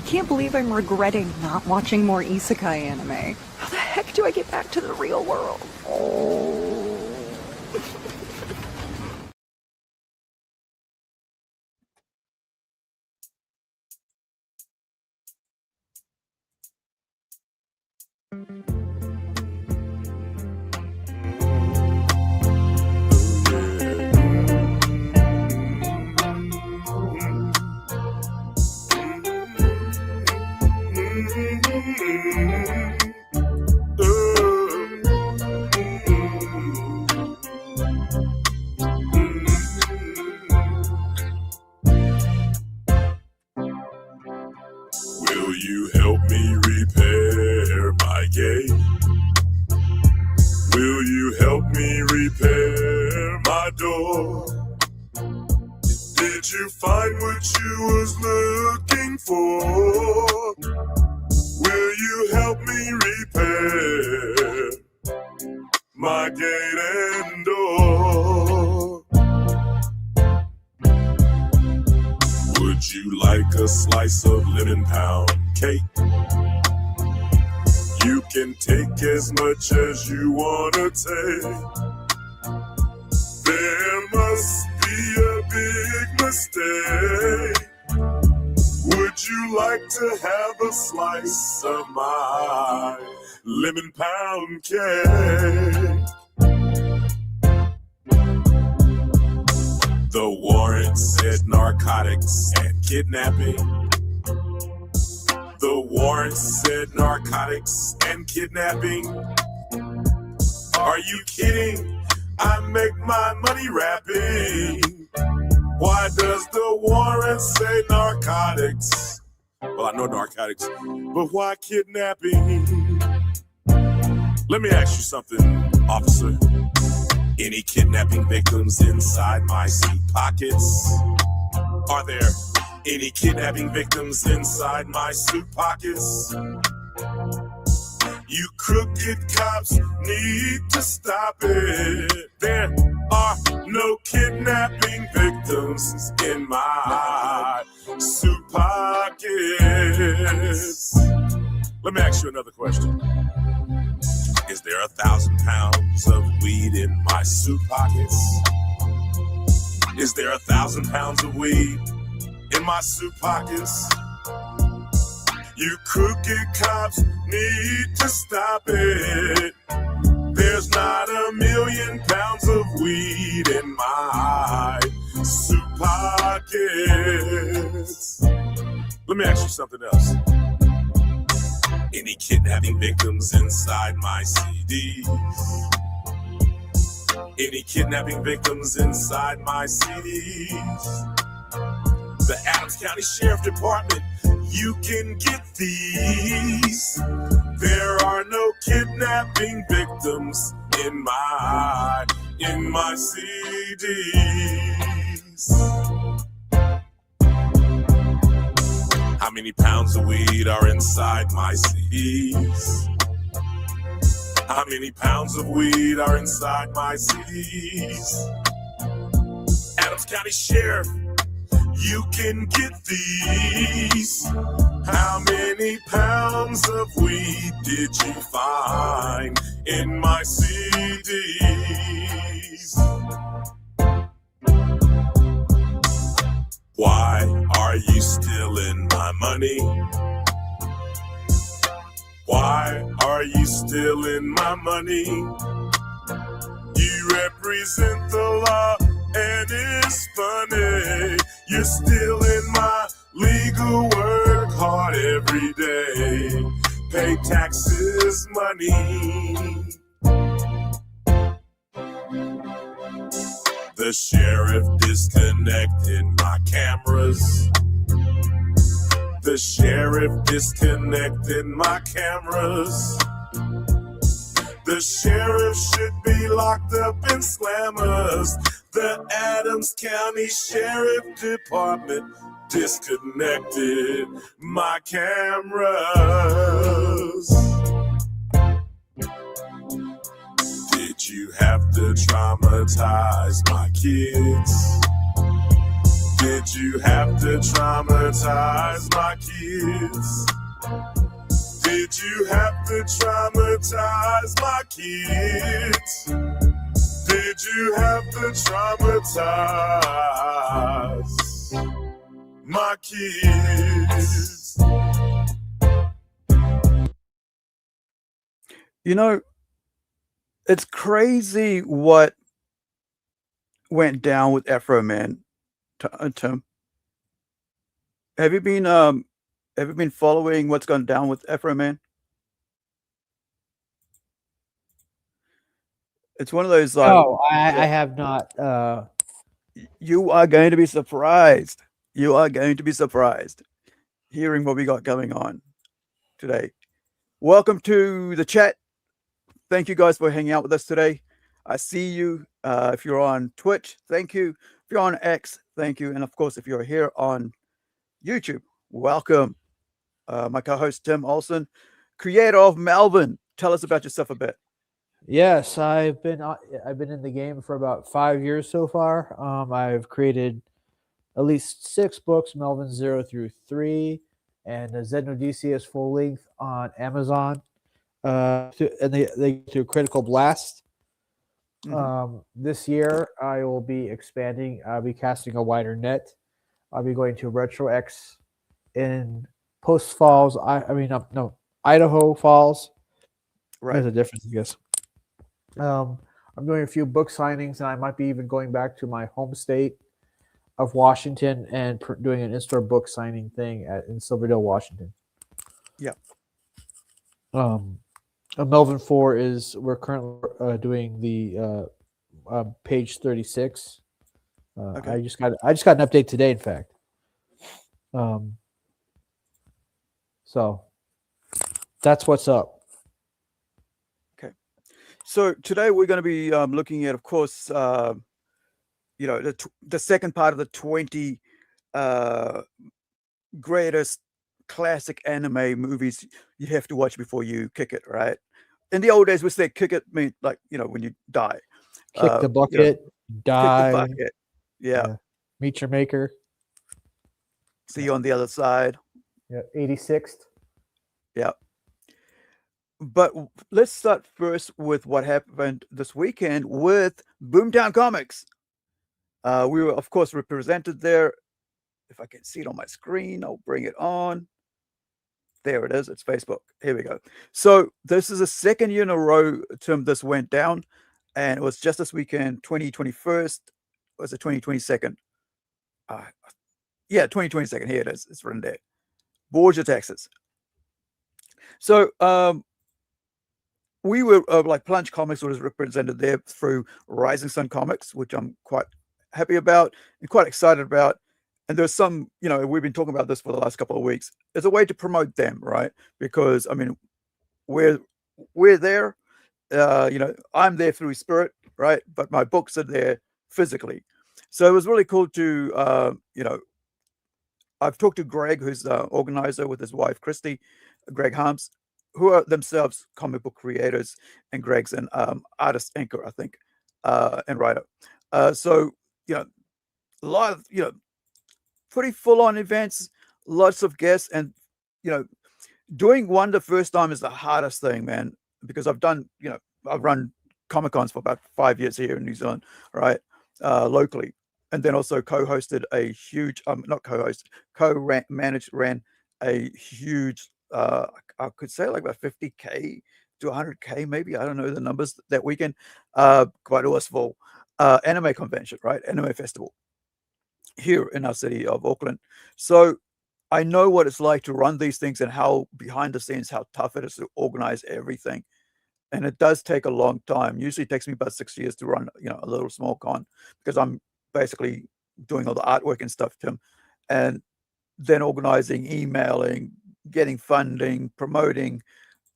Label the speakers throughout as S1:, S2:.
S1: can't believe I'm regretting not watching more isekai anime. How the heck do I get back to the real world? Oh.
S2: Will you help me repair my game? Will you help me repair my door? Did you find what you was looking for? Will you help me repair my gate and door? Would you like a slice of lemon pound cake? You can take as much as you wanna take. There must be a big mistake. Would you like to have a slice of my lemon pound cake? The warrant said narcotics and kidnapping. The warrant said narcotics and kidnapping. Are you kidding? I make my money rapping. Why does the warrant say narcotics? Well, I know narcotics, but why kidnapping? Let me ask you something, officer. Any kidnapping victims inside my suit pockets? Are there any kidnapping victims inside my suit pockets? You crooked cops need to stop it. There are no kidnapping victims in my suit pockets. Let me ask you another question. Is there 1,000 pounds of weed in my suit pockets? Is there 1,000 pounds of weed in my suit pockets? You crooked cops need to stop it. There's not 1,000,000 pounds of weed in my suit pockets. Let me ask you something else. Any kidnapping victims inside my CDs? Any kidnapping victims inside my CDs? The Adams County Sheriff Department, you can get these. There are no kidnapping victims in my CDs. How many pounds of weed are inside my CDs? How many pounds of weed are inside my CDs? Adams County Sheriff, you can get these. How many pounds of weed did you find in my CDs? Why are you stealing my money? Why are you stealing my money? You represent the law and it's funny. You're stealing my legal work hard every day. Pay taxes, money. The sheriff disconnected my cameras. The sheriff disconnected my cameras. The sheriff should be locked up in slammers. The Adams County Sheriff Department disconnected my cameras. Did you have to traumatize my kids? Did you have to traumatize my kids? Did you have to traumatize my kids? Did you have to traumatize my kids?
S3: You know, it's crazy what went down with Afro Man. Tim, have you been following what's gone down with Afro Man? It's one of those
S4: No, I
S3: yeah,
S4: have not.
S3: you are going to be surprised. You are going to be surprised hearing what we got going on today. Welcome to the chat. Thank you guys for hanging out with us today. I see you. If you're on Twitch, thank you. If you're on X, thank you. And of course, if you're here on YouTube, welcome. My co-host Tim Olson, creator of Melvin. Tell us about yourself a bit.
S4: Yes, I've been in the game for about 5 years so far. I've created at least 6 books, Melvin 0 through 3, and the Xenodicius full length on Amazon. And they go through Critical Blast. This year I will be expanding. I'll be casting a wider net. I'll be going to Retro X in Post Falls. I mean, no, Idaho Falls. There's
S3: Right.
S4: a difference, I guess. I'm doing a few book signings, and I might be even going back to my home state of Washington and doing an in-store book signing thing in Silverdale, Washington.
S3: Yeah.
S4: Melvin 4 is we're currently doing the page 36.
S3: Okay.
S4: I just got an update today, in fact. So that's what's up.
S3: Okay. So today we're going to be looking at, of course, the second part of the 20 greatest classic anime movies you have to watch before you kick it, right? In the old days, we said kick it mean like, when you die.
S4: Kick the
S3: You know,
S4: bucket,
S3: kick the
S4: die.
S3: bucket. Yeah.
S4: Meet your maker.
S3: See you on the other side.
S4: Yeah, 86th.
S3: Yeah. But let's start first with what happened this weekend with Boomtown Comics. We were, of course, represented there. If I can see it on my screen, I'll bring it on. There it is. It's Facebook. Here we go. So this is the second year in a row, Tim, this went down. And it was just this weekend, 2021. Was it 2022? Yeah, 2022. Here it is. It's written there. Borgia, Texas. So we were like Plunge Comics was represented there through Rising Sun Comics, which I'm quite happy about and quite excited about. And there's some, we've been talking about this for the last couple of weeks. It's a way to promote them, right? Because I mean, we're there. I'm there through spirit, right? But my books are there physically. So it was really cool to, I've talked to Greg, who's the organizer with his wife, Christy, Greg Harms, who are themselves comic book creators, and Greg's an artist anchor, I think, and writer. So, a lot of, pretty full on events, lots of guests, and, doing one the first time is the hardest thing, man, because I've run Comic Cons for about 5 years here in New Zealand, right? Locally. And then also co-hosted a huge, not co-hosted, ran a huge, I could say like about 50K to 100K, maybe. I don't know the numbers that weekend. Quite it was full. Anime convention, right? Anime festival here in our city of Auckland. So I know what it's like to run these things and how behind the scenes, how tough it is to organize everything. And it does take a long time. Usually it takes me about 6 years to run, a little small con because I'm basically doing all the artwork and stuff, Tim, and then organizing, emailing, getting funding, promoting,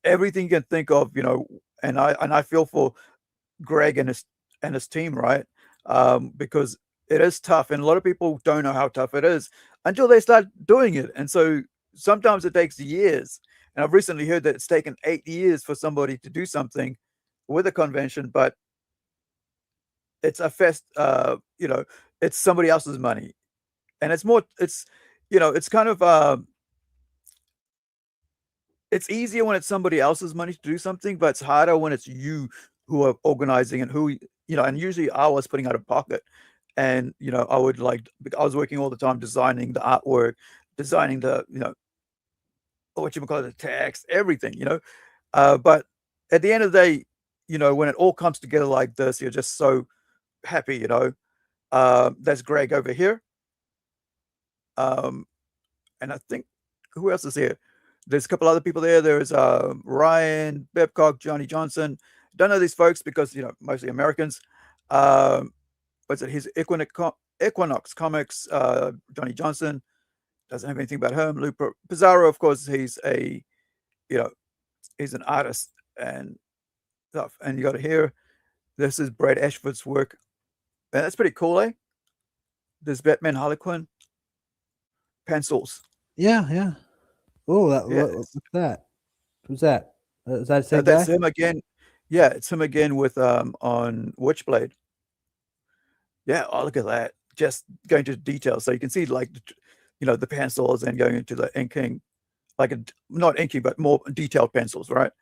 S3: everything you can think of, and I feel for Greg and his team, right? Because it is tough, and a lot of people don't know how tough it is until they start doing it. And so sometimes it takes years. And I've recently heard that it's taken 8 years for somebody to do something with a convention, but it's a fest. It's somebody else's money, and it's more, it's, it's kind of, it's easier when it's somebody else's money to do something, but it's harder when it's you who are organizing and who, and usually I was putting out of pocket. And, I would I was working all the time designing the artwork, designing the, what you call it, the text, everything, but at the end of the day, when it all comes together like this, you're just so happy, That's Greg over here. And I think, who else is here? There's a couple other people there. There's Ryan Babcock, Johnny Johnson. Don't know these folks because, mostly Americans. What's it? He's Equinox Comics. Johnny Johnson doesn't have anything about him. Lou Pizarro, of course, he's he's an artist and stuff. And you got to hear, this is Brad Ashford's work. And that's pretty cool, eh? There's Batman Harlequin pencils.
S4: Yeah. Oh, what's that? Who's that? Is that the same
S3: That's
S4: guy?
S3: him again. Yeah, it's him again with on Witchblade. Yeah, oh, look at that. Just going to details. So you can see the pencils and going into the inking, not inking, but more detailed pencils, right?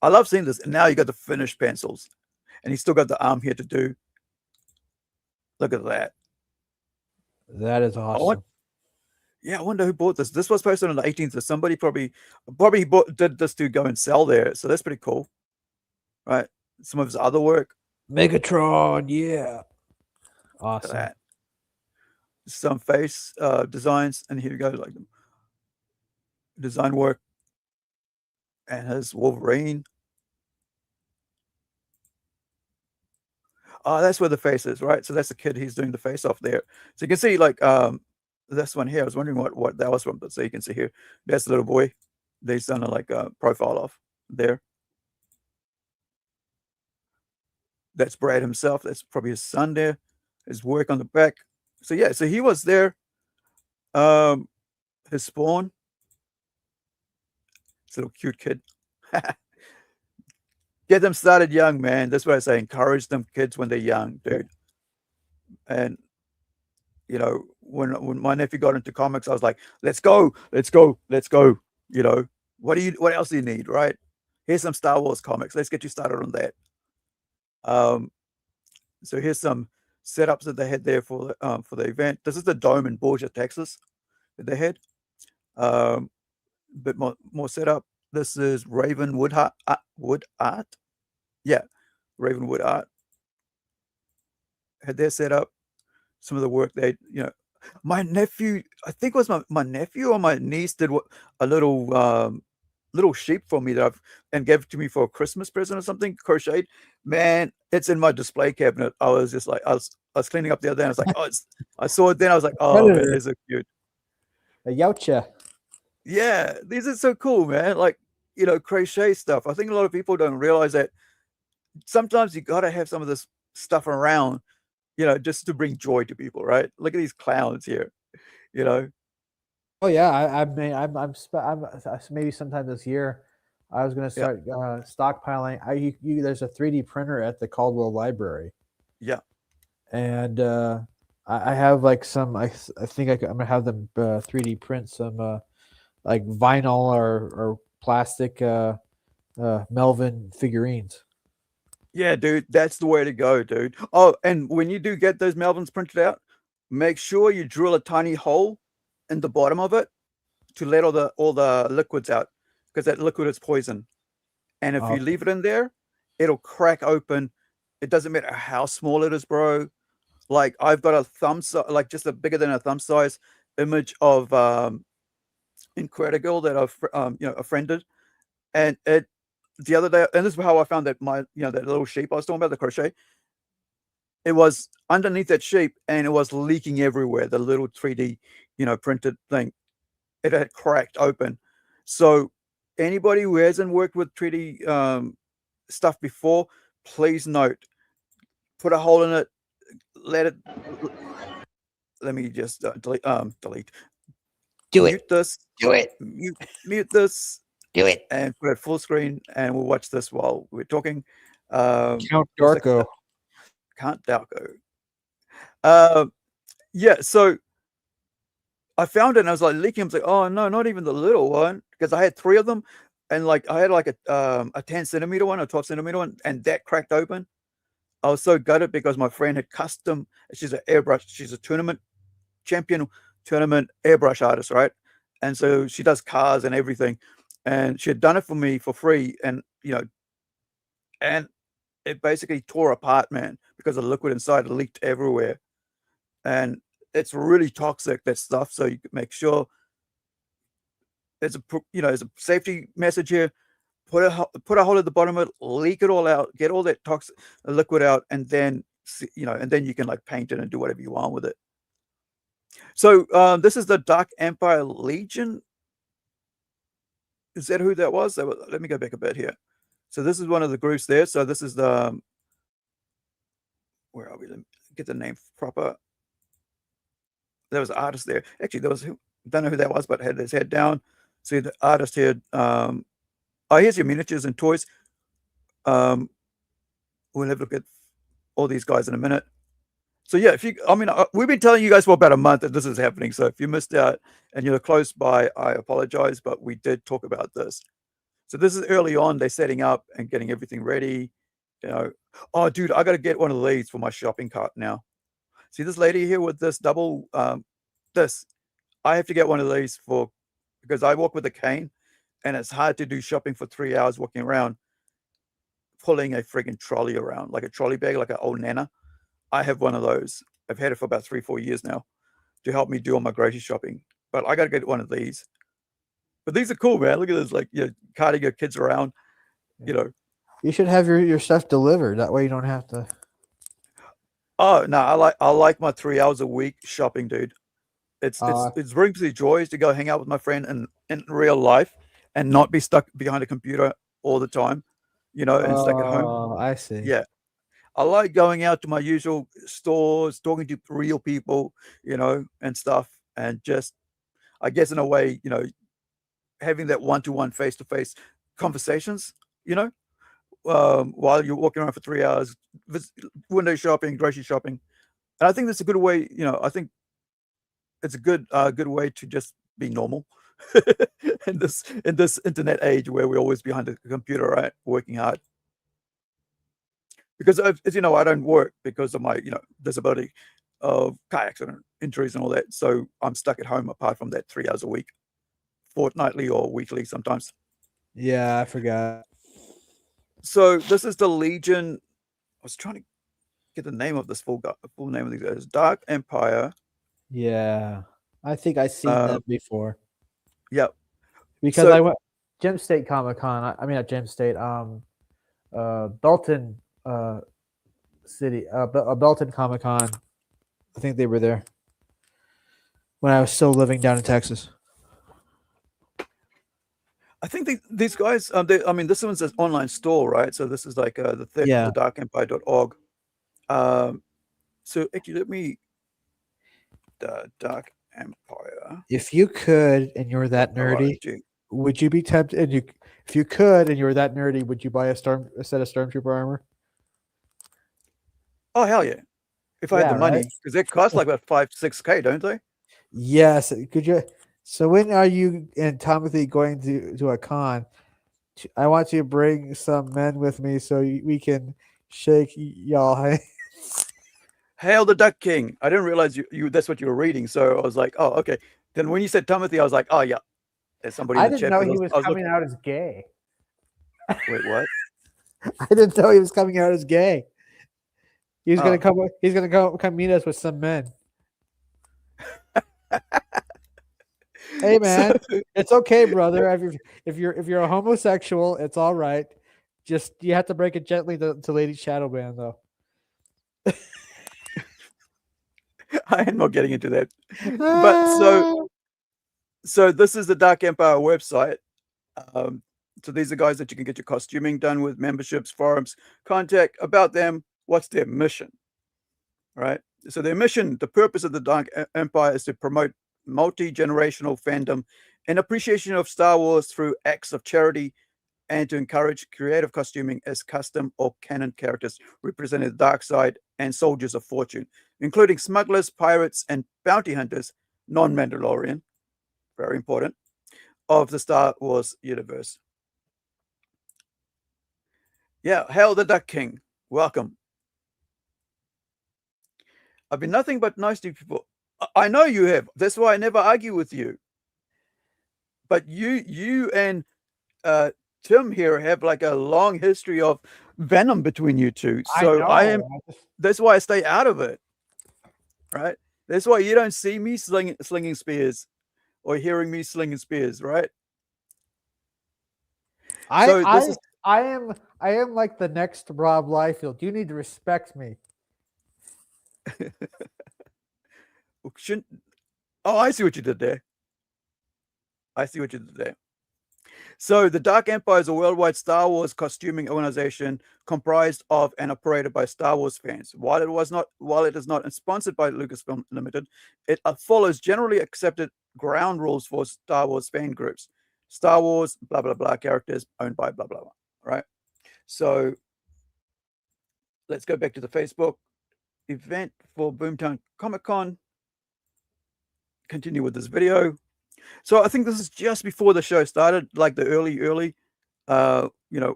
S3: I love seeing this. And now you got the finished pencils. And he's still got the arm here to do. Look at that.
S4: That is awesome.
S3: I wonder who bought this. This was posted on the 18th. So somebody probably did this to go and sell there. So that's pretty cool. Right? Some of his other work.
S4: Megatron, yeah. Awesome.
S3: Look at that. Some face designs. And here we go. Like design work. And his Wolverine. Oh, that's where the face is, right? So that's the kid he's doing the face off there. So you can see this one here. I was wondering what that was from, but so you can see here, that's the little boy. They've done a profile of there. That's Brad himself. That's probably his son there. His work on the back. So yeah, so he was there. His Spawn. This little cute kid. Get them started young, man. That's what I say. Encourage them kids when they're young, dude. And when my nephew got into comics, I was like, let's go. What else do you need, right? Here's some Star Wars comics. Let's get you started on that. So here's some setups that they had there for the event. This is the dome in Borgia, Texas, that they had. Bit more setup. This is Raven Wood Art. Yeah, Raven Wood Art. Had their setup. Some of the work they, my nephew, I think it was my nephew or my niece did a little sheep for me and gave it to me for a Christmas present or something, crocheted. Man, it's in my display cabinet. I was just like, I was cleaning up the other day and I was like, I saw it then. I was like, oh, man, these are cute.
S4: A Yautja.
S3: Yeah, these are so cool, man. Crochet stuff. I think a lot of people don't realize that sometimes you got to have some of this stuff around, just to bring joy to people, right? Look at these clowns here,
S4: Oh yeah, I'm maybe sometime this year. I was going to start stockpiling. There's a 3D printer at the Caldwell Library.
S3: Yeah,
S4: and I have some. I think I'm gonna have them 3D print some like vinyl or plastic Melvin figurines.
S3: Yeah, dude, that's the way to go, dude. Oh, and when you do get those Melvins printed out, make sure you drill a tiny hole in the bottom of it to let all the liquids out, because that liquid is poison. And if you leave it in there, it'll crack open. It doesn't matter how small it is, bro. Like I've got a thumb size, like just a bigger than a thumb size image of Incredible that I've a friend did, and the other day, and this is how I found that that little sheep I was talking about, the crochet. It was underneath that sheep, and it was leaking everywhere. The little 3D, printed thing, it had cracked open. So anybody who hasn't worked with 3D stuff before, please note, put a hole in it, let me just delete.
S5: Do
S3: mute
S5: it.
S3: this.
S5: Do it.
S3: Mute this.
S5: Do it.
S3: And put it full screen, and we'll watch this while we're talking.
S4: Count Darko.
S3: Count Darko. Yeah, so I found it and I was like leaking. I was like, oh no, not even the little one, because I had 3 of them, and like I had like a 10 centimeter one, a 12 centimeter one, and that cracked open. I was so gutted because my friend had custom. She's an airbrush. She's a tournament champion, tournament airbrush artist, right? And so she does cars and everything, and she had done it for me for free, and and it basically tore apart, man, because the liquid inside leaked everywhere, and it's really toxic, that stuff. So you can make sure there's there's a safety message here. Put a hole at the bottom of it, leak it all out, get all that toxic liquid out, and then and then you can like paint it and do whatever you want with it. So this is the Dark Empire Legion. Is that who that was? Let me go back a bit here. So this is one of the groups there. So this is the where are we? Let me get the name proper. There was an artist there. Actually, there was don't know who that was, but had his head down. See the artist here. Oh, here's your miniatures and toys. We'll have a look at all these guys in a minute. So yeah, we've been telling you guys for about a month that this is happening. So if you missed out and you're close by, I apologize, but we did talk about this. So this is early on. They're setting up and getting everything ready. Oh, dude, I got to get one of these for my shopping cart now. See this lady here with this double, this. I have to get one of these because I walk with a cane, and it's hard to do shopping for 3 hours walking around, pulling a friggin' trolley around, like a trolley bag, like an old nana. I have one of those. I've had it for about 3-4 years now to help me do all my grocery shopping. But I got to get one of these. But these are cool, man. Look at this, like carting your kids around.
S4: You should have your stuff delivered. That way you don't have to.
S3: Oh no, I like my 3 hours a week shopping, dude. It's brings me joy to go hang out with my friend in real life and not be stuck behind a computer all the time, and stuck at home.
S4: Oh, I see.
S3: Yeah. I like going out to my usual stores, talking to real people, and stuff. And just, I guess in a way, having that one-to-one, face-to-face conversations, while you're walking around for 3 hours, window shopping, grocery shopping. And I think that's a good way, I think it's a good way to just be normal in this internet age where we're always behind the computer, right? Working hard. Because as you know, I don't work because of my disability of car accident injuries and all that. So I'm stuck at home apart from that 3 hours a week, fortnightly or weekly sometimes.
S4: Yeah, I forgot.
S3: So this is the Legion. I was trying to get the name of this full name of these guys. Dark Empire.
S4: Yeah, I think I've seen them before.
S3: Yep.
S4: Because I went Gem State Comic Con. I mean, not Gem State. Belton City. Belton Comic Con. I think they were there when I was still living down in Texas.
S3: I think these guys. This one's an online store, right? So this is like the darkempire.org. So actually, let me. The Dark Empire.
S4: If you could, and you're that nerdy, would you be tempted? If you could, and you were that nerdy, would you buy a set of Stormtrooper armor?
S3: Oh hell yeah! If I had the money, because they cost like about $5-6K, don't they?
S4: Yes. Could you? So when are you and Timothy going to a con? I want you to bring some men with me so we can shake y'all hands.
S3: Hail the Duck King. I didn't realize you that's what you were reading. So I was like, oh, okay. Then when you said Timothy, I was like, oh yeah. There's somebody in the chat.
S4: I didn't know he was coming out as gay.
S3: Wait, what?
S4: I didn't know he was coming out as gay. He's gonna come. He's gonna come meet us with some men. Hey man, it's okay, brother. If you're a homosexual, it's all right. Just you have to break it gently to Lady Shadowban, though.
S3: I am not getting into that. But so this is the Dark Empire website. So these are guys that you can get your costuming done with, memberships, forums, contact about them. What's their mission? Right? So their mission, the purpose of the Dark Empire is to promote multi-generational fandom and appreciation of Star Wars through acts of charity, and to encourage creative costuming as custom or canon characters representing the dark side and soldiers of fortune, including smugglers, pirates, and bounty hunters, non-Mandalorian, very important, of the Star Wars universe. Yeah, hail the Duck King. Welcome. I've been nothing but nice to people. I know you have. That's why I never argue with you. But you and Tim here have like a long history of venom between you two. So I am. That's why I stay out of it. Right. That's why you don't see me slinging spears, or hearing me slinging spears. Right.
S4: I am like the next Rob Liefeld. You need to respect me.
S3: Shouldn't. Oh, I see what you did there. I see what you did there. So the Dark Empire is a worldwide Star Wars costuming organization comprised of and operated by Star Wars fans. While it is not sponsored by Lucasfilm Limited, it follows generally accepted ground rules for Star Wars fan groups. Star Wars, blah blah blah, characters owned by blah blah blah. Right. So let's go back to the Facebook event for Boomtown Comic Con. Continue with this video. So I think this is just before the show started, like the early,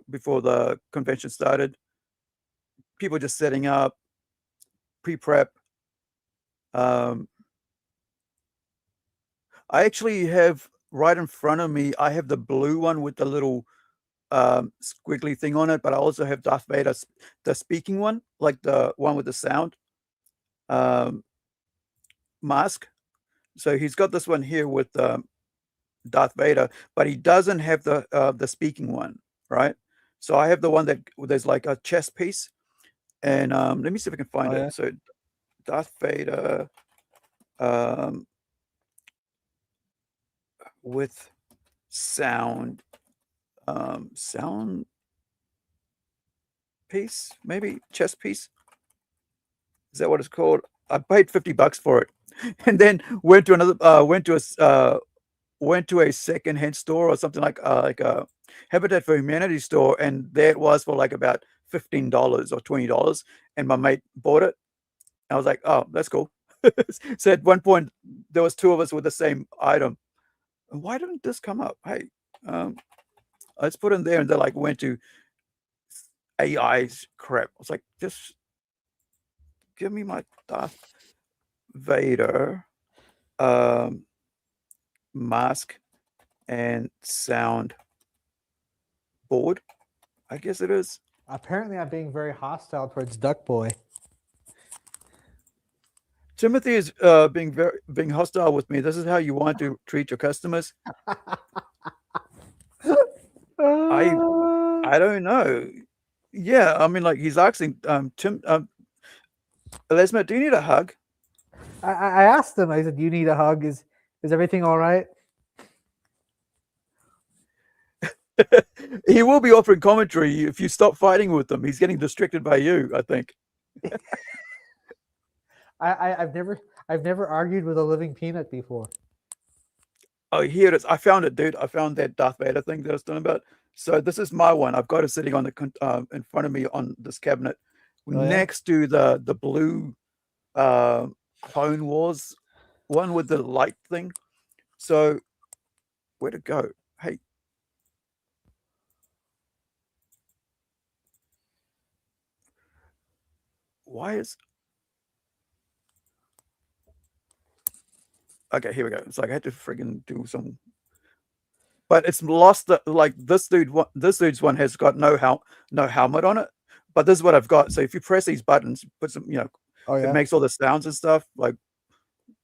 S3: before the convention started. People just setting up, pre-prep. I actually have right in front of me, I have the blue one with the little squiggly thing on it, but I also have Darth Vader, the speaking one, like the one with the sound mask. So he's got this one here with Darth Vader, but he doesn't have the speaking one, right? So I have the one that there's like a chest piece, and let me see if I can find it. So Darth Vader with sound piece, maybe chest piece. Is that what it's called? I paid $50 for it, and then went to a second-hand store or something like a Habitat for Humanity store, and there it was for like about $15 or $20, and my mate bought it. I was like, oh, that's cool. So at one point there was two of us with the same item. Why didn't this come up? Hey, let's put in there, and they like went to AI's crap. I was like, just give me my Darth Vader mask and sound board, I guess it is.
S4: Apparently, I'm being very hostile towards Duck Boy.
S3: Timothy is being hostile with me. This is how you want to treat your customers. I don't know. Yeah, I mean, like he's asking Tim, Lesma, do you need a hug?
S4: I asked him. I said, "Do you need a hug? Is everything all right?"
S3: He will be offering commentary if you stop fighting with him. He's getting distracted by you, I think.
S4: I've never argued with a living peanut before.
S3: Oh, here it is. I found it, dude. I found that Darth Vader thing that I was talking about. So this is my one. I've got it sitting on the in front of me on this cabinet, next to the blue Clone Wars one with the light thing. So where'd it go? Hey. Why is... Okay, here we go. It's like I had to friggin' do some... But it's lost like this dude's one has got no helmet on it. But this is what I've got. So if you press these buttons, put some, it makes all the sounds and stuff. Like,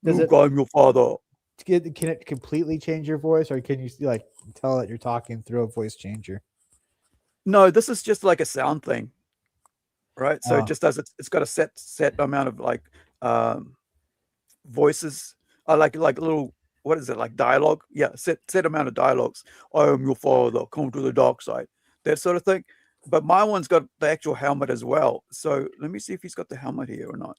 S3: I'm your father.
S4: Can it completely change your voice, or can you like tell that you're talking through a voice changer?
S3: No, this is just like a sound thing, right? So it just does it. It's got a set amount of like voices, like little, what is it, like dialogue? Yeah, set amount of dialogues. I am your father. Come to the dark side. That sort of thing. But my one's got the actual helmet as well. So let me see if he's got the helmet here or not.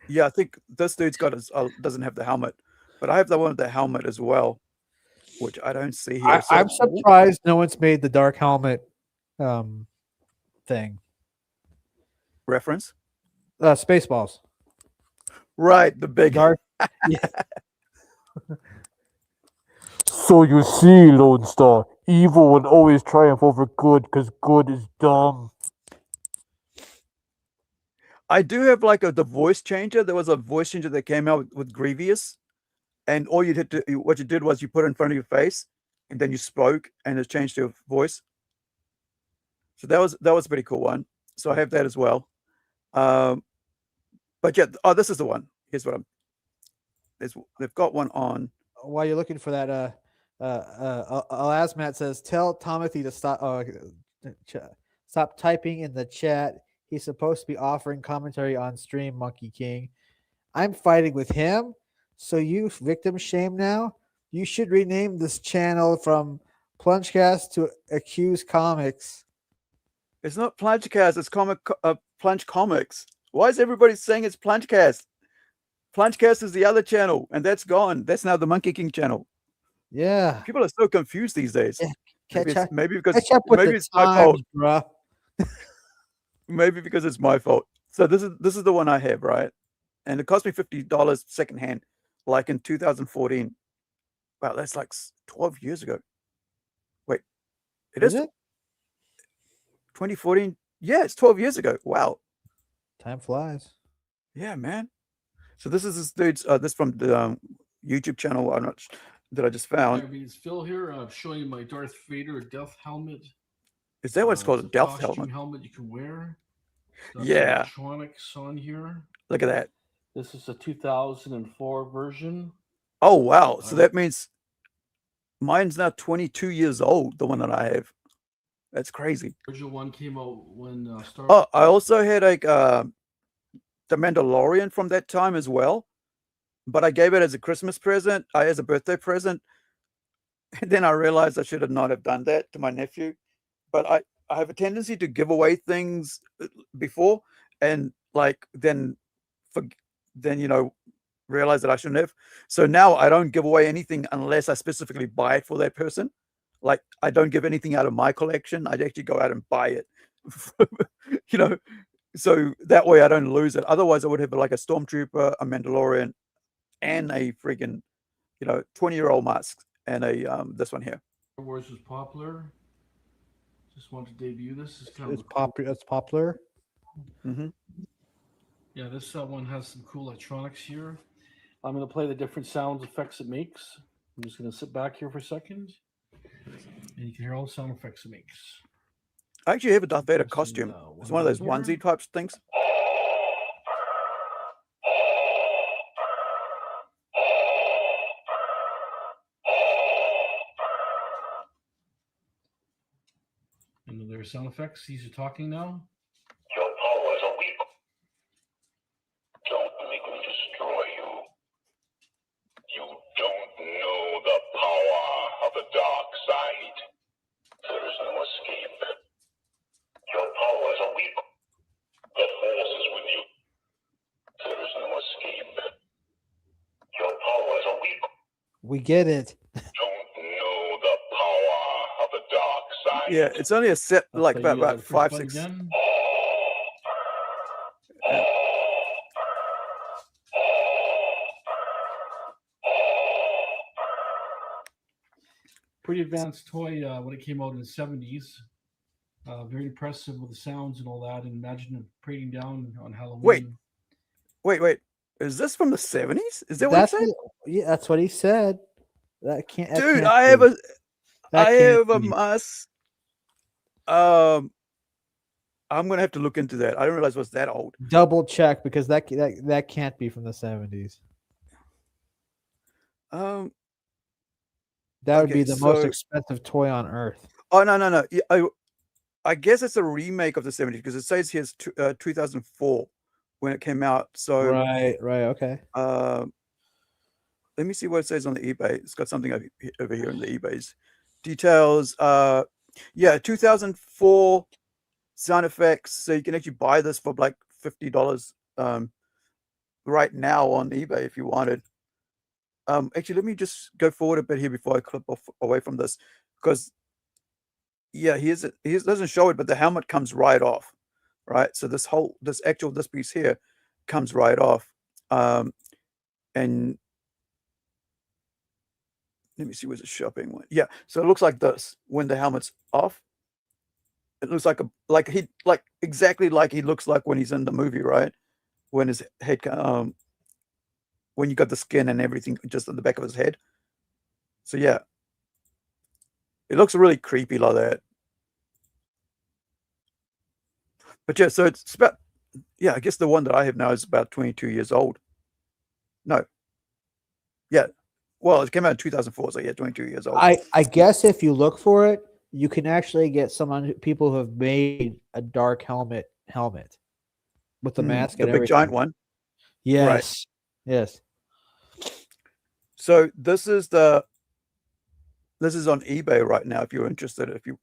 S3: Yeah, I think this dude's got doesn't have the helmet, but I have the one with the helmet as well, which I don't see here.
S4: I'm surprised no one's made the dark helmet thing
S3: reference.
S4: Spaceballs.
S3: Right, the big.
S4: Darth. Yeah. So you see, Lone Star, evil will always triumph over good because good is dumb.
S3: I do have like the voice changer. There was a voice changer that came out with Grievous, and all what you did was you put it in front of your face, and then you spoke, and it changed your voice. So that was a pretty cool one. So I have that as well. But yeah, this is the one. Here's what they've got one on.
S4: While you're looking for that, Alasmat says, "Tell Timothy to stop. Stop typing in the chat. He's supposed to be offering commentary on stream, Monkey King. I'm fighting with him. So you victim shame now? You should rename this channel from Plungecast to Accuse Comics."
S3: It's not Plungecast. It's Plunge Comics. Why is everybody saying it's Plungecast? Plungecast is the other channel, and that's gone. That's now the Monkey King channel.
S4: Yeah.
S3: People are so confused these days.
S4: Yeah,
S3: Maybe because
S4: catch up with
S3: maybe
S4: the
S3: it's my fault.
S4: times, bruh.
S3: Maybe because it's my fault. So this is the one I have, right? And it cost me $50 secondhand, like in 2014. Wow, that's like 12 years ago. Wait, it is
S4: it?
S3: 2014? Yeah, it's 12 years ago. Wow.
S4: Time flies.
S3: Yeah, man. So this is this dude's this from the YouTube channel that I just found.
S5: It's Phil here. I'm showing you my Darth Vader Death helmet.
S3: Is that what it's called?
S5: It's
S3: A Death
S5: costume
S3: helmet?
S5: you can wear. Got
S3: Yeah.
S5: electronics on here.
S3: Look at that.
S5: This is a 2004 version.
S3: Oh wow. So that means mine's now 22 years old, the one that I have. That's crazy.
S5: The original one came out when Star.
S3: Oh, I also had like the Mandalorian from that time as well, but I gave it as a Christmas present, as a birthday present, and then I realized I should have not have done that to my nephew. But I have a tendency to give away things before, and like then realize that I shouldn't have. So now I don't give away anything unless I specifically buy it for that person. Like I don't give anything out of my collection. I'd actually go out and buy it, so that way I don't lose it. Otherwise I would have like a Stormtrooper, a Mandalorian, and a freaking 20-year-old mask, and a this one here.
S5: Star Wars was popular. Just wanted to debut this. It's kind
S4: It's
S5: of cool.
S4: popular. It's popular.
S3: Mm-hmm.
S5: Yeah, this one has some cool electronics here. I'm going to play the different sound effects it makes. I'm just going to sit back here for a second, and you can hear all the sound effects it makes.
S3: I actually have a Darth Vader
S5: Let's see,
S3: costume.
S5: one
S3: It's one of those
S5: here.
S3: onesie type things.
S5: And their sound effects. These are talking now.
S6: Your powers are weak. Don't make me destroy you. You don't know the power of the dark side. There is no escape. Your powers are weak. The force is with you. There is no escape. Your powers are weak.
S4: We get it.
S6: Don't know the power of the dark side.
S3: Yeah, it's only a set
S5: I'll
S3: like
S5: play you
S3: about
S5: the first
S3: 5,
S5: one
S3: 6.
S5: again. Pretty advanced toy when it came out in the 70s. Very impressive with the sounds and all that. And imagine it parading down on Halloween.
S3: Wait. Is this from the 70s? Is that what it said?
S4: Yeah, that's what he said. That can't. That
S3: Dude,
S4: can't
S3: I
S4: be.
S3: have
S4: That
S3: I
S4: can't
S3: have a
S4: be.
S3: mask. I'm gonna have to look into that. I didn't realize it was that old.
S4: Double check because that can't be from the 70s. That would
S3: Okay,
S4: be the most
S3: so-
S4: expensive toy on earth.
S3: Oh no. Yeah, I guess it's a remake of the 70s because it says here it's 2004 when it came out. So
S4: Right. Okay.
S3: let me see what it says on the eBay. It's got something over here in the eBay's details. 2004 sound effects. So you can actually buy this for like $50 right now on eBay if you wanted. Actually, let me just go forward a bit here before I clip away from this, because he doesn't show it, but the helmet comes right off, right? So this piece here comes right off. And let me see, where's the shopping one? Yeah, so it looks like this when the helmet's off. It looks like exactly like he looks like when he's in the movie, right? When his head, when you got the skin and everything just on the back of his head. So yeah, it looks really creepy like that. But yeah, so it's about, yeah, I guess the one that I have now is about 22 years old. No, yeah, well, it came out in 2004, so yeah, 22 years old.
S4: I guess if you look for it, you can actually get people who have made a dark helmet with the mask
S3: The
S4: and
S3: big
S4: everything.
S3: giant one.
S4: Yes. Yes.
S3: So this is on eBay right now if you're interested, if you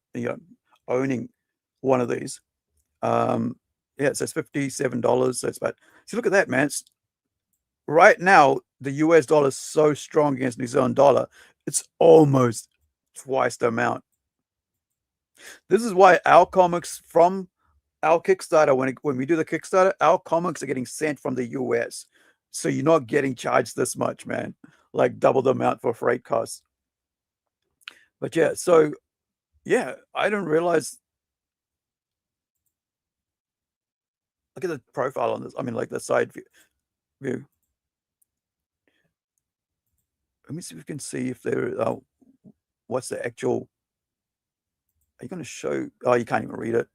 S3: owning one of these. Yeah, it says $57. So it's about, see, look at that, man. Right now, the US dollar is so strong against New Zealand dollar, it's almost twice the amount. This is why our comics from our Kickstarter, when we do the Kickstarter, our comics are getting sent from the US. So you're not getting charged this much, man. Like double the amount for freight costs. But yeah, so yeah, I didn't realize. Look at the profile on this. I mean, like the side view. Let me see if we can see if there. What's the actual? Are you going to show? Oh, you can't even read it.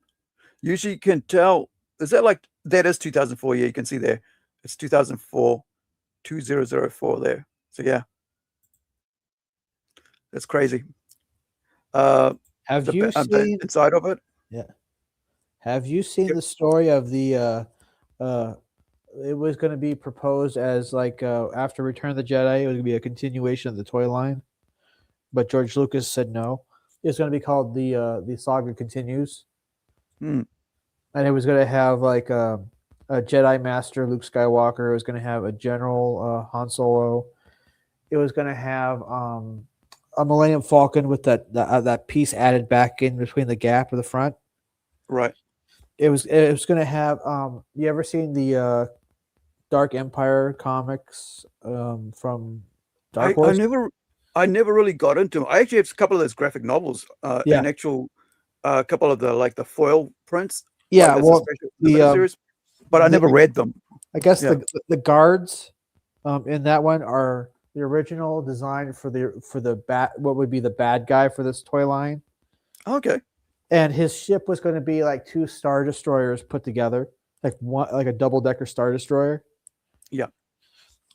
S3: Usually, you can tell. Is that like that is 2004? Yeah, you can see there. It's 2004, 2004 there. So yeah, that's crazy.
S4: Have you
S3: The
S4: seen?
S3: inside of it?
S4: Yeah. Have you seen
S3: Yep.
S4: the story of the? It was going to be proposed as like after Return of the Jedi, it was going to be a continuation of the toy line, but George Lucas said no. It's going to be called the Saga Continues,
S3: Hmm.
S4: and it was going to have like a Jedi Master Luke Skywalker. It was going to have a General Han Solo. It was going to have a Millennium Falcon with that piece added back in between the gap of the front.
S3: Right.
S4: It was going to have. You ever seen the Dark Empire comics from Dark
S3: I
S4: Horse?
S3: never really got into them. I actually have a couple of those graphic novels,
S4: Yeah,
S3: and actual couple of the like the foil prints, like
S4: yeah.
S3: that's a
S4: Well,
S3: special
S4: the
S3: limited series, but I never read them.
S4: I guess
S3: Yeah.
S4: the guards in that one are the original design for the what would be the bad guy for this toy line,
S3: Okay.
S4: and his ship was going to be like two star destroyers put together, like a double decker star destroyer.
S3: Yeah.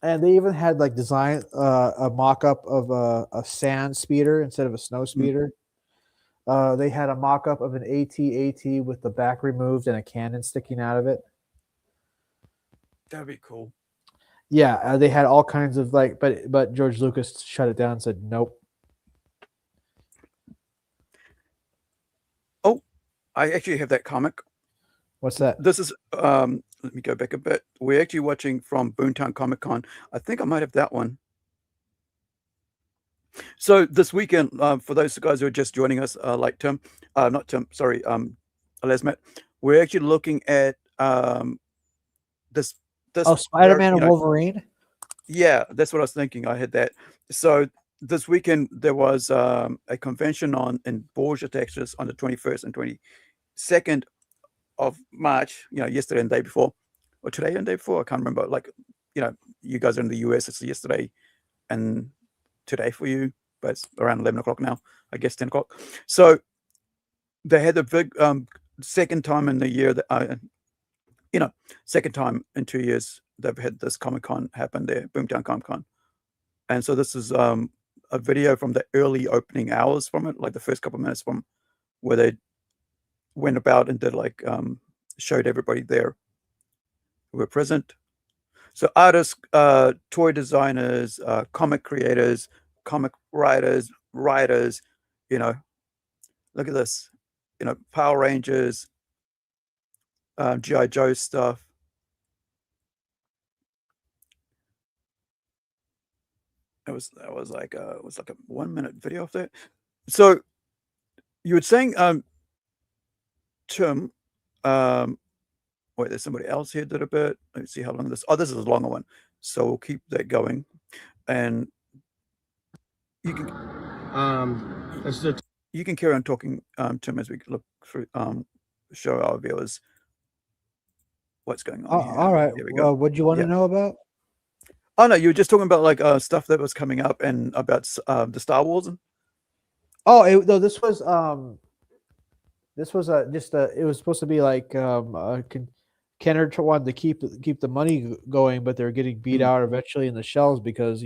S4: And they even had like design a mock up of a sand speeder instead of a snow speeder. They had a mock up of an AT-AT with the back removed and a cannon sticking out of it.
S3: That'd be cool.
S4: Yeah, they had all kinds of like, but George Lucas shut it down and said nope.
S3: Oh, I actually have that comic.
S4: What's that?
S3: This is let me go back a bit. We're actually watching from Boomtown Comic Con. I think I might have that one. So this weekend, for those guys who are just joining us, like Tim, not Tim, sorry, Lesmet, we're actually looking at this
S4: Oh, Spider-Man
S3: you
S4: and
S3: know,
S4: Wolverine.
S3: yeah, that's what I was thinking. I had that. So this weekend there was a convention in Borgia, Texas, on the 21st and 22nd of March. Yesterday and the day before, or today and the day before. I can't remember. Like, you guys are in the US. It's yesterday and today for you, but it's around 11 o'clock now. I guess 10 o'clock. So they had the big second time in the year that second time in 2 years they've had this Comic Con happen there, Boomtown Comic Con. And so this is a video from the early opening hours from it, like the first couple of minutes from where they went about and did like showed everybody there who were present. So artists, toy designers, comic creators, comic writers, look at this, Power Rangers, GI Joe stuff. That was like a 1 minute video of that. So you were saying, Tim, wait, there's somebody else here did a bit. Let me see how long this. Oh, this is a longer one. So we'll keep that going, and you can you can carry on talking, Tim, as we look through, show our viewers what's going on here.
S4: All right.
S3: There we go.
S4: What do you want
S3: Yeah.
S4: to know about?
S3: Oh no, you were just talking about like stuff that was coming up and about the Star Wars.
S4: Oh, no, this was just a. It was supposed to be like Kenner wanted to keep the money going, but they were getting beat
S3: Mm.
S4: out eventually in the shelves because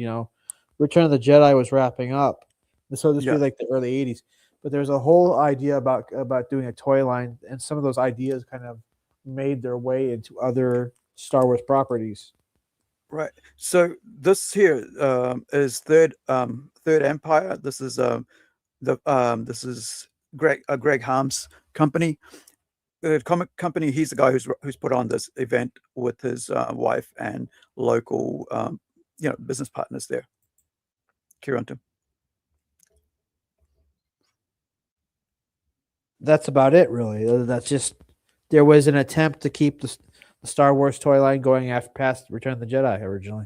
S4: Return of the Jedi was wrapping up, and so this would
S3: Yeah.
S4: be like the early '80s. But there's a whole idea about doing a toy line, and some of those ideas kind of made their way into other Star Wars properties.
S3: Right. So this here is Third Empire. This is this is Greg Harm's company. The comic company. He's the guy who's put on this event with his wife and local business partners there. Carry on, Tim.
S4: That's about it, really. That's just there was an attempt to keep the Star Wars toy line going after past Return of the Jedi originally.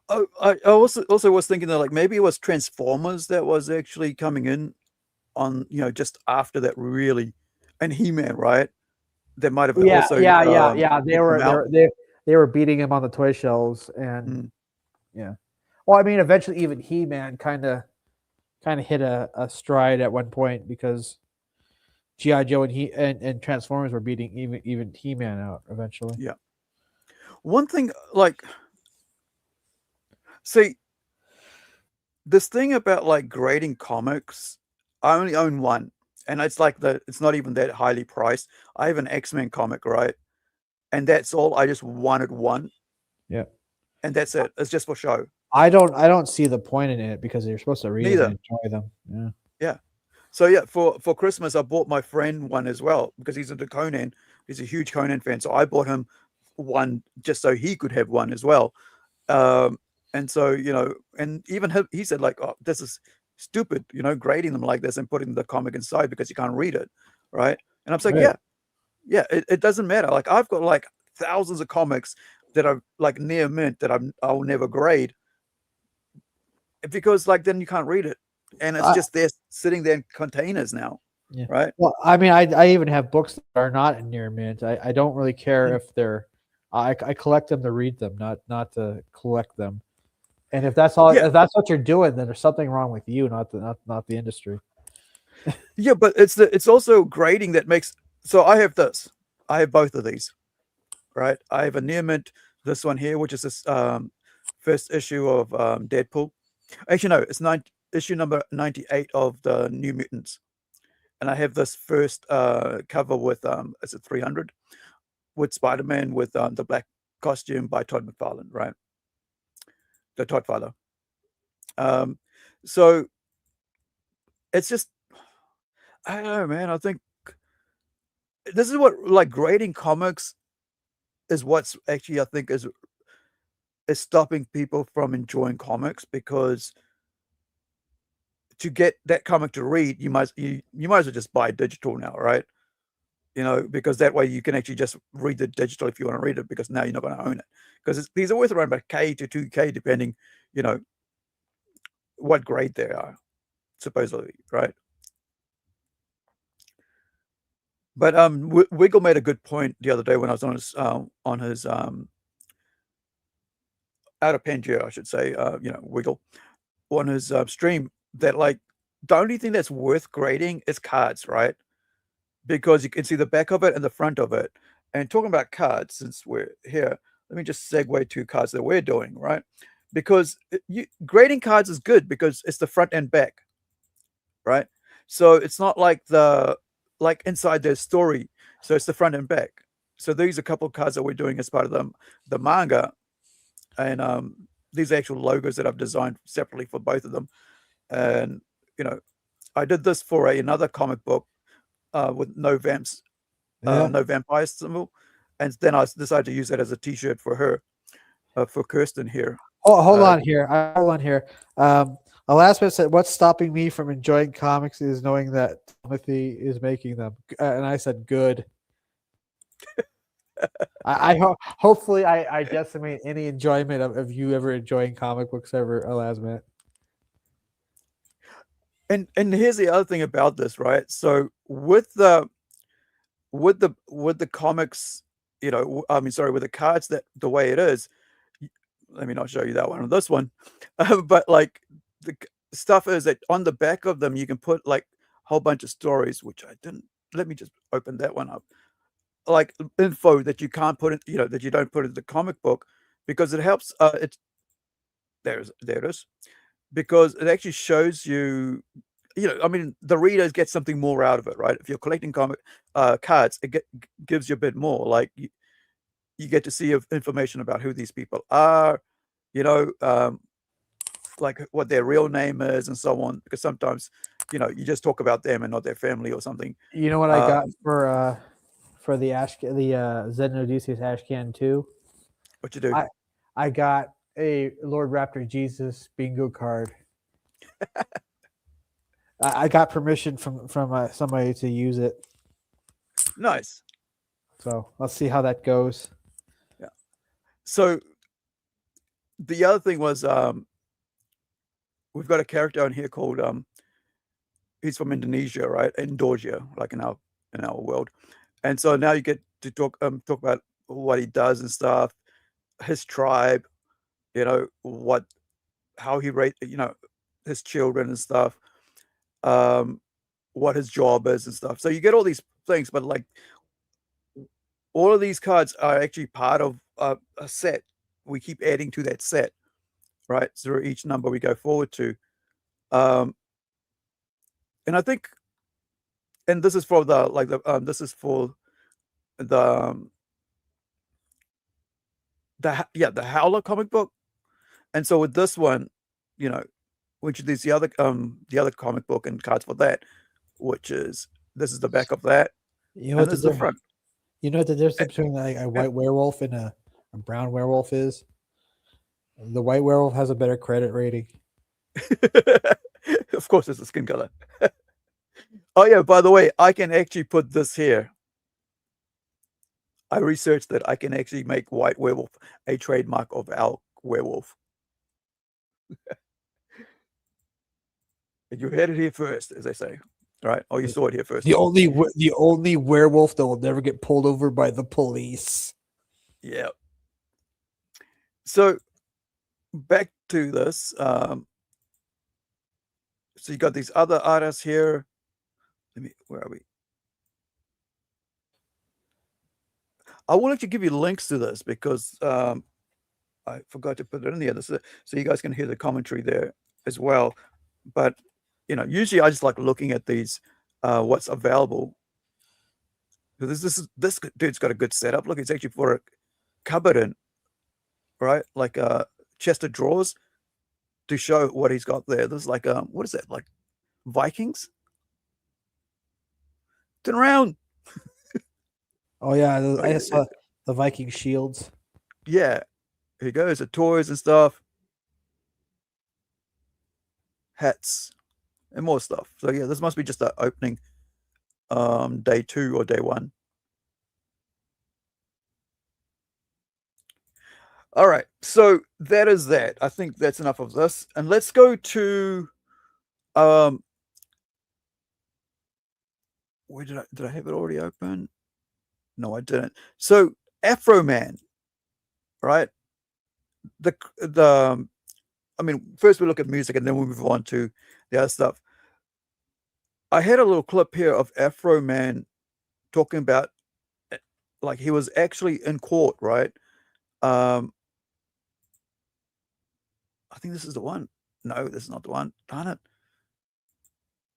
S3: Oh, I also was thinking that like maybe it was Transformers that was actually coming in on just after that really, and He-Man, right? That might have also
S4: Yeah. They
S3: beaten him out.
S4: were they were beating him on the toy shelves, and
S3: Mm.
S4: yeah. Well, I mean, eventually, even He-Man kind of hit a stride at one point because G.I. Joe and Transformers were beating even He-Man out eventually.
S3: Yeah. One thing, like, see, this thing about like grading comics, I only own one, and it's like it's not even that highly priced. I have an X-Men comic, right? And that's all. I just wanted one.
S4: Yeah.
S3: And that's it. It's just for show.
S4: I don't see the point in it because you're supposed to read
S3: Neither.
S4: them and enjoy them. Yeah.
S3: Yeah. So yeah, for Christmas, I bought my friend one as well because he's into Conan. He's a huge Conan fan, so I bought him one just so he could have one as well. And so and even he said like, "Oh, this is stupid," grading them like this and putting the comic inside because you can't read it, right? And I'm like,
S4: Right.
S3: yeah, it doesn't matter. Like I've got like thousands of comics that are like near mint that I'll never grade because like then you can't read it. And it's just there sitting there in containers now.
S4: Yeah.
S3: Right.
S4: Well, I mean, I even have books that are not in near mint. I don't really care if they're. I collect them to read them, not to collect them. And if that's all, if that's what you're doing, then there's something wrong with you, not the industry.
S3: Yeah, but it's also grading that makes. So I have this. I have both of these. Right. I have a near mint. This one here, which is this first issue of Deadpool. Actually, no, it's issue number 98 of the New Mutants. And I have this first cover with is it 300 with Spider-Man with the black costume by Todd McFarlane, right? The Todd father. So it's just I don't know, man. I think this is what like grading comics is what's actually I think is stopping people from enjoying comics because to get that comic to read, you might as well just buy digital now, right? Because that way you can actually just read the digital if you want to read it, because now you're not going to own it. Because these are worth around about K to 2K, depending, what grade they are, supposedly, right? But Wiggle made a good point the other day when I was on his out of Pangea, I should say, Wiggle, on his stream, that like the only thing that's worth grading is cards, right? Because you can see the back of it and the front of it. And talking about cards, since we're here, let me just segue to cards that we're doing, right? Because grading cards is good because it's the front and back, right? So it's not like inside their story. So it's the front and back. So these are a couple of cards that we're doing as part of the manga, and these are actual logos that I've designed separately for both of them. And I did this for another comic book with no vamps, no vampire symbol, and then I decided to use that as a T-shirt for her, for Kirsten here.
S4: Oh, hold on here. Alaska said, "What's stopping me from enjoying comics is knowing that Timothy is making them." And I said, "Good." Hopefully I decimate any enjoyment of you ever enjoying comic books ever, Elasmat.
S3: And here's the other thing about this, right? So with the comics, you know, I mean, sorry, with the cards that the way it is, let me not show you that one on this one, but like the stuff is that on the back of them you can put like a whole bunch of stories, which I didn't. Let me just open that one up, like info that you can't put in, you know, that you don't put in the comic book because it helps. It's there it is, because it actually shows you, you know, I mean, the readers get something more out of it, right? If you're collecting comic cards, it gives you a bit more. Like you get to see information about who these people are, you know, like what their real name is and so on. Because sometimes, you know, you just talk about them and not their family or something.
S4: You know what I got for the Zed and Odysseus Ashcan 2?
S3: What you do?
S4: I got a Lord Raptor Jesus bingo card. I got permission from somebody to use it.
S3: Nice.
S4: So let's see how that goes.
S3: Yeah. So the other thing was we've got a character on here called he's from Indonesia, right? Indonesia, like in our world. And so now you get to talk about what he does and stuff, his tribe, you know, how he raised, you know, his children and stuff, what his job is and stuff. So you get all these things, but like all of these cards are actually part of a set. We keep adding to that set, right? So each number we go forward to. And I think, and this is for the this is for the the Howler comic book. And so with this one, you know, which is the other comic book and cards for that, which is this is the back of that.
S4: You know what
S3: this is the front.
S4: You know what the difference between like a white werewolf and a brown werewolf is? The white werewolf has a better credit rating.
S3: Of course, it's the skin color. Oh yeah, by the way, I can actually put this here. I researched that I can actually make white werewolf a trademark of our werewolf. You heard it here first, as they say, right? Or you saw it here first.
S4: The only werewolf that will never get pulled over by the police.
S3: Yeah. So back to this. So you got these other artists here. Where are we? I will actually give you links to this because I forgot to put it in there. So you guys can hear the commentary there as well. But you know, usually I just like looking at these, what's available. This dude's got a good setup. Look, it's actually for a cupboard in, right? Like a chest of drawers to show what he's got there. There's like what is that? Like Vikings? Turn around.
S4: Oh yeah, I saw the Viking shields.
S3: Yeah, here goes the toys and stuff, hats, and more stuff. So yeah, this must be just the opening, day 2 or day 1. All right, so that is that. I think that's enough of this, and let's go to where did I have it already open? No, I didn't. So Afro Man, right? I mean, first we look at music and then we move on to the other stuff. I had a little clip here of Afro Man talking about, like, he was actually in court, right? I think this is the one. No, this is not the one. Darn it.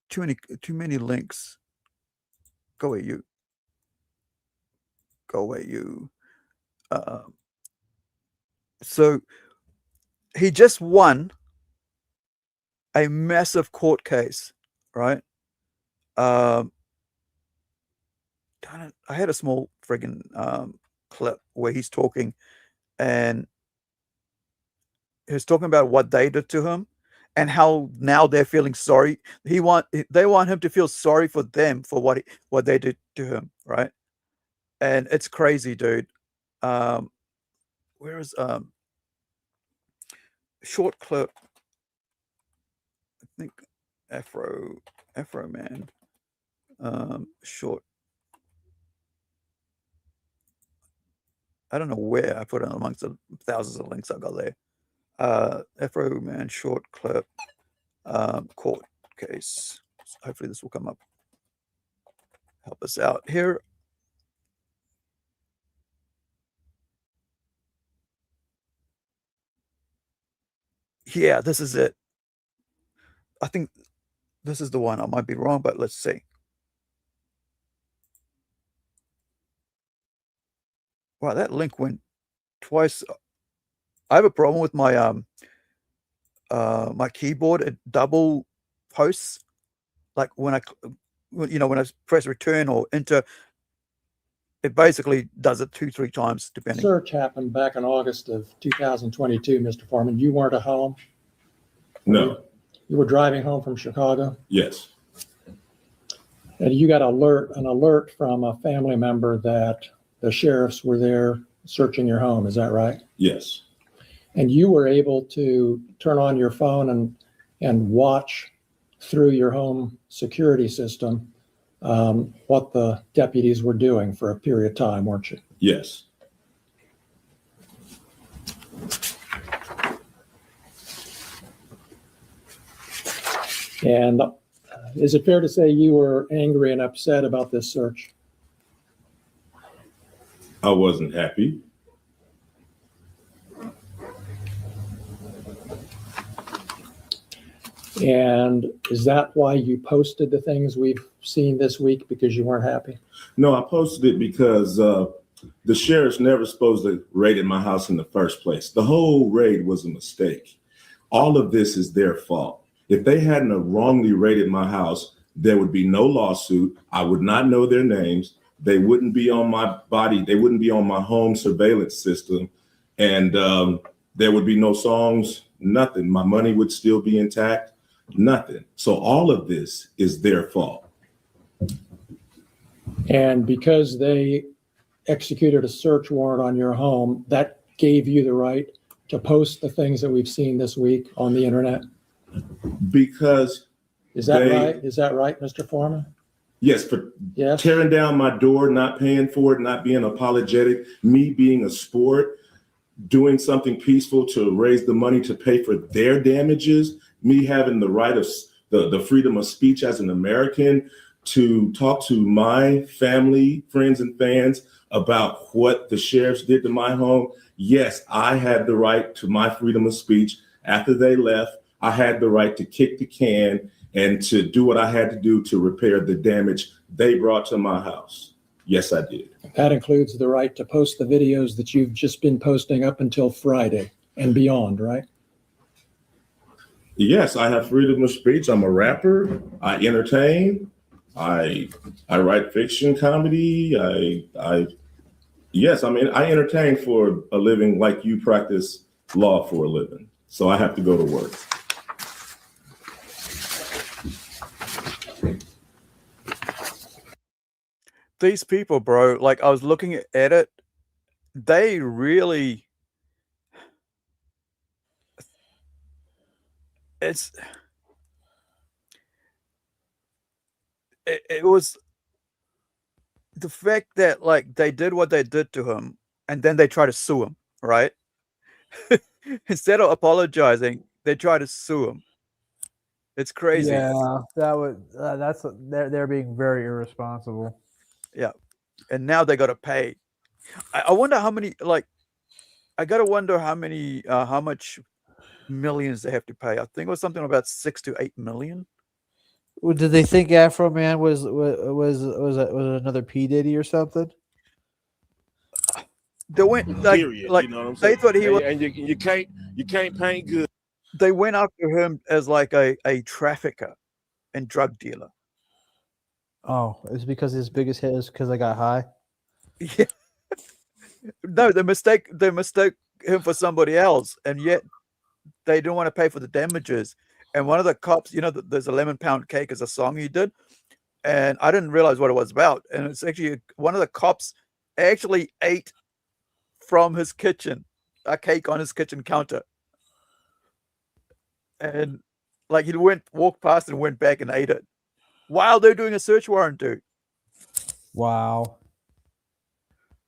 S3: Too many links. Go away, you. Go away, you. So he just won a massive court case, right? Darn it. I had a small friggin' clip where he's talking, and he's talking about what they did to him and how now they're feeling sorry. They want him to feel sorry for them for what they did to him, right? and it's crazy, dude. Where is short clip? I think Afro Man. Short. I don't know where I put it amongst the thousands of links I got there. Afro Man short clip. Court case. Hopefully this will come up. Help us out here. Yeah, this is it. I think this is the one. I might be wrong, but let's see. Wow, that link went twice. I have a problem with my my keyboard. It double posts. Like when I press return or enter, it basically does it 2-3 times depending.
S7: Search happened back in August of 2022, Mr. Foreman. You weren't at home?
S2: No.
S7: You were driving home from Chicago?
S2: Yes.
S7: And you got an alert from a family member that the sheriffs were there searching your home. Is that right?
S2: Yes.
S7: And you were able to turn on your phone and watch through your home security system what the deputies were doing for a period of time, weren't you?
S2: Yes.
S7: And is it fair to say you were angry and upset about this search?
S2: I wasn't happy.
S7: And is that why you posted the things we've seen this week, because you weren't happy?
S2: No, I posted it because the sheriff's never supposed to raid my house in the first place. The whole raid was a mistake. All of this is their fault. If they hadn't wrongly raided my house, there would be no lawsuit. I would not know their names. They wouldn't be on my body. They wouldn't be on my home surveillance system. And there would be no songs, nothing. My money would still be intact, nothing. So all of this is their fault.
S7: And because they executed a search warrant on your home, that gave you the right to post the things that we've seen this week on the internet?
S2: Because
S7: Is that right? Is that right, Mr. Foreman?
S2: yes, for
S7: Yes.
S2: tearing down my door, not paying for it, not being apologetic, me being a sport, doing something peaceful to raise the money to pay for their damages, me having the right of the freedom of speech as an American to talk to my family, friends, and fans about what the sheriffs did to my home. Yes, I had the right to my freedom of speech. After they left, I had the right to kick the can and to do what I had to do to repair the damage they brought to my house. Yes, I did.
S7: That includes the right to post the videos that you've just been posting up until Friday and beyond, right?
S2: Yes, I have freedom of speech. I'm a rapper. I entertain. I write fiction, comedy. Yes, I mean, I entertain for a living like you practice law for a living. So I have to go to work.
S3: These people, bro, like I was looking at it, they really, it was the fact that like they did what they did to him and then they try to sue him, right? Instead of apologizing, they try to sue him. It's crazy.
S4: Yeah, they're being very irresponsible.
S3: Yeah. And now they got to pay. I wonder how many, like, I got to wonder how much millions they have to pay. I think it was something about 6 to 8 million.
S4: Well, did they think Afro Man was another P Diddy or something?
S3: They went like,
S8: Period.
S3: like
S8: You know what I'm
S3: they
S8: saying?
S3: thought he was.
S8: And you can't paint good.
S3: They went after him as like a trafficker and drug dealer.
S4: Oh, it's because his biggest hit is because I got high.
S3: Yeah. No, they mistake him for somebody else, and yet they didn't want to pay for the damages. And one of the cops, there's a lemon pound cake as a song he did, and I didn't realize what it was about. And it's actually one of the cops actually ate from his kitchen, a cake on his kitchen counter. And like he walked past and went back and ate it while they're doing a search warrant, dude.
S4: Wow.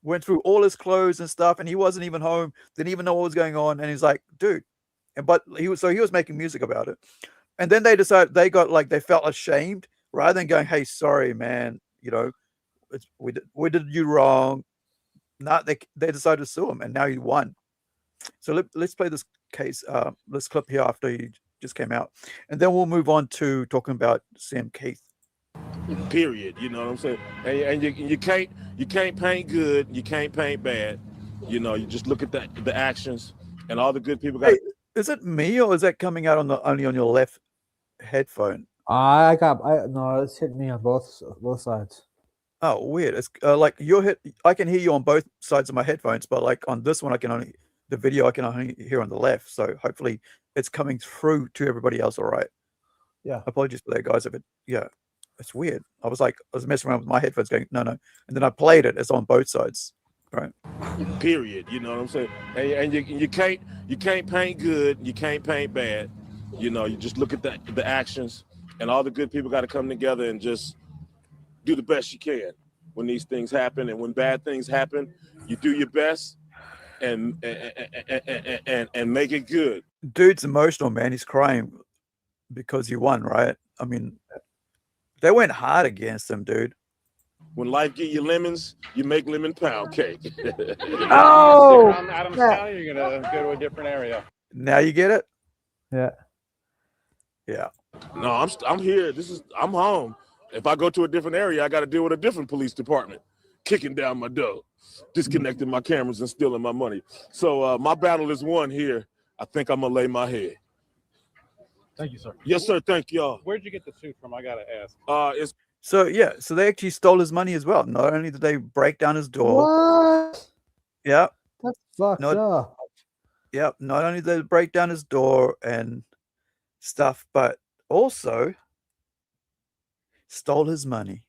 S3: Went through all his clothes and stuff, and he wasn't even home, didn't even know what was going on. And he's like, dude, but he was making music about it. And then they decided they felt ashamed rather than going, hey, sorry, man, we did you wrong. They decided to sue him, and now he won. So let's play this this clip here after he just came out, and then we'll move on to talking about Sam Keith.
S8: Period. You know what I'm saying? And you can't paint good, you can't paint bad. You just look at the actions, and all the good people got.
S3: Hey, is it me or is that coming out only on your left headphone?
S4: No, it's hitting me on both sides.
S3: Oh, weird. It's like I can hear you on both sides of my headphones, but like on this one, the video I can only hear on the left. So hopefully it's coming through to everybody else. All right.
S4: Yeah.
S3: Apologies for that, guys. It's weird. I was messing around with my headphones going, no. And then I played it. It's on both sides. Right.
S8: Period. You know what I'm saying? And you can't paint good, you can't paint bad. You just look at the actions, and all the good people got to come together and just do the best you can when these things happen. And when bad things happen, you do your best and make it good.
S3: Dude's emotional, man. He's crying because he won, right? I mean, they went hard against him, dude.
S8: When life get you lemons, you make lemon pound cake.
S4: Oh!
S9: Around Adams County, you're gonna go to a different area.
S3: Now you get it?
S4: Yeah.
S3: Yeah.
S8: No, I'm here. I'm home. If I go to a different area, I got to deal with a different police department kicking down my door, disconnecting my cameras and stealing my money. So my battle is won here. I think I'm gonna lay my head.
S9: Thank you, sir.
S8: Yes, sir. Thank y'all.
S9: Where'd you get the suit from? I gotta ask.
S8: It's
S3: So they actually stole his money as well. Not only did they break down his door.
S4: What?
S3: Yeah.
S4: That's fucked up.
S3: Yeah. Not only did they break down his door and stuff, but also stole his money.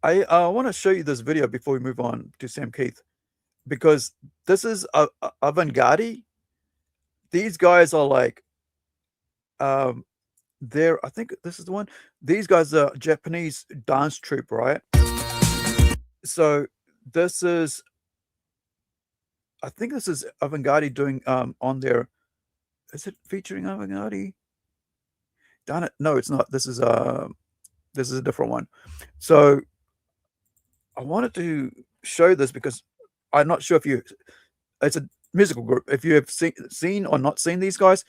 S3: I want to show you this video before we move on to Sam Keith, because this is avant-garde. These guys are like, I think this is the one. These guys are Japanese dance troupe, right? So I think this is avant-garde doing on their. Is it featuring avant-garde? Darn it! No, it's not. This is a different one. So I wanted to show this because I'm not sure if it's a musical group. If you have seen or not seen these guys,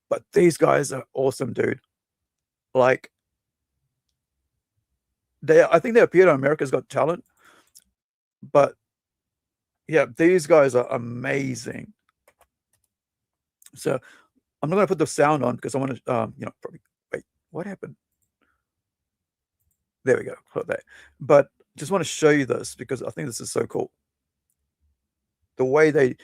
S3: but these guys are awesome, dude. Like I think they appeared on America's Got Talent, but yeah, these guys are amazing. So I'm not going to put the sound on because I want to, probably wait. What happened? There we go. Put that. But just want to show you this because I think this is so cool. The way they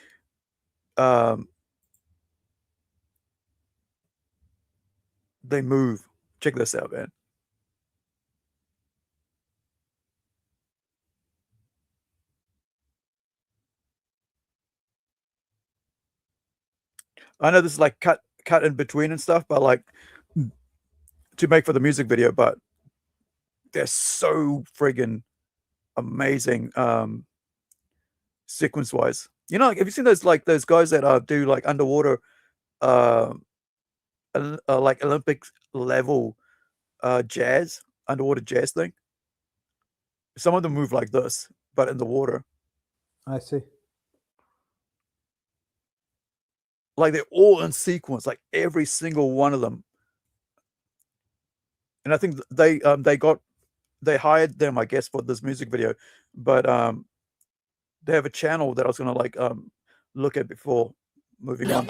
S3: move. Check this out, man. I know this is like cut in between and stuff, but like to make for the music video, but they're so friggin' amazing sequence wise. Have you seen those guys that do like underwater like Olympics level jazz, underwater jazz thing? Some of them move like this, but in the water.
S4: I see.
S3: Like they're all in sequence, like every single one of them. And I think they hired them, I guess, for this music video, but they have a channel that I was gonna look at before moving on.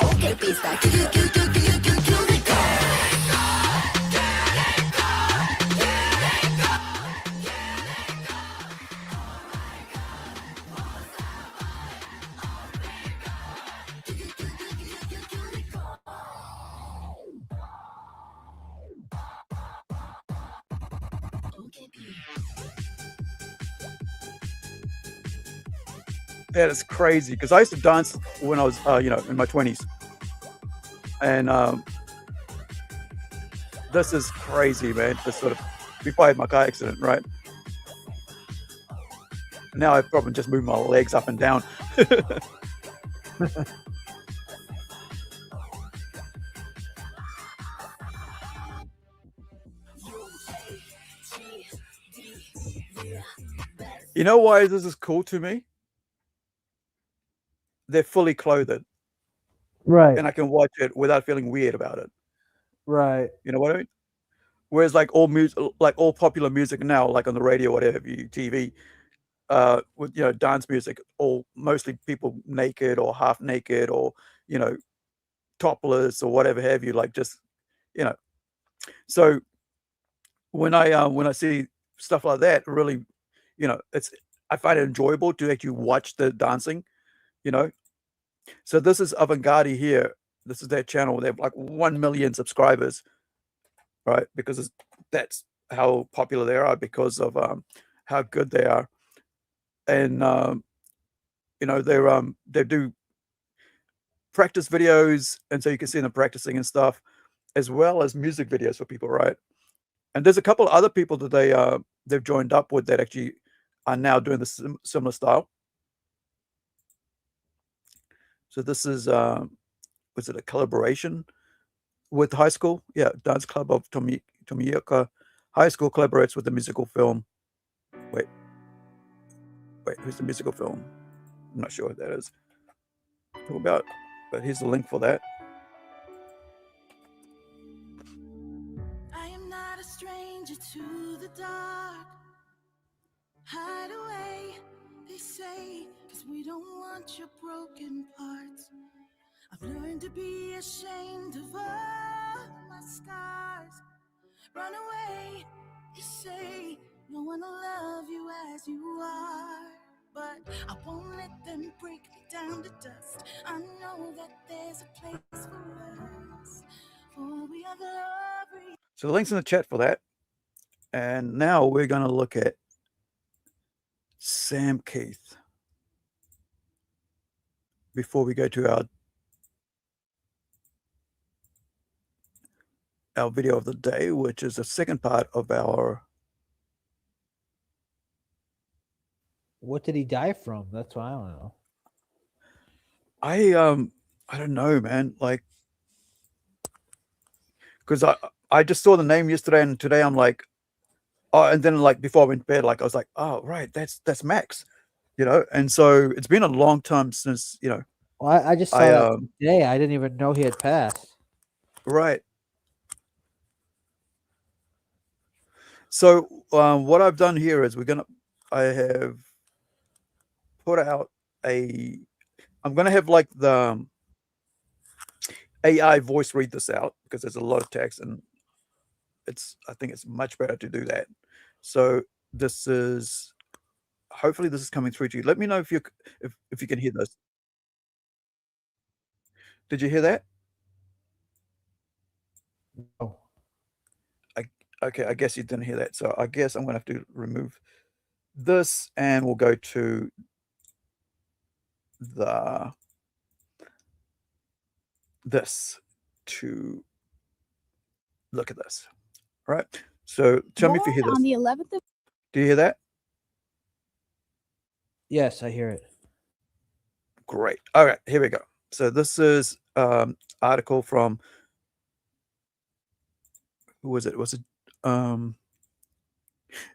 S3: That is crazy because I used to dance when I was, in my 20s, and this is crazy, man. This sort of before I had my car accident, right? Now I probably just move my legs up and down. You know why this is cool to me? They're fully clothed,
S4: Right.
S3: and I can watch it without feeling weird about it.
S4: Right.
S3: You know what I mean? Whereas like all music, like all popular music now, like on the radio, whatever TV, with dance music, all mostly people naked or half naked or you know topless or whatever have you, like just you know. So when I see stuff like that, really, it's I find it enjoyable to actually watch the dancing, you know. So this is Avant-Garde here. This is their channel. They have like 1 million subscribers, right? Because that's how popular they are because of how good they are, and they do practice videos, and so you can see them practicing and stuff, as well as music videos for people, right? And there's a couple of other people that they've joined up with that actually are now doing the similar style. So this is was it a collaboration with high school? Yeah, Dance Club of Tomioka High School collaborates with the musical film. Wait, who's the musical film? I'm not sure what that is. Talk about, but here's the link for that.
S10: I am not a stranger to the dark. Hide away, they say, 'cause we don't want your broken parts. I've learned to be ashamed of all my scars. Run away, they say, no one will love you as you are. But I won't let them break me down to dust. I know that there's a place for us, for we are glory.
S3: So the link's in the chat for that. And now we're going to look at Sam Keith before we go to our video of the day, which is the second part of our.
S4: What did he die from? That's what I don't know.
S3: I don't know, man. Like, because I just saw the name yesterday, and today I'm like, oh, and then like before I went to bed, like I was like, oh right, that's Max, and so it's been a long time since
S4: Well, I just saw that today. I didn't even know he had passed.
S3: Right. So what I've done here is I have put out I'm gonna have like the AI voice read this out because there's a lot of text, and I think it's much better to do that. So hopefully this is coming through to you. Let me know if you can hear this. Did you hear that?
S4: No.
S3: Okay, I guess you didn't hear that. So I guess I'm gonna have to remove this, and we'll go to this to look at this. All right. So tell me if you hear this.
S10: On the 11th of
S3: Do you hear that?
S4: Yes, I hear it.
S3: Great. All right, here we go. So this is article from who was it? Was it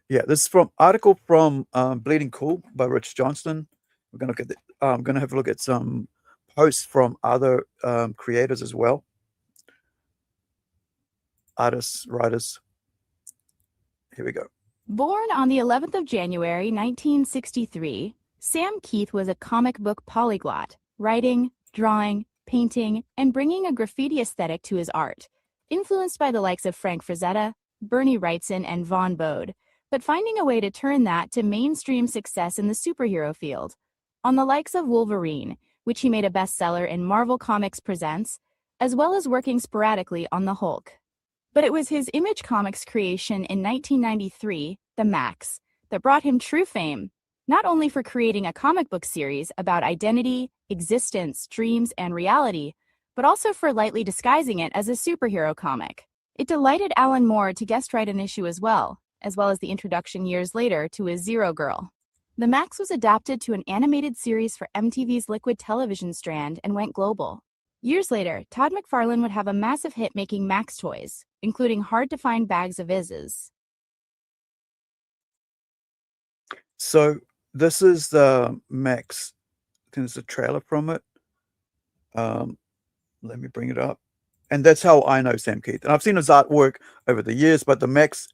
S3: yeah, this is from article from Bleeding Cool by Rich Johnston. We're gonna look at I'm gonna have a look at some posts from other creators as well. Artists, writers. Here we go.
S10: Born on the 11th of January, 1963, Sam Keith was a comic book polyglot, writing, drawing, painting, and bringing a graffiti aesthetic to his art, influenced by the likes of Frank Frazetta, Bernie Wrightson, and Von Bode, but finding a way to turn that to mainstream success in the superhero field, on the likes of Wolverine, which he made a bestseller in Marvel Comics Presents, as well as working sporadically on the Hulk. But it was his Image Comics creation in 1993, The Max, that brought him true fame.
S11: not only for creating a comic book series about identity, existence, dreams, and reality, but also for lightly disguising it as a superhero comic. It delighted Alan Moore to guest write an issue as well as the introduction years later to his Zero Girl. The Max was adapted to an animated series for MTV's Liquid Television strand and went global. Years later, Todd McFarlane would have a massive hit making Max toys, including hard-to-find bags of Iz's.
S3: So this is the Max. I think there's a trailer from it. Let me bring it up. And that's how I know Sam Keith. And I've seen his artwork over the years, but the Max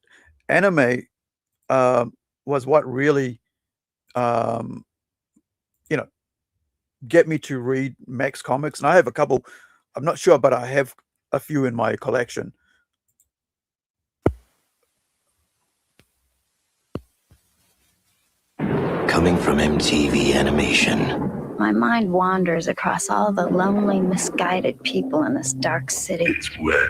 S3: anime was what really, you know, get me to read Max comics. And I have a couple. I'm not sure, but I have a few in my collection.
S12: Coming from MTV Animation.
S13: My mind wanders across all the lonely, misguided people in this dark city.
S6: It's wet,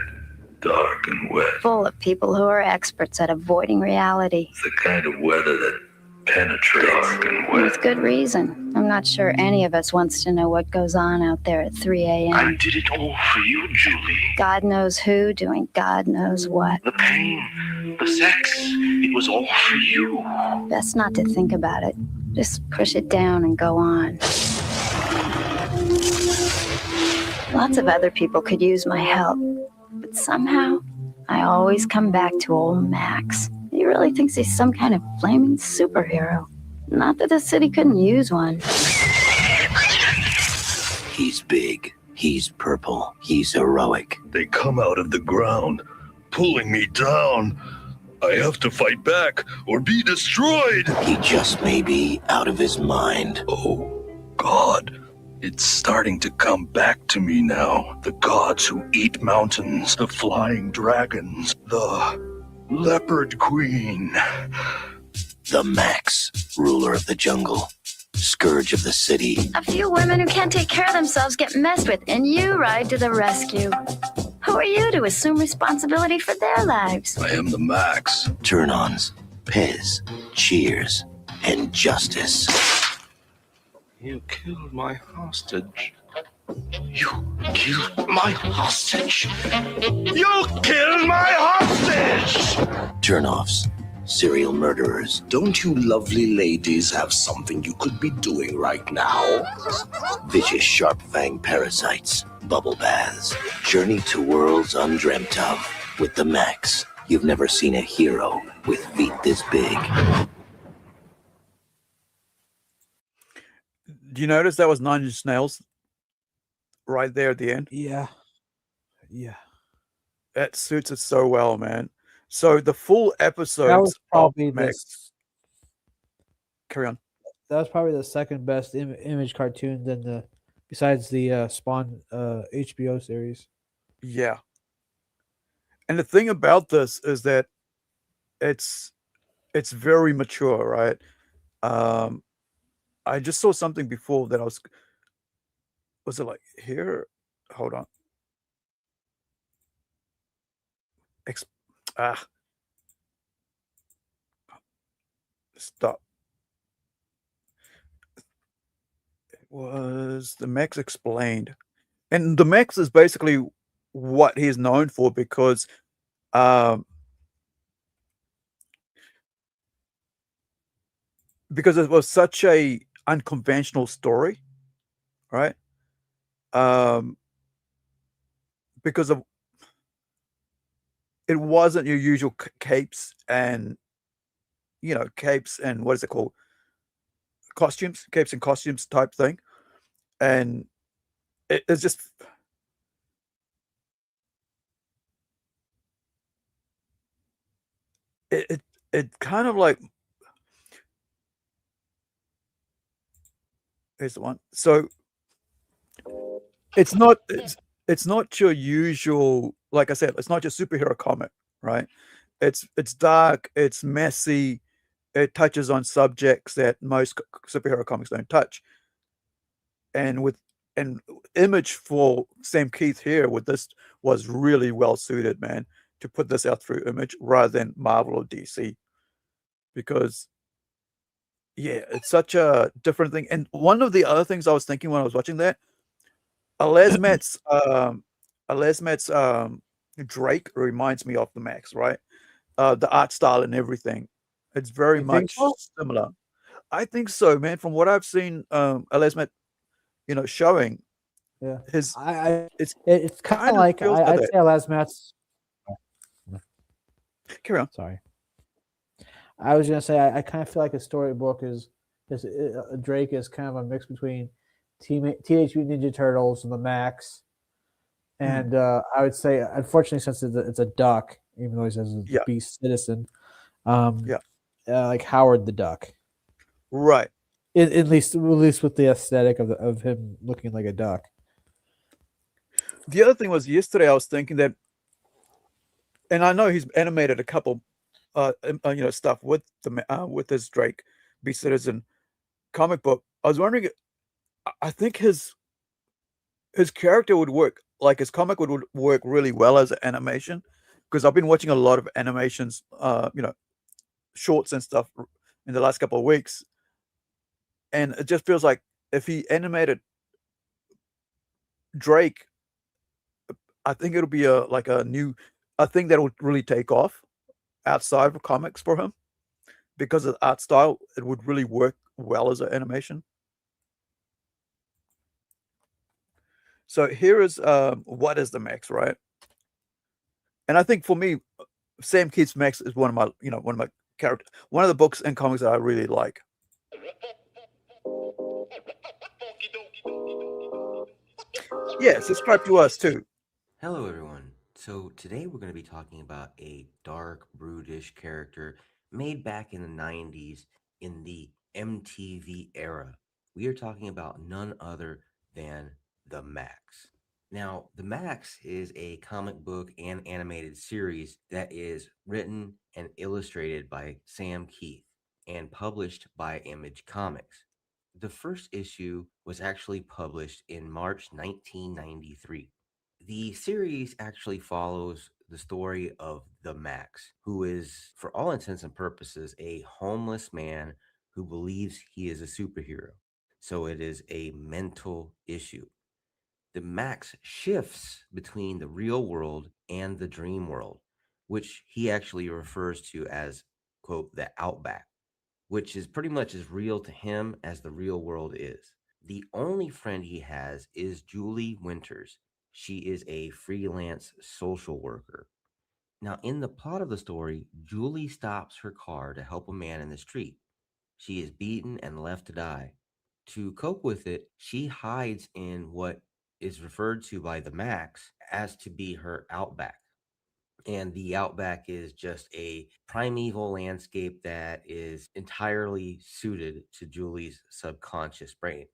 S6: dark and wet.
S13: Full of people who are experts at avoiding reality.
S6: It's the kind of weather that penetrates. Dark and wet.
S13: With good reason. I'm not sure any of us wants to know what goes on out there at 3 a.m.
S6: I did it all for you, Julie.
S13: God knows who doing God knows what.
S6: The pain, the sex, it was all for you.
S13: Best not to think about it. Just push it down and go on. Lots of other people could use my help, but somehow I always come back to old Max. He really thinks he's some kind of flaming superhero. Not that the city couldn't use one.
S12: He's big. He's purple. He's heroic.
S6: They come out of the ground, pulling me down. I have to fight back or be destroyed.
S12: He just may be out of his mind.
S6: Oh, God. It's starting to come back to me now. The gods who eat mountains, the flying dragons, the leopard queen.
S12: The Max, ruler of the jungle, scourge of the city.
S13: A few women who can't take care of themselves get messed with, and you ride to the rescue. Who are you to assume responsibility for their lives?
S6: I am the Max.
S12: Turn-ons, Pez, Cheers, and Justice.
S6: You killed my hostage. You killed my hostage. You killed my hostage!
S12: Turn-offs, serial murderers.
S14: Don't you lovely ladies have something you could be doing right now?
S12: Vicious sharp-fang parasites, bubble baths. Journey to worlds undreamt of. With the Max, you've never seen a hero with feet this big.
S3: Do you notice that was 9 Inch Nails right there at the end?
S4: Yeah.
S3: That suits it so well, man. So the full episodes
S4: That was probably
S3: of Max. Carry on.
S4: That was probably the second best image cartoon than besides the Spawn HBO series.
S3: Yeah. And the thing about this is that it's very mature, right? I just saw something before that was it like here? Hold on. Stop. It was the Max Explained. And the Max is basically what he's known for because it was such a unconventional story, right? Because of it wasn't your usual capes and what is it called? Capes and costumes type thing. And it's just it kind of like here's the one. So it's not your usual, like I said, it's not your superhero comic, right? It's dark, it's messy, it touches on subjects that most superhero comics don't touch. And Image for Sam Keith here with this was really well suited, man, to put this out through Image rather than Marvel or DC. Because Yeah, it's such a different thing. And one of the other things I was thinking when I was watching that, Alesmet's Alesmet's Drake reminds me of the Max, right? The art style and everything. It's very
S4: You think
S3: much
S4: so?
S3: similar. I think so, man. From what I've seen, Alesmet, showing
S4: Yeah.
S3: his,
S4: I
S3: it's
S4: it's kind of
S3: kind of
S4: like
S3: feels like
S4: I'd
S3: that.
S4: say Lasmat's.
S3: Carry on.
S4: Sorry, I was gonna say I kind of feel like a storybook is Drake is kind of a mix between Teenage Mutant Ninja Turtles and the Max,
S3: Mhm.
S4: and I would say unfortunately since it's a duck, even though he says it's the
S3: Yeah,
S4: Beast Citizen, um,
S3: yeah,
S4: like Howard the Duck,
S3: right.
S4: at least with the aesthetic of him looking like a duck.
S3: The other thing was yesterday I was thinking that, and I know he's animated a couple, stuff with with his Drake Beast Citizen comic book. I was wondering, I think his character would work, like his comic would work really well as an animation, because I've been watching a lot of animations, shorts and stuff in the last couple of weeks, and it just feels like if he animated Drake, I think it'll be a thing that would really take off outside of comics for him because of the art style. It would really work well as an animation. So here is what is the Max, right? And I think for me, Sam Keith's Max is one of my character, one of the books and comics that I really like. Yeah, subscribe to us too.
S15: Hello, everyone. So, today we're going to be talking about a dark, brutish character made back in the 90s in the MTV era. We are talking about none other than the Max. Now, the Max is a comic book and animated series that is written and illustrated by Sam Keith and published by Image Comics. The first issue was actually published in March 1993. The series actually follows the story of the Max, who is, for all intents and purposes, a homeless man who believes he is a superhero. So it is a mental issue. The Max shifts between the real world and the dream world, which he actually refers to as, quote, the outback, which is pretty much as real to him as the real world is. The only friend he has is Julie Winters. She is a freelance social worker. Now, in the plot of the story, Julie stops her car to help a man in the street. She is beaten and left to die. To cope with it, she hides in what is referred to by the Max as to be her outback. And the outback is just a primeval landscape that is entirely suited to Julie's subconscious brain.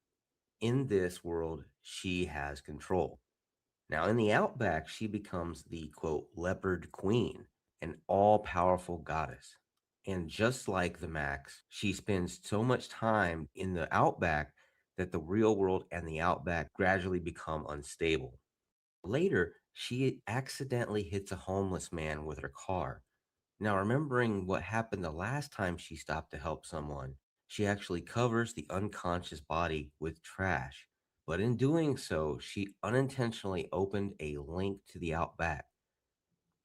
S15: In this world, she has control. Now, in the outback, she becomes the quote, leopard queen, an all powerful goddess. And just like the Max, she spends so much time in the outback that the real world and the outback gradually become unstable. Later, she accidentally hits a homeless man with her car. Now, remembering what happened the last time she stopped to help someone, she actually covers the unconscious body with trash. But in doing so, she unintentionally opened a link to the outback.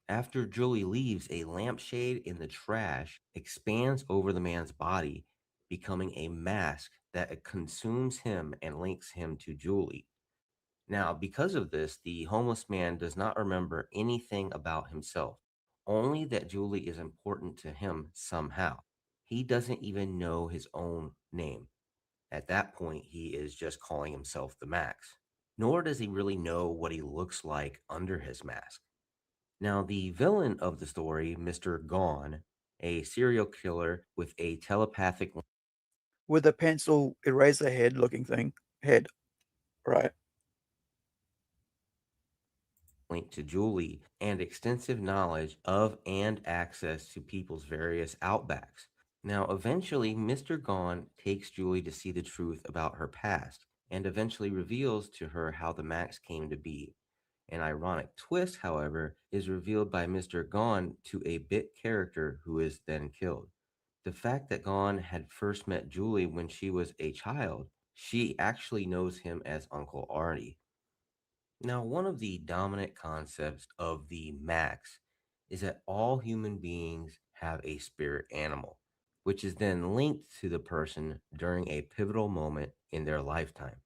S15: After Julie leaves, a lampshade in the trash expands over the man's body, becoming a mask that consumes him and links him to Julie. Now, because of this, the homeless man does not remember anything about himself, only that Julie is important to him somehow. He doesn't even know his own name. At that point, he is just calling himself the Max. Nor does he really know what he looks like under his mask. Now, the villain of the story, Mr. Gone, a serial killer with a telepathic
S3: With a pencil eraser head looking thing. Head, right?
S15: link to Julie and extensive knowledge of and access to people's various outbacks. Now, eventually, Mr. Gone takes Julie to see the truth about her past and eventually reveals to her how the Max came to be. An ironic twist, however, is revealed by Mr. Gone to a bit character who is then killed. The fact that Gon had first met Julie when she was a child, she actually knows him as Uncle Artie. Now, one of the dominant concepts of the Max is that all human beings have a spirit animal, which is then linked to the person during a pivotal moment in their lifetime.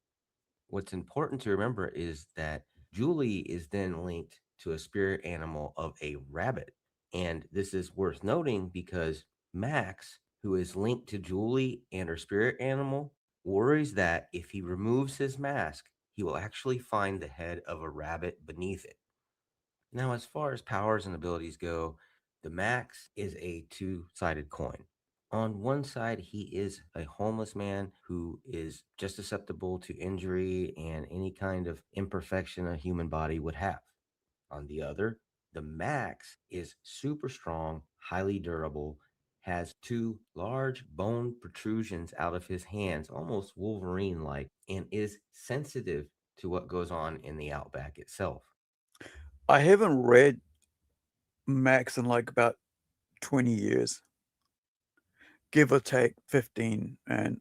S15: What's important to remember is that Julie is then linked to a spirit animal of a rabbit. And this is worth noting because Max, who is linked to Julie and her spirit animal, worries that if he removes his mask, he will actually find the head of a rabbit beneath it. Now, as far as powers and abilities go, the Max is a two-sided coin. On one side, he is a homeless man who is just susceptible to injury and any kind of imperfection a human body would have. On the other, the Max is super strong, highly durable, has two large bone protrusions out of his hands, almost Wolverine like, and is sensitive to what goes on in the outback itself.
S3: I haven't read Max in like about 20 years, give or take 15, and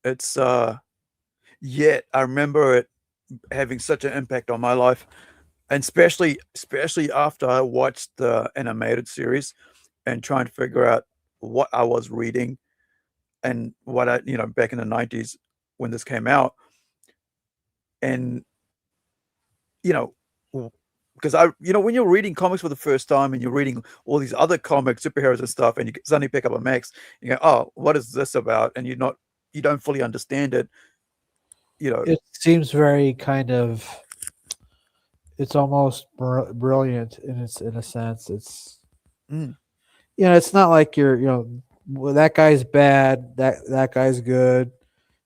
S3: it's yet I remember it having such an impact on my life, and especially after I watched the animated series and trying to figure out what I was reading and what I, back in the 90s when this came out, and you know, because when you're reading comics for the first time and you're reading all these other comics, superheroes and stuff, and you suddenly pick up a Max, you go, "Oh, what is this about?" And you don't fully understand it.
S4: It seems very kind of. It's almost brilliant in a sense. It's
S3: Mm.
S4: it's not like well, that guy's bad, that guy's good,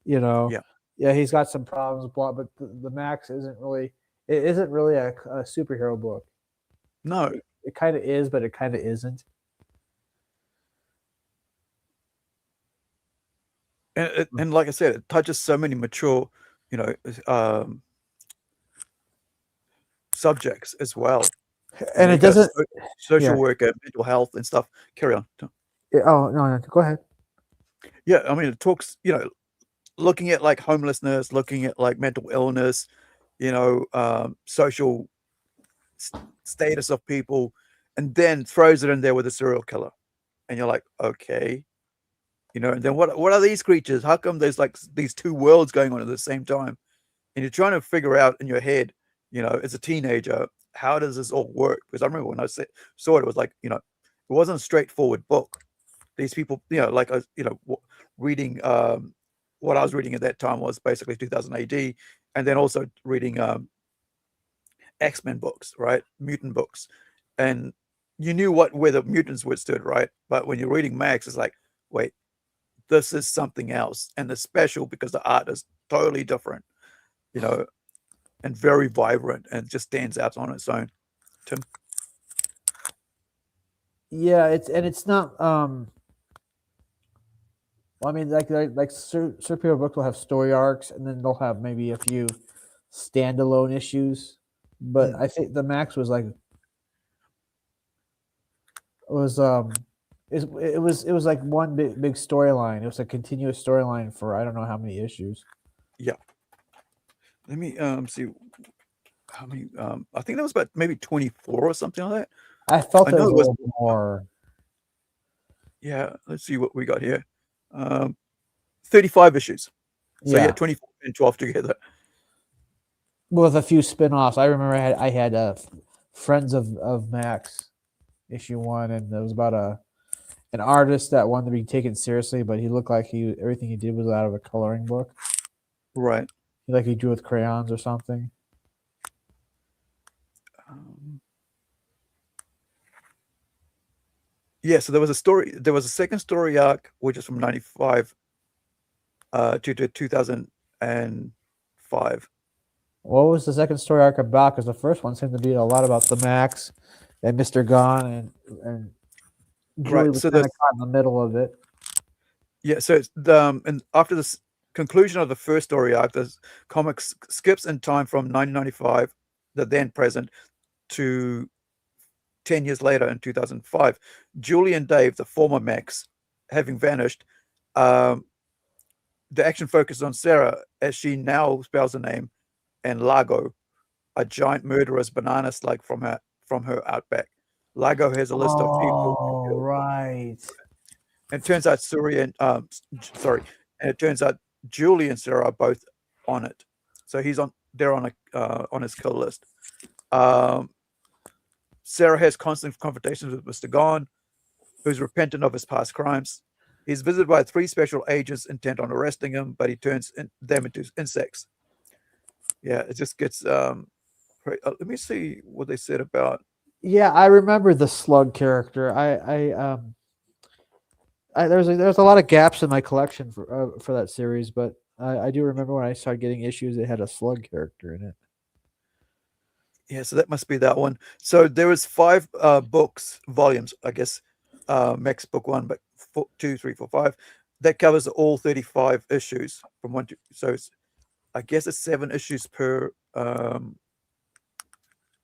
S4: you know.
S3: Yeah.
S4: Yeah, he's got some problems, blah, but the Max isn't really a superhero book.
S3: No.
S4: It kind of is, but it kind of isn't.
S3: And like I said, it touches so many mature, subjects as well.
S4: And it doesn't
S3: social work, mental health and stuff. Carry on.
S4: Oh no, go ahead.
S3: Yeah, I mean, it talks, looking at like homelessness, looking at like mental illness, social status of people, and then throws it in there with a serial killer, and you're like, okay, and then what are these creatures? How come there's like these two worlds going on at the same time? And you're trying to figure out in your head, as a teenager, how does this all work? Because I remember when I saw it, it was like, it wasn't a straightforward book. These people, like I, reading what I was reading at that time was basically 2000 AD, and then also reading X-Men books, right? Mutant books, and you knew where the mutants were stood, right? But when you're reading Max, it's like, wait, this is something else, and it's special because the art is totally different, and very vibrant, and just stands out on its own. Tim?
S4: Yeah, it's not. Well, I mean, like superhero books will have story arcs, and then they'll have maybe a few standalone issues. But I think the Max was like it was like one big storyline. It was a continuous storyline for I don't know how many issues.
S3: Yeah. Let me see how many. I think that was about maybe 24 or something like that.
S4: I felt it was a little bit more.
S3: Yeah, let's see what we got here. 35 issues. So yeah, 24 and 12 together.
S4: With a few spin-offs. I remember I had Friends of Max issue 1, and it was about an artist that wanted to be taken seriously, but he looked like everything he did was out of a coloring book.
S3: Right.
S4: Like he drew with crayons or something.
S3: Yeah, so there was a second story arc, which is from 95 to 2005.
S4: What was the second story arc about? Because the first one seemed to be a lot about the Max and Mr. Gon, and Julie was kind of caught in the middle of it.
S3: Yeah, so it's and after the conclusion of the first story arc, the comic skips in time from 1995, the then present, to 10 years later in 2005, Julie and Dave, the former Max, having vanished, the action focused on Sarah as she now spells her name and Lago, a giant murderous banana slug from her outback. Lago has a list of people.
S4: Oh, right.
S3: And it turns out and it turns out Julie and Sarah are both on it. So they're on his kill list. Sarah has constant confrontations with Mr. Gone, who's repentant of his past crimes. He's visited by 3 special agents intent on arresting him, but he turns them into insects. Yeah, it just gets. Let me see what they said about.
S4: Yeah, I remember the slug character. There's a lot of gaps in my collection for that series, but I do remember when I started getting issues, it had a slug character in it.
S3: Yeah, so that must be that one. So there was 5 volumes, I guess. Max book 1, but 2, 3, 4, 5. That covers all 35 issues from 1 to. So I guess it's 7 issues per.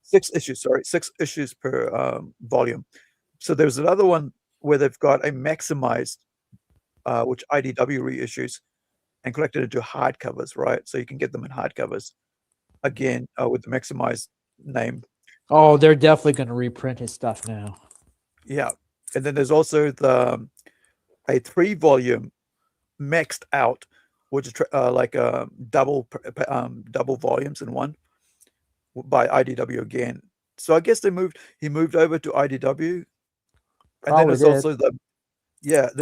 S3: 6 issues. Sorry, 6 issues per volume. So there's another one where they've got a maximized, which IDW reissues and collected into hardcovers, right? So you can get them in hardcovers again with the maximized name.
S4: Oh, they're definitely going to reprint his stuff now.
S3: Yeah, and then there's also a 3-volume maxed out, which is like double volumes in one by IDW again. So I guess he moved over to IDW, and then there's also then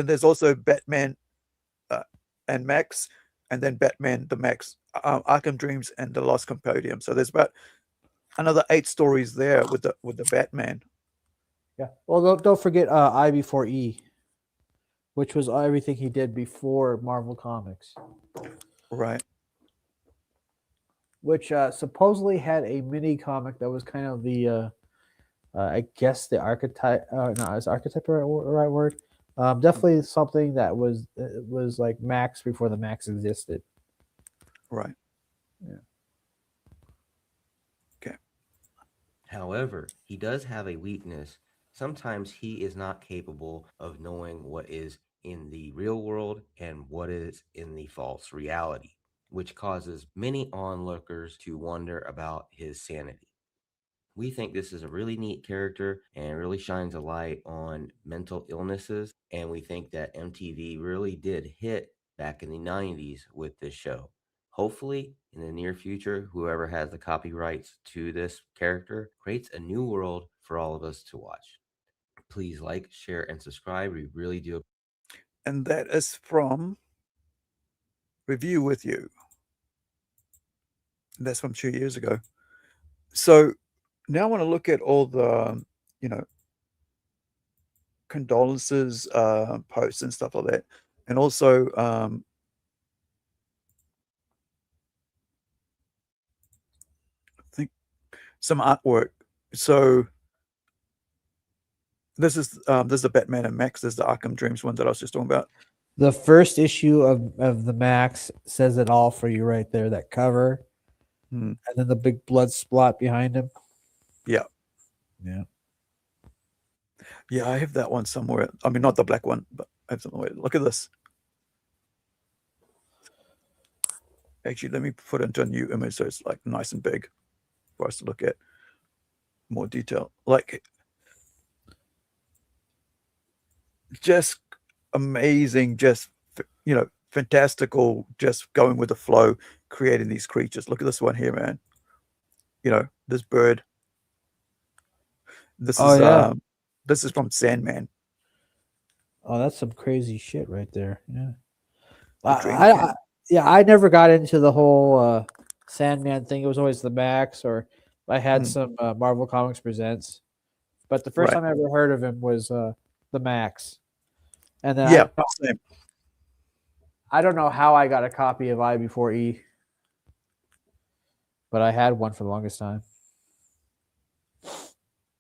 S3: there's also Batman and Max, and then Batman the Max, Arkham Dreams, and the Lost Compodium. So there's about another 8 stories there with the Batman.
S4: Yeah. Well, don't forget I before E, which was everything he did before Marvel Comics.
S3: Right.
S4: Which supposedly had a mini comic that was kind of the, I guess the archetype. No, is archetype the right word? Definitely something that was like Max before the Max existed.
S3: Right.
S4: Yeah.
S3: Okay.
S15: However, he does have a weakness. Sometimes he is not capable of knowing what is in the real world and what is in the false reality, which causes many onlookers to wonder about his sanity. We think this is a really neat character and really shines a light on mental illnesses. And we think that MTV really did hit back in the 90s with this show. Hopefully, in the near future, whoever has the copyrights to this character creates a new world for all of us to watch. Please like, share, and subscribe. We really do.
S3: And that is from Review With You. That's from 2 years ago. So now I want to look at all the, condolences posts and stuff like that, and also I think some artwork. So this is the Batman and Max. This is the Arkham Dreams one that I was just talking about.
S4: The first issue of the Max says it all for you right there. That cover, and then the big blood splot behind him.
S3: Yeah.
S4: Yeah.
S3: Yeah, I have that one somewhere. I mean, not the black one, but I have somewhere. Look at this. Actually, let me put it into a new image so it's like nice and big for us to look at more detail. Like, just amazing, just, fantastical, just going with the flow, creating these creatures. Look at this one here, man. This bird. This is from Sandman.
S4: Oh, that's some crazy shit right there. Yeah.
S3: The
S4: I never got into the whole Sandman thing. It was always the Max, or I had some Marvel Comics Presents. But the first time I ever heard of him was the Max. And then
S3: same.
S4: I don't know how I got a copy of I Before E, but I had one for the longest time.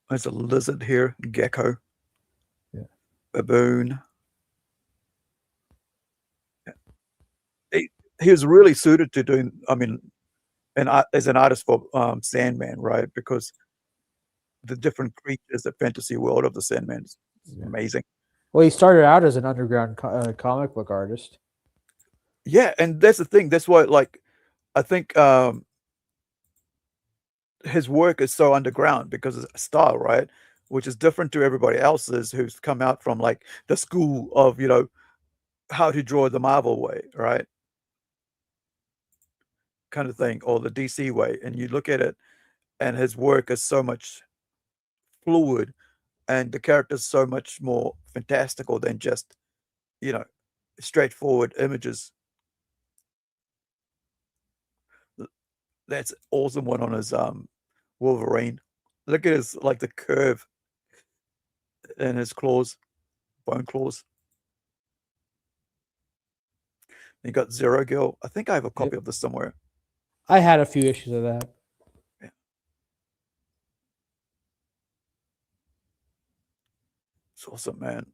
S3: There's a lizard here, gecko.
S4: Yeah.
S3: Baboon. He was really suited to doing, as an artist for Sandman, right? Because the different creatures, the fantasy world of the Sandman is amazing.
S4: Well, he started out as an underground comic book artist.
S3: Yeah, and that's the thing. That's why, like, I think his work is so underground because it's a style, right? Which is different to everybody else's who's come out from like the school of, how to draw the Marvel way, right? Kind of thing, or the DC way. And you look at it, and his work is so much fluid, and the character's so much more fantastical than just, you know, straightforward images. That's awesome one on his Wolverine. Look at his like the curve in his claws, bone claws. You got Zero Girl. I think I have a copy of this somewhere.
S4: I had a few issues of that.
S3: Yeah. It's awesome, man.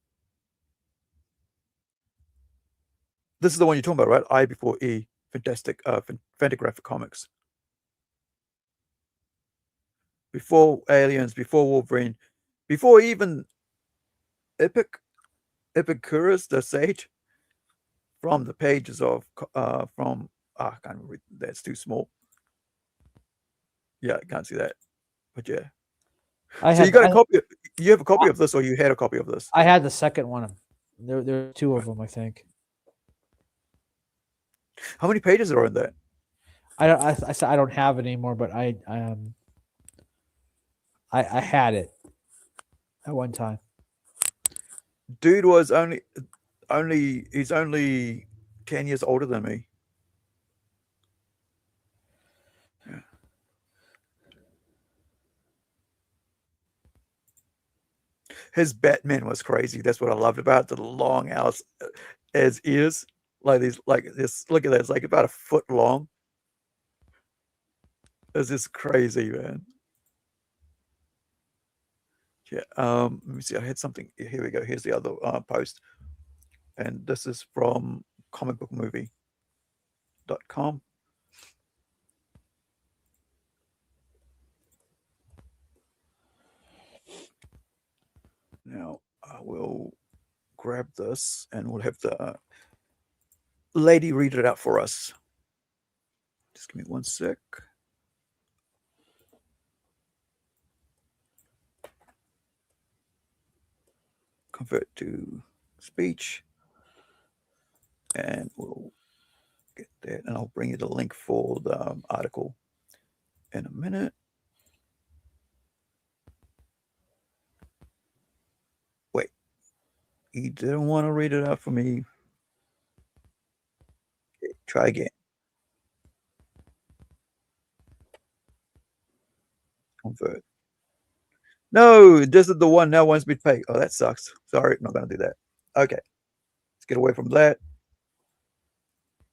S3: This is the one you're talking about, right? I before E. Fantastic, Fantagraphic Comics. Before Aliens, before Wolverine, before even Epicurus the Sage, from the pages of I can't read. That's too small. Yeah, I can't see that. But yeah. So you got a copy. You have a copy of this, or you had a copy of this?
S4: I had the second one. There are two of them, I think.
S3: How many pages are in that?
S4: I don't have it anymore, but I had it at one time.
S3: Dude was he's only 10 years older than me. Yeah. His Batman was crazy. That's what I loved about it. The long as ears, like these, like this. Look at that. It's like about a foot long. It's just crazy, man. Yeah. Let me see. I had something. Here we go. Here's the other post, and this is from comicbookmovie.com. Now I will grab this, and we'll have the lady read it out for us. Just give me one sec. Convert to speech, and we'll get that, and I'll bring you the link for the article in a minute. Wait, he didn't want to read it out for me. Okay, try again. Convert. No, this is the one now wants me to pay. Oh, that sucks. Sorry, not going to do that. Okay, let's get away from that.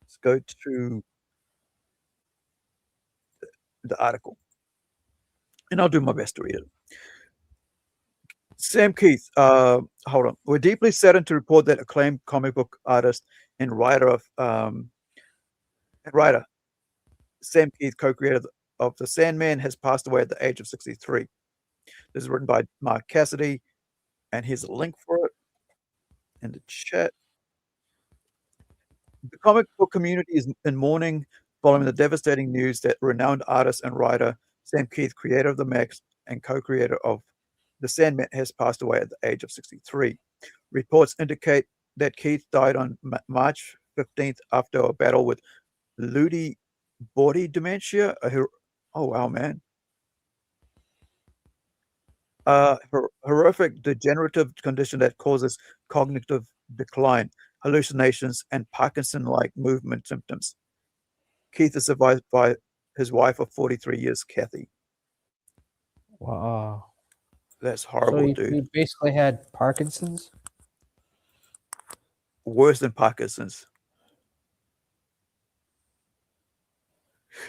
S3: Let's go to the article, and I'll do my best to read it. Sam Keith, hold on. We're deeply saddened to report that acclaimed comic book artist and writer Sam Keith, co-creator of The Sandman, has passed away at the age of 63. This is written by Mark Cassidy, and here's a link for it in the chat. The comic book community is in mourning following the devastating news that renowned artist and writer Sam Keith, creator of the Max and co-creator of The Sandman, has passed away at the age of 63. Reports indicate that Keith died on March 15th after a battle with Lewy body dementia. Oh, wow, man. Horrific degenerative condition that causes cognitive decline, hallucinations, and Parkinson-like movement symptoms. Keith is survived by his wife of 43 years, Kathy.
S4: Wow.
S3: That's horrible,
S4: so
S3: dude.
S4: He basically had Parkinson's?
S3: Worse than Parkinson's.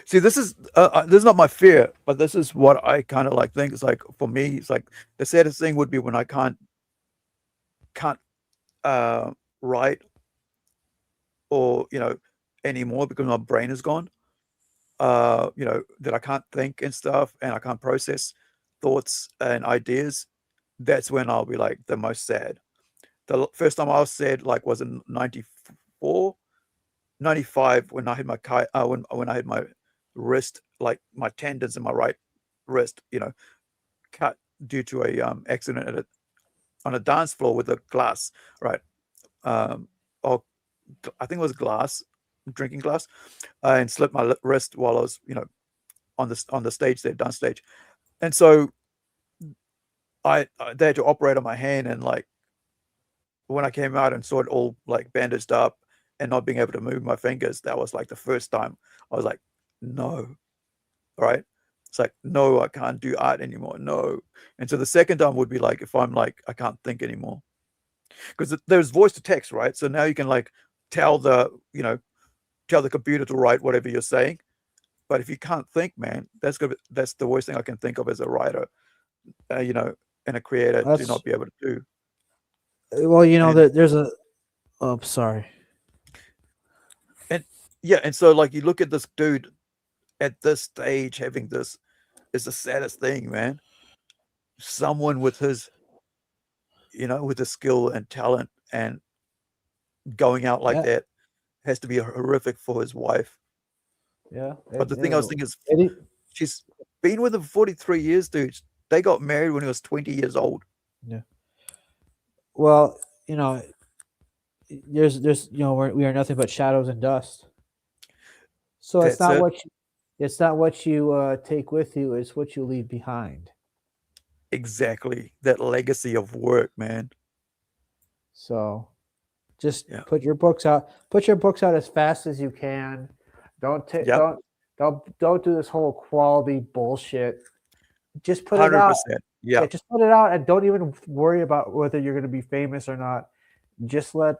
S3: See, this is not my fear, but this is what I kind of like think. It's like, for me, it's like the saddest thing would be when I can't write or anymore because my brain is gone. That I can't think and stuff, and I can't process thoughts and ideas, that's when I'll be like the most sad. The first time I was sad like was in 94, 95 when I had my when I had my wrist, like my tendons in my right wrist, cut due to a accident on a dance floor with a glass, right? Or I think it was glass, drinking glass, and slipped my wrist while I was, on the stage there, dance stage, and so they had to operate on my hand, and like when I came out and saw it all like bandaged up and not being able to move my fingers, that was like the first time I was like, no, right? It's like, no, I can't do art anymore. No. And so the second time would be like if I'm like I can't think anymore. Because there's voice to text, right? So now you can like tell the, tell the computer to write whatever you're saying. But if you can't think, man, that's good. That's the worst thing I can think of as a writer, and a creator to
S4: That's
S3: not be able to do.
S4: well,
S3: And
S4: that there's a. Oh, sorry.
S3: and yeah, and so like you look at this dude at this stage having this is the saddest thing, man. Someone with his, with his skill and talent and going out like
S4: Yeah,
S3: that has to be horrific for his wife.
S4: yeah.
S3: But the thing I was thinking is,
S4: Eddie,
S3: she's been with him for 43 years, dude. They got married when he was 20 years old.
S4: yeah. Well, there's we are nothing but shadows and dust. So
S3: That's it.
S4: It's not what you take with you; it's what you leave behind.
S3: Exactly. That legacy of work, man.
S4: So, just
S3: Yeah.
S4: put your books out. Put your books out as fast as you can. Don't take.
S3: Yep.
S4: Don't do this whole quality bullshit. Just put it
S3: 100%.
S4: out.
S3: Yeah.
S4: Yeah, just put it out, and don't even worry about whether you're going to be famous or not. Just let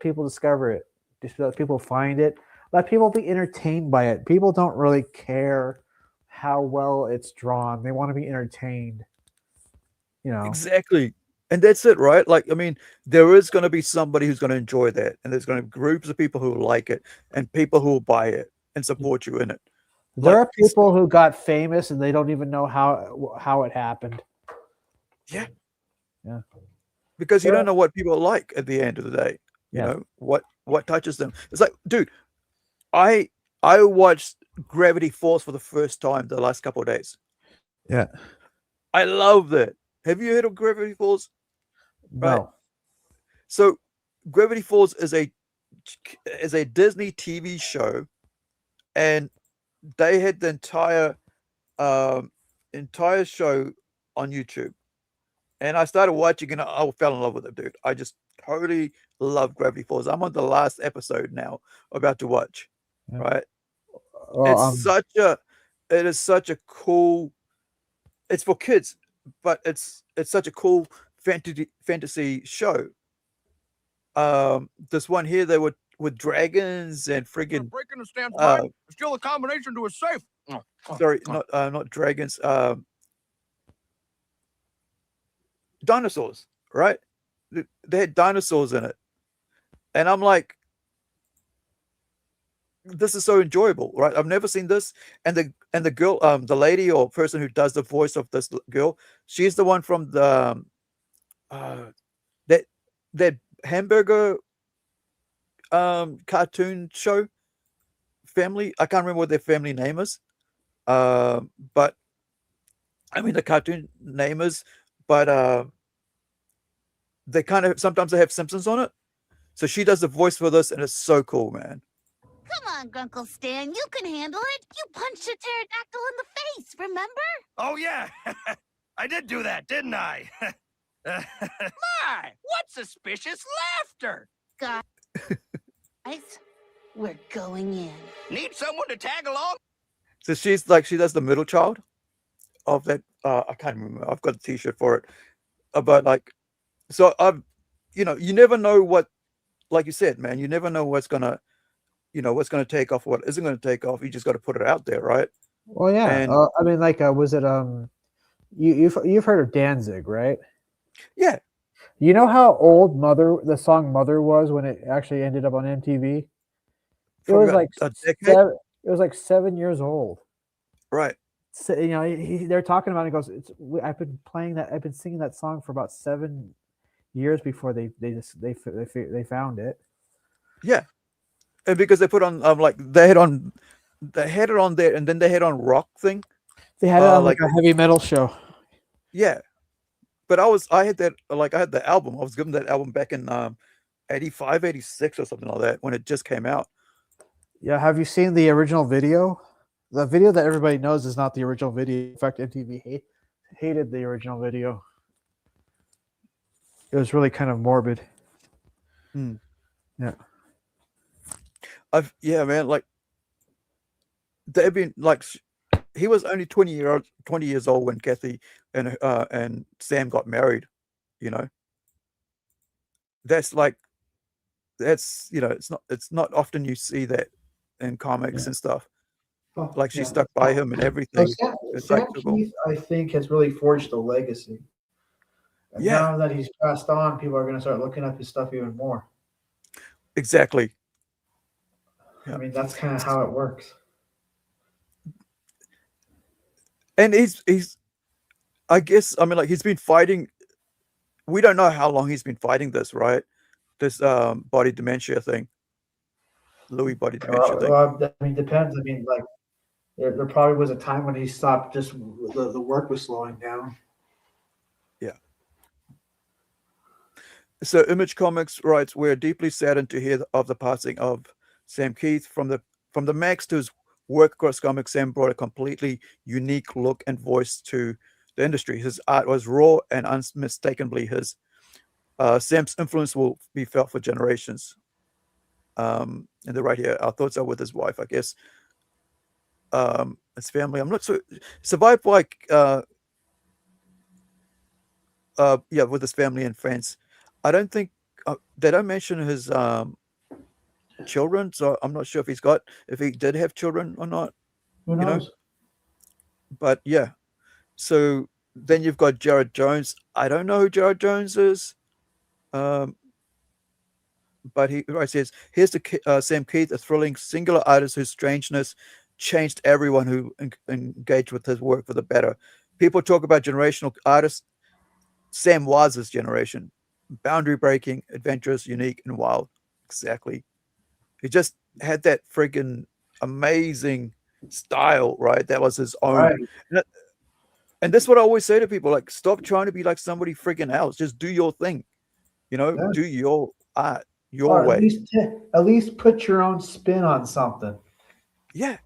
S4: people discover it. Just let people find it. Let people be entertained by it. People don't really care how well it's drawn. They want to be entertained.
S3: Exactly. And that's it, right? Like, I mean, there is going to be somebody who's going to enjoy that. And there's going to be groups of people who like it and people who will buy it and support you in it.
S4: There
S3: Like,
S4: are people who got famous and they don't even know how it happened.
S3: Yeah.
S4: Yeah.
S3: Because you
S4: So-
S3: don't know what people like at the end of the day. You
S4: Yeah.
S3: know, what touches them. It's like, dude, I watched Gravity Falls for the first time the last couple of days.
S4: Yeah.
S3: I love that. Have you heard of Gravity Falls?
S4: No.
S3: Right. So Gravity Falls is a Disney TV show, and they had the entire show on YouTube. And I started watching and I fell in love with it, dude. I just totally love Gravity Falls. I'm on the last episode now, about to watch.
S4: Yeah.
S3: Right?
S4: Well,
S3: It is such a cool. It's for kids, but it's such a cool fantasy show. This one here, they were with dragons and friggin'
S16: breaking the stand's mind. Steal a combination to a safe.
S3: sorry, not dragons. Dinosaurs, right? They had dinosaurs in it, and I'm like, this is so enjoyable, right? I've never seen this. And the girl, the lady or person who does the voice of this girl, she's the one from the that hamburger cartoon show family. I can't remember what their family name is. But I mean the cartoon name is, but they kind of sometimes they have Simpsons on it. So she does the voice for this, and it's so cool, man.
S17: Come on, Grunkle Stan, you can handle it. You punched a pterodactyl in the face, remember?
S16: Oh, yeah. I did do that, didn't I? My, what suspicious laughter.
S17: Guys, we're going in.
S16: Need someone to tag along?
S3: So she's like, she does the middle child of that. I can't remember. I've got a T-shirt for it. But like, so I've, you never know what, like you said, man, you never know what's gonna take off, what isn't gonna take off. You just got to put it out there, right?
S4: Well, yeah.
S3: And
S4: I mean, like, was it you've heard of Danzig, right?
S3: Yeah.
S4: You know how old the song Mother was when it actually ended up on MTV? It was like
S3: a decade.
S4: it was like 7 years old.
S3: Right.
S4: they're talking about it. He goes, I've been playing that. I've been singing that song for about 7 years before they found it.
S3: Yeah, and because they put on like they had it on there, and then they had on rock thing.
S4: They had it on
S3: like
S4: a heavy metal show.
S3: Yeah, but I had that I had the album. I was given that album back in 85, 86 or something like that when it just came out.
S4: Yeah, have you seen the original video? The video that everybody knows is not the original video. In fact, MTV hated the original video. It was really kind of morbid.
S3: Hmm.
S4: Yeah.
S3: Yeah, man, like they've been like he was only 20 years old when Kathy and Sam got married, you know. That's it's not often you see that in comics and stuff.
S18: Oh,
S3: Like she
S18: yeah.
S3: stuck by him and
S18: So
S3: everything. It's like
S18: Sam
S3: so cool.
S18: Keith, I think, has really forged a legacy. And
S3: Yeah.
S18: now that he's passed on, people are going to start looking up his stuff even more.
S3: Exactly.
S18: I mean, that's kind of how it works.
S3: And he's I guess I mean like he's been fighting. We don't know how long he's been fighting this, right? This body dementia thing. Lewy body dementia thing.
S18: Well, I mean, depends. I mean, like, there probably was a time when he stopped. Just the work was slowing down.
S3: Yeah. So Image Comics writes, "We're deeply saddened to hear of the passing of Sam Keith. From the Max to his work across comics, Sam brought a completely unique look and voice to the industry. His art was raw and unmistakably his. Sam's influence will be felt for generations." And they're right here. Our thoughts are with his wife, I guess. His family. I'm not sure. Survived like with his family and friends. I don't think they don't mention his children, so I'm not sure if he did have children or not.
S18: Who knows?
S3: But yeah. So then you've got Jared Jones. I don't know who Jared Jones is. But he says, here's Sam Keith, a thrilling, singular artist whose strangeness changed everyone who engaged with his work for the better. People talk about generational artists. Sam was his generation. Boundary breaking, adventurous, unique, and wild. Exactly. He just had that friggin' amazing style, right? That was his own.
S18: Right.
S3: And that's what I always say to people, like, stop trying to be like somebody friggin' else. Just do your thing.
S18: Yeah.
S3: Do your art your
S18: Or
S3: way.
S18: at least put your own spin on something.
S3: Yeah.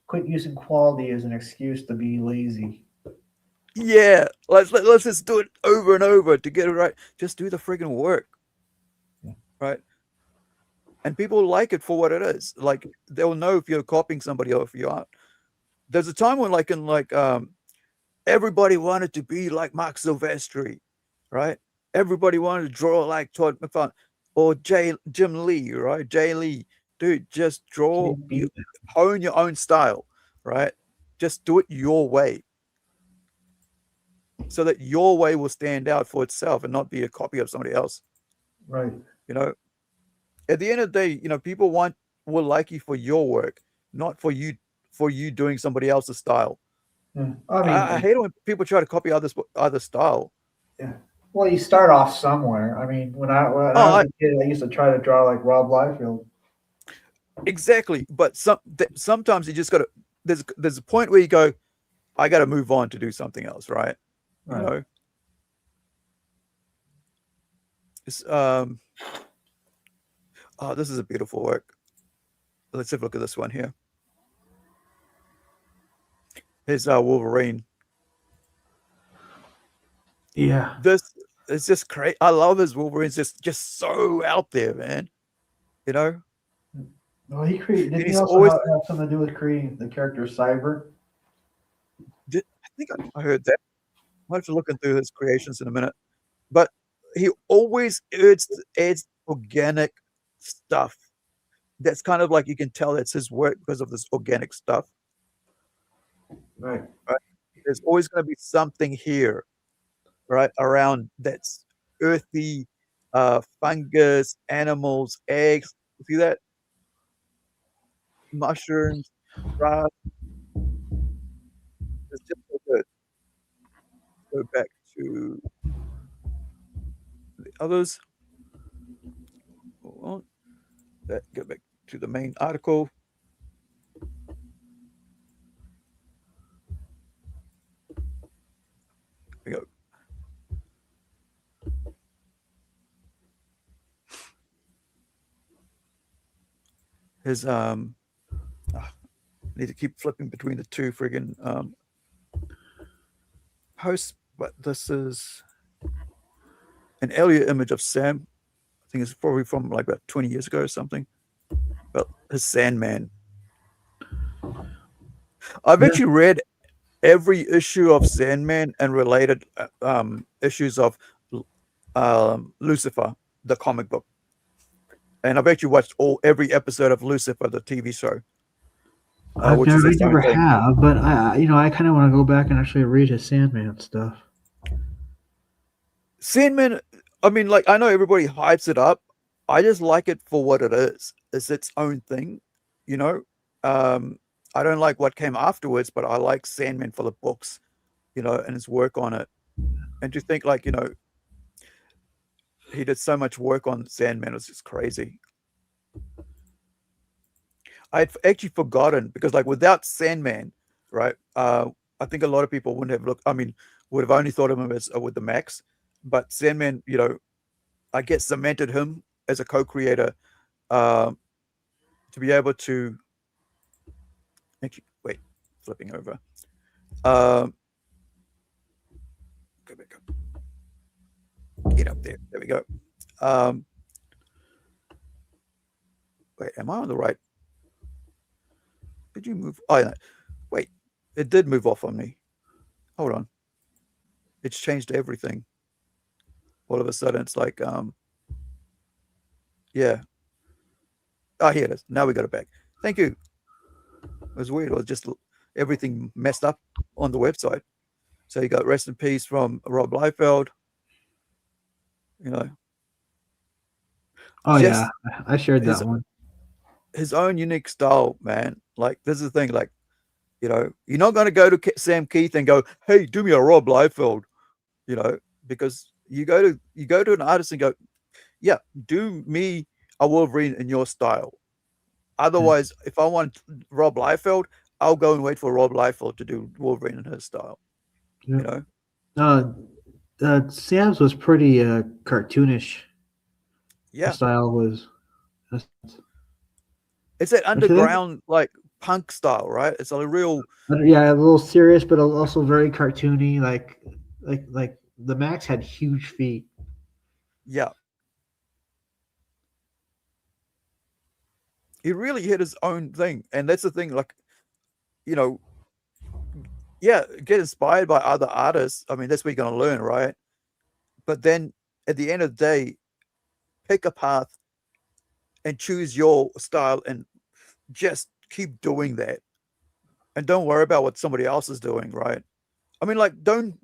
S18: Quit using quality as an excuse to be lazy.
S3: Yeah, let's just do it over and over to get it right. Just do the friggin' work, right? And people like it for what it is. Like they'll know if you're copying somebody or if you aren't. There's a time when everybody wanted to be like Mark Silvestri, right? Everybody wanted to draw like Todd McFarlane or Jim Lee, right? Jay Lee, dude, just hone your own style, right? Just do it your way. So that your way will stand out for itself and not be a copy of somebody else.
S18: Right.
S3: At the end of the day, people will like you for your work, not for you doing somebody else's style.
S18: Yeah.
S3: I hate it when people try to copy other style.
S18: Yeah. Well, you start off somewhere. I mean, when I was a kid, I used to try to draw like Rob Liefeld.
S3: Exactly, but sometimes you just got to. There's a point where you go, I got to move on to do something else, right?
S18: Right.
S3: It's, this is a beautiful work. Let's have a look at this one here. Here's Wolverine.
S18: Yeah.
S3: This is just great. I love his Wolverine's just so out there, man.
S18: Well, he created. Did he
S3: He's
S18: also
S3: always-
S18: have something to do with creating the character Cyber?
S3: I think I heard that. I'll have to look into his creations in a minute. But he always adds organic stuff. That's kind of like you can tell that's his work because of this organic stuff.
S18: Right.
S3: There's always going to be something here, right, around that's earthy, fungus, animals, eggs. You see that? Mushrooms, grass. It's just so good. Go back to the others. Hold on. Go back to the main article. There we go. His need to keep flipping between the two friggin' posts, but this is an earlier image of Sam. I think it's probably from like about 20 years ago or something. But his Sandman. I've actually read every issue of Sandman and related issues of Lucifer, the comic book. And I've actually watched every episode of Lucifer, the TV show.
S4: I
S3: Which is its own
S4: never
S3: thing.
S4: have, but I kind of want to go back and actually read his Sandman stuff.
S3: Sandman, I mean, like, I know everybody hypes it up. I just like it for what it is. It's its own thing, you know. I don't like what came afterwards, but I like Sandman for the books, you know, and his work on it. And to think, like, you know, he did so much work on Sandman, it's just crazy. I'd actually forgotten because, like, without Sandman, right? I think a lot of people wouldn't have looked. I mean, would have only thought of him as with the Max, but Sandman, you know, I guess cemented him as a co-creator to be able to. Actually, wait, flipping over. Go back up. Get up there. There we go. Wait, am I on the right? Did you move? Oh, yeah. Wait, it did move off on me. Hold on. It's changed everything. All of a sudden, it's like, yeah. Oh, here it is. Now we got it back. Thank you. It was weird. It was just everything messed up on the website. So you got rest in peace from Rob Liefeld. You know.
S4: Oh yeah, I shared that one.
S3: His own unique style, man. Like, this is the thing. Like, you know, you're not going to go to Sam Keith and go, "Hey, do me a Rob Liefeld," you know, because you go to an artist and go, "Yeah, do me a Wolverine in your style." Otherwise, if I want Rob Liefeld, I'll go and wait for Rob Liefeld to do Wolverine in his style.
S4: Yeah.
S3: You know,
S4: Sam's was pretty cartoonish.
S3: Yeah.
S4: The style was.
S3: It's that underground like punk style, right? It's a real.
S4: Yeah, a little serious, but also very cartoony. Like the Max had huge feet.
S3: Yeah. He really hit his own thing, and that's the thing. Like, you know, yeah, get inspired by other artists. I mean, that's what you're going to learn, right? But then at the end of the day, pick a path and choose your style and just keep doing that. And don't worry about what somebody else is doing, right? I mean, like, don't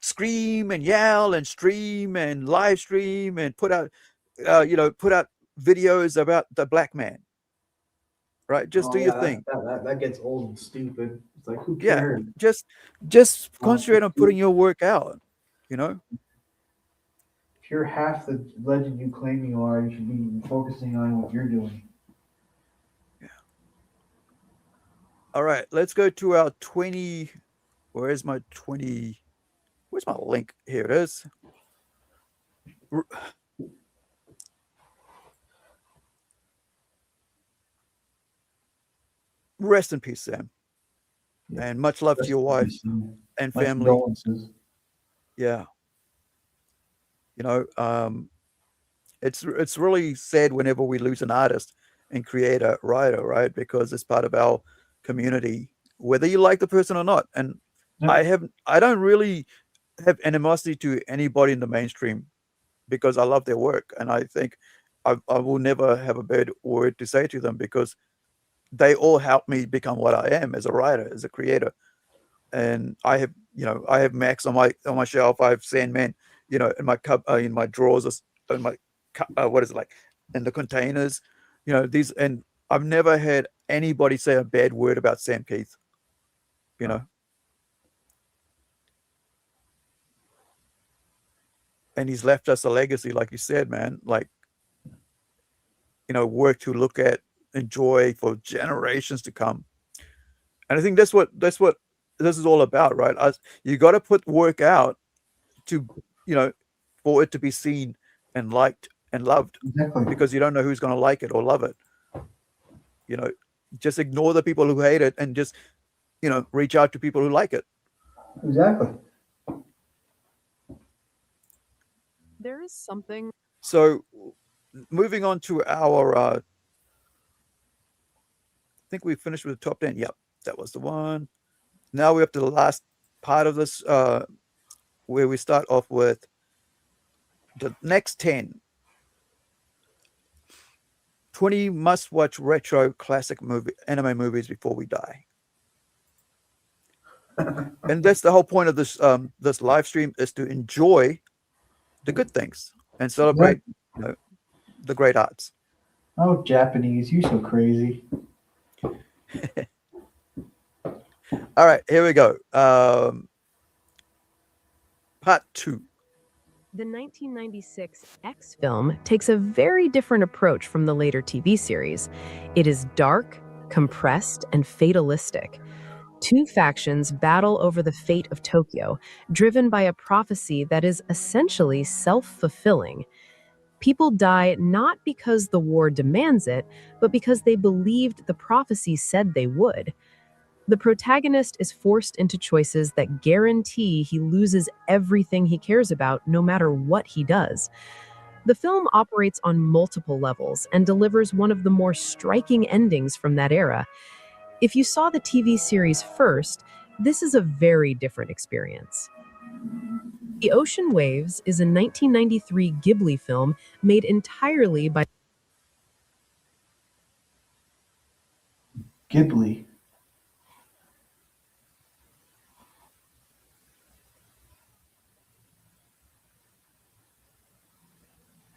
S3: scream and yell and stream and live stream and put out videos about the black man. Right? Just do your thing.
S4: That gets old and stupid. It's like, who
S3: Yeah,
S4: cares?
S3: just concentrate on putting your work out, you know?
S4: If you're half the legend you claim you are, you should be focusing on what you're doing.
S3: Yeah. All right, let's go to our 20. Where's my 20? Where's my link? Here it is. Rest in peace, Sam. Yeah. And much love to your wife and family. Yeah. You know, it's really sad whenever we lose an artist and creator, writer, right? Because it's part of our community, whether you like the person or not. And I don't really have animosity to anybody in the mainstream because I love their work, and I think I will never have a bad word to say to them because they all helped me become what I am as a writer, as a creator. And I have Max on my shelf. I have Sandman, you know, in my cup, in my drawers, in my what is it like, in the containers, you know, these. And I've never had anybody say a bad word about Sam Keith. You know, and he's left us a legacy, like you said, man. Like, work to look at, enjoy for generations to come. And I think that's what this is all about, right? You got to put work out to, for it to be seen and liked and loved,
S18: Exactly.
S3: because you don't know who's going to like it or love it. Just ignore the people who hate it and just, reach out to people who like it.
S18: Exactly.
S1: There is something.
S3: So, moving on to our, I think we finished with the top 10. Yep, that was the one. Now we're up to the last part of this, where we start off with the next 10. 20 must-watch retro classic anime movies before we die. And that's the whole point of this live stream, is to enjoy the good things and celebrate the great arts.
S18: Oh, Japanese, you're so crazy.
S3: All right, here we go. Part 2.
S19: The 1996 X film takes a very different approach from the later TV series. It is dark, compressed, and fatalistic. Two factions battle over the fate of Tokyo, driven by a prophecy that is essentially self-fulfilling. People die not because the war demands it, but because they believed the prophecy said they would. The protagonist is forced into choices that guarantee he loses everything he cares about, no matter what he does. The film operates on multiple levels and delivers one of the more striking endings from that era. If you saw the TV series first, this is a very different experience. The Ocean Waves is a 1993 Ghibli film made entirely by
S18: Ghibli.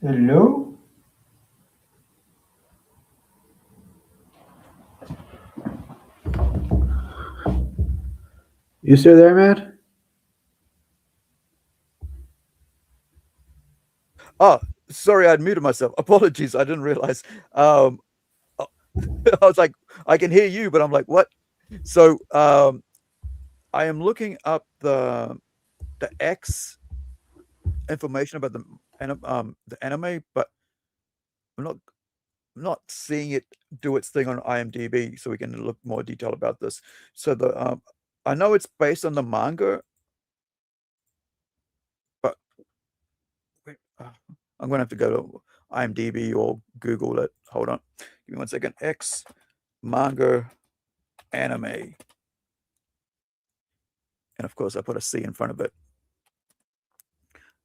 S18: Hello? You still there, man?
S3: Oh, sorry, I'd muted myself. Apologies, I didn't realize. I was like, I can hear you, but I'm like, what? So, I am looking up the X information about the anime, but I'm not seeing it do its thing on IMDb, so we can look more detail about this. So I know it's based on the manga, but wait, I'm gonna have to go to IMDb or Google it. Hold on, give me 1 second. X manga anime, and of course I put a C in front of it.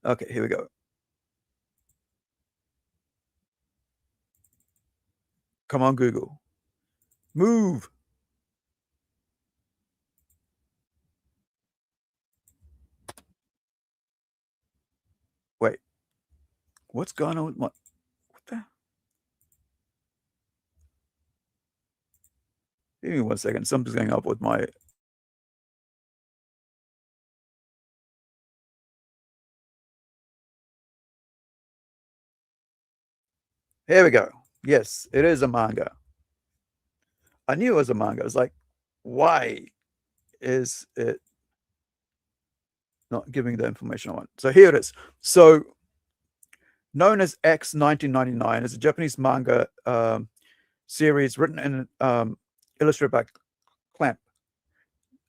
S3: Okay, here we go. Come on, Google. Move. Wait. What's going on with my... What the... Give me 1 second. Something's going up with my... Here we go. Yes, it is a manga. I knew it was a manga. I was like, why is it not giving the information I want? So here it is. So, known as X 1999, is a Japanese manga series written and illustrated by Clamp.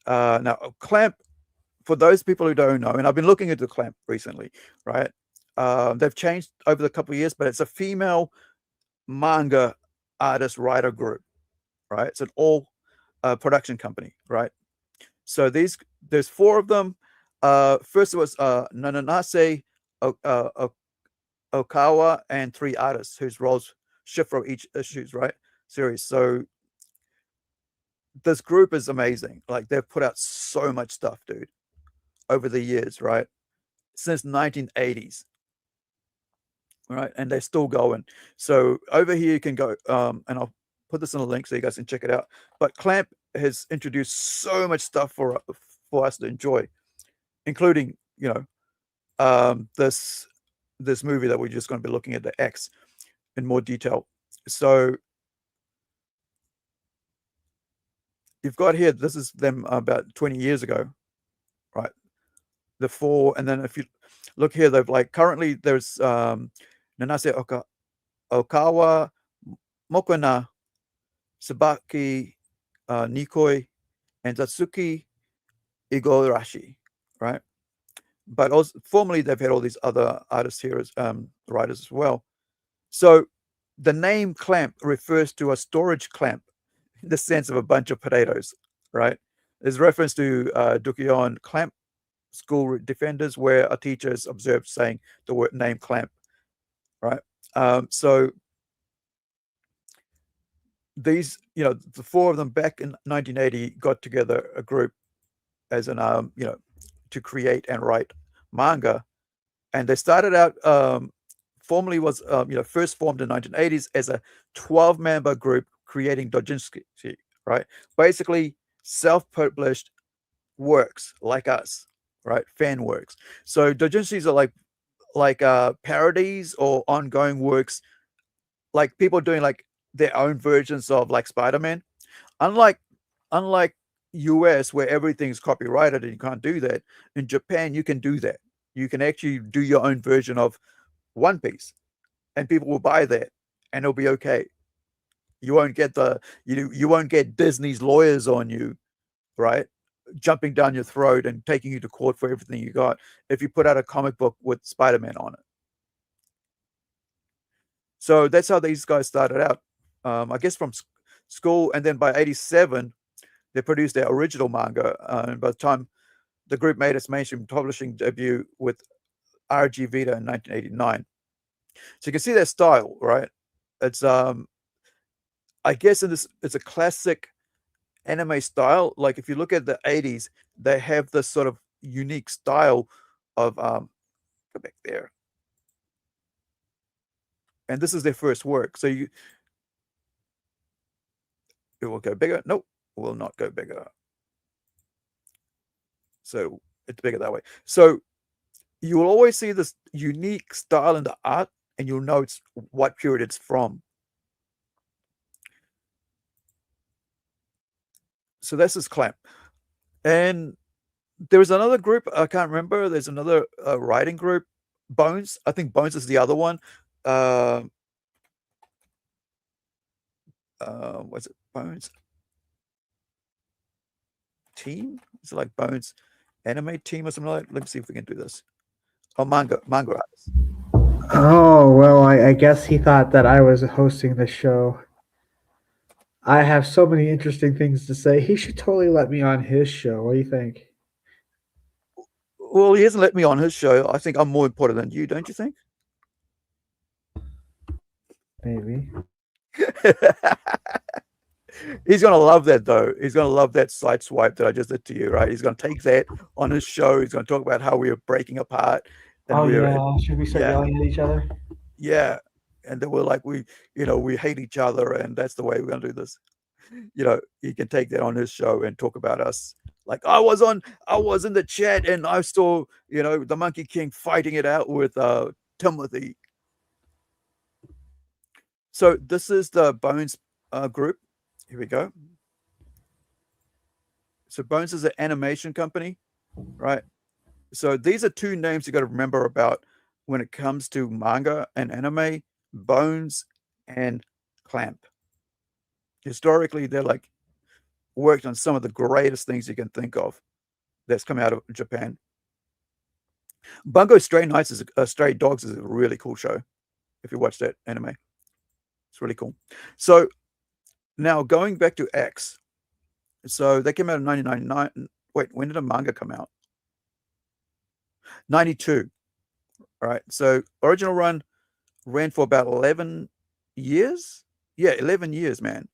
S3: Now, Clamp, for those people who don't know, and I've been looking into Clamp recently, right? They've changed over the couple of years, but it's a female manga artist writer group, right? It's an all production company, right? So there's 4 of them. First it was Nananase Okawa and 3 artists whose roles shift for each issues, right? Series. So this group is amazing. Like, they've put out so much stuff, dude, over the years, right? Since 1980s. Right, and they're still going. So over here you can go, and I'll put this in a link so you guys can check it out. But Clamp has introduced so much stuff for us to enjoy, including this this movie that we're just going to be looking at, the X, in more detail. So you've got here, this is them about 20 years ago, right? The four, and then if you look here, they've like currently there's Nanase Okawa, Mokona, Sabaki, Nikoi, and Tatsuki Igarashi, right? But also formerly they've had all these other artists here as writers as well. So the name clamp refers to a storage clamp in the sense of a bunch of potatoes, right? There's reference to Dukion clamp school defenders, where a teacher is observed saying the word name clamp, right? So these, the four of them back in 1980 got together a group as an, to create and write manga. And they started out, formerly was, first formed in 1980s as a 12-member group creating doujinshi, right? Basically self-published works like us, right? Fan works. So doujinshis are like parodies or ongoing works, like people doing like their own versions of like Spider-Man. Unlike US, where everything's copyrighted and you can't do that, in Japan you can do that. You can actually do your own version of One Piece, and people will buy that, and it'll be okay. You won't get you won't get Disney's lawyers on you, right? Jumping down your throat and taking you to court for everything you got if you put out a comic book with Spider-Man on it. So that's how these guys started out, I guess from school, and then by 87 they produced their original manga, and by the time the group made its mainstream publishing debut with RG Vita in 1989. So you can see their style, right? It's I guess it's a classic anime style. Like if you look at the 80s, they have this sort of unique style of go back there. And this is their first work. So it will go bigger. Nope, it will not go bigger. So it's bigger that way. So you will always see this unique style in the art, and you'll know it's what period it's from. So that's his clamp. And there's another group, I can't remember. There's another writing group, Bones. I think Bones is the other one. What's it? Bones team? Is it like Bones anime team or something like that? Let me see if we can do this. Oh, manga artists.
S18: Oh, well, I guess he thought that I was hosting the show. I have so many interesting things to say. He should totally let me on his show. What do you think?
S3: Well, he hasn't let me on his show. I think I'm more important than you, don't you think?
S18: Maybe.
S3: He's gonna love that though. He's gonna love that side swipe that I just did to you, right? He's gonna take that on his show. He's gonna talk about how we are breaking apart. And
S18: Oh yeah, should we start yelling at each other?
S3: Yeah, and then we're like we hate each other, and that's the way we're gonna do this. He can take that on his show and talk about us. Like I was in the chat and I saw the Monkey King fighting it out with Timothy. So this is the Bones group. Here we go. So Bones is an animation company, right? So these are two names you got to remember about when it comes to manga and anime: Bones and Clamp. Historically, they're like worked on some of the greatest things you can think of that's come out of Japan. Bungo Stray Nights Stray Dogs is a really cool show. If you watch that anime, it's really cool. So now going back to X. So they came out in 1999. Wait, when did a manga come out? 92. Right. So original run ran for about 11 years. Yeah, 11 years, man.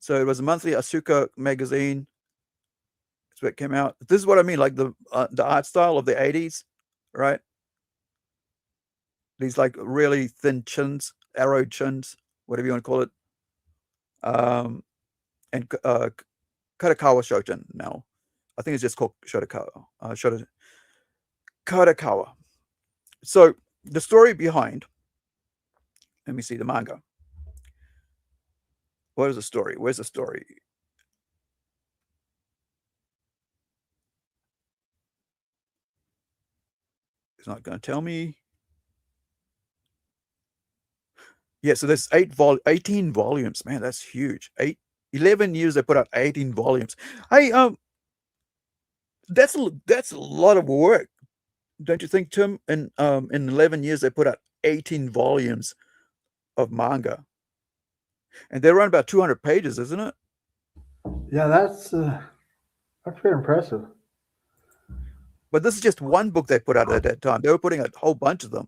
S3: So it was a monthly Asuka magazine. That's where it came out. This is what I mean, like the art style of the 80s, right? These like really thin chins, arrowed chins, whatever you want to call it. And Katakawa Shoten now. I think it's just called Kadokawa. So the story behind, let me see the manga. What is the story? Where's the story? It's not going to tell me. Yeah, so there's 18 volumes. Man, that's huge. 11 years they put out 18 volumes. Hey, that's a lot of work, don't you think, Tim? In 11 years they put out 18 volumes of manga, and they're around about 200 pages, isn't it?
S18: Yeah, that's pretty impressive.
S3: But this is just one book they put out at that time. They were putting a whole bunch of them.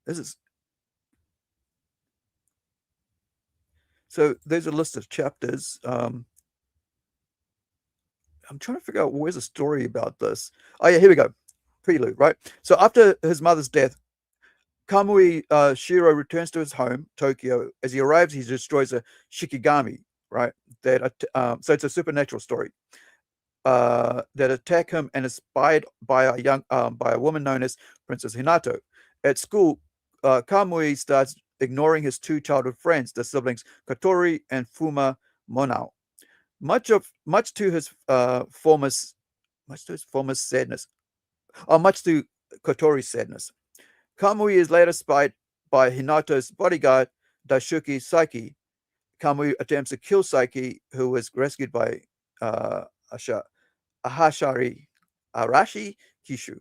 S3: This is so. There's a list of chapters. I'm trying to figure out where's the story about this. Oh yeah, here we go. Prelude, right? So after his mother's death, Kamui Shiro returns to his home, Tokyo. As he arrives, he destroys a shikigami, right? So it's a supernatural story that attack him and is spied by a woman known as Princess Hinato. At school, Kamui starts ignoring his two childhood friends, the siblings Kotori and Fuma Monao. Much to his former sadness, or much to Kotori's sadness. Kamui is later spied by Hinato's bodyguard, Daisuke Saiki. Kamui attempts to kill Saiki, who was rescued by Arashi Kishu.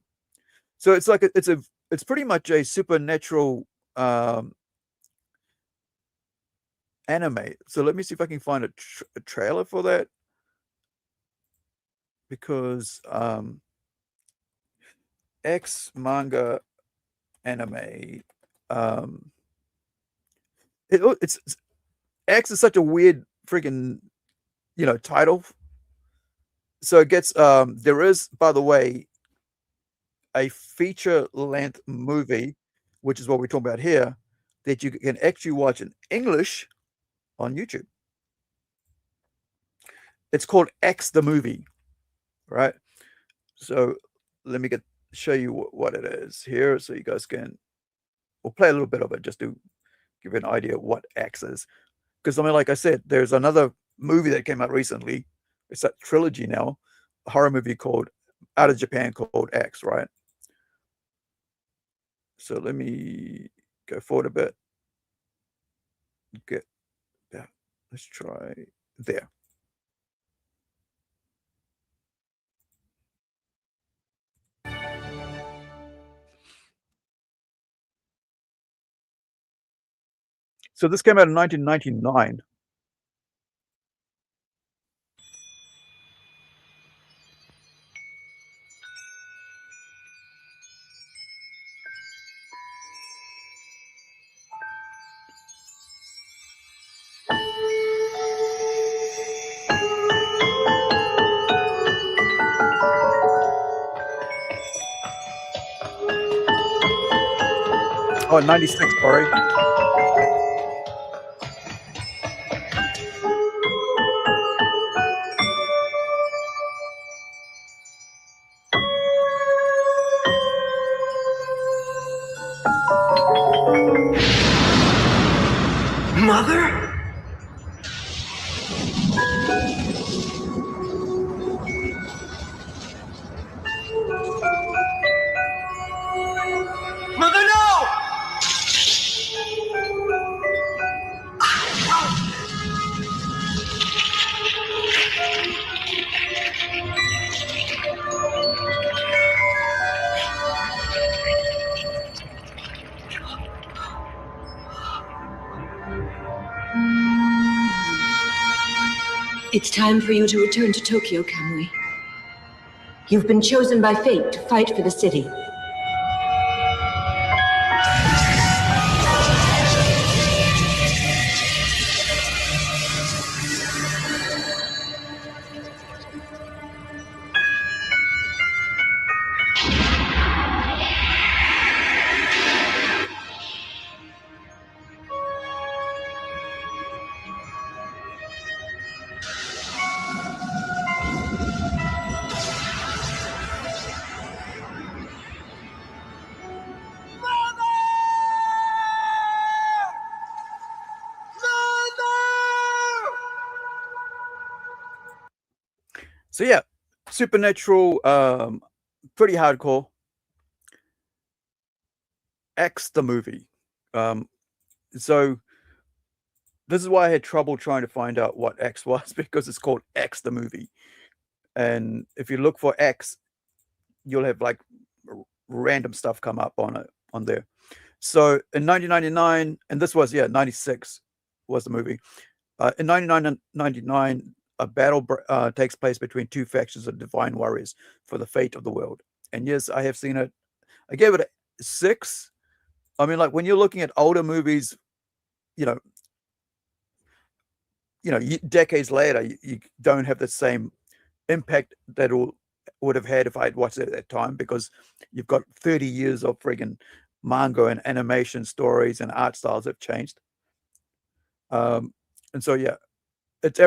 S3: So it's like it's pretty much a supernatural anime. So let me see if I can find a trailer for that, because X manga anime. It's X is such a weird freaking title. So it gets there is, by the way, a feature length movie, which is what we're talking about here, that you can actually watch in English on YouTube. It's called X the Movie, right? So let me show you what it is here, so you guys can. We'll play a little bit of it just to give you an idea of what X is. Because I mean, like I said, there's another movie that came out recently. It's that trilogy now, a horror movie called out of Japan called X, right? So let me go forward a bit. Get that. Let's try there. So this came out in 1999. Oh, 96, sorry.
S12: Mother? Mother, no!
S20: It's time for you to return to Tokyo, Kamui. You've been chosen by fate to fight for the city.
S3: So yeah, Supernatural, pretty hardcore. X the movie. So this is why I had trouble trying to find out what X was because it's called X the movie. And if you look for X, you'll have like random stuff come up on there. So in 1999, and this was 96 was the movie. In 1999, a battle takes place between two factions of divine warriors for the fate of the world. And yes, I have seen it. I gave it a 6. I mean, like when you're looking at older movies, you know, decades later, you don't have the same impact that would have had if I'd watched it at that time because you've got 30 years of friggin' manga and animation stories and art styles have changed. And so, yeah, it's,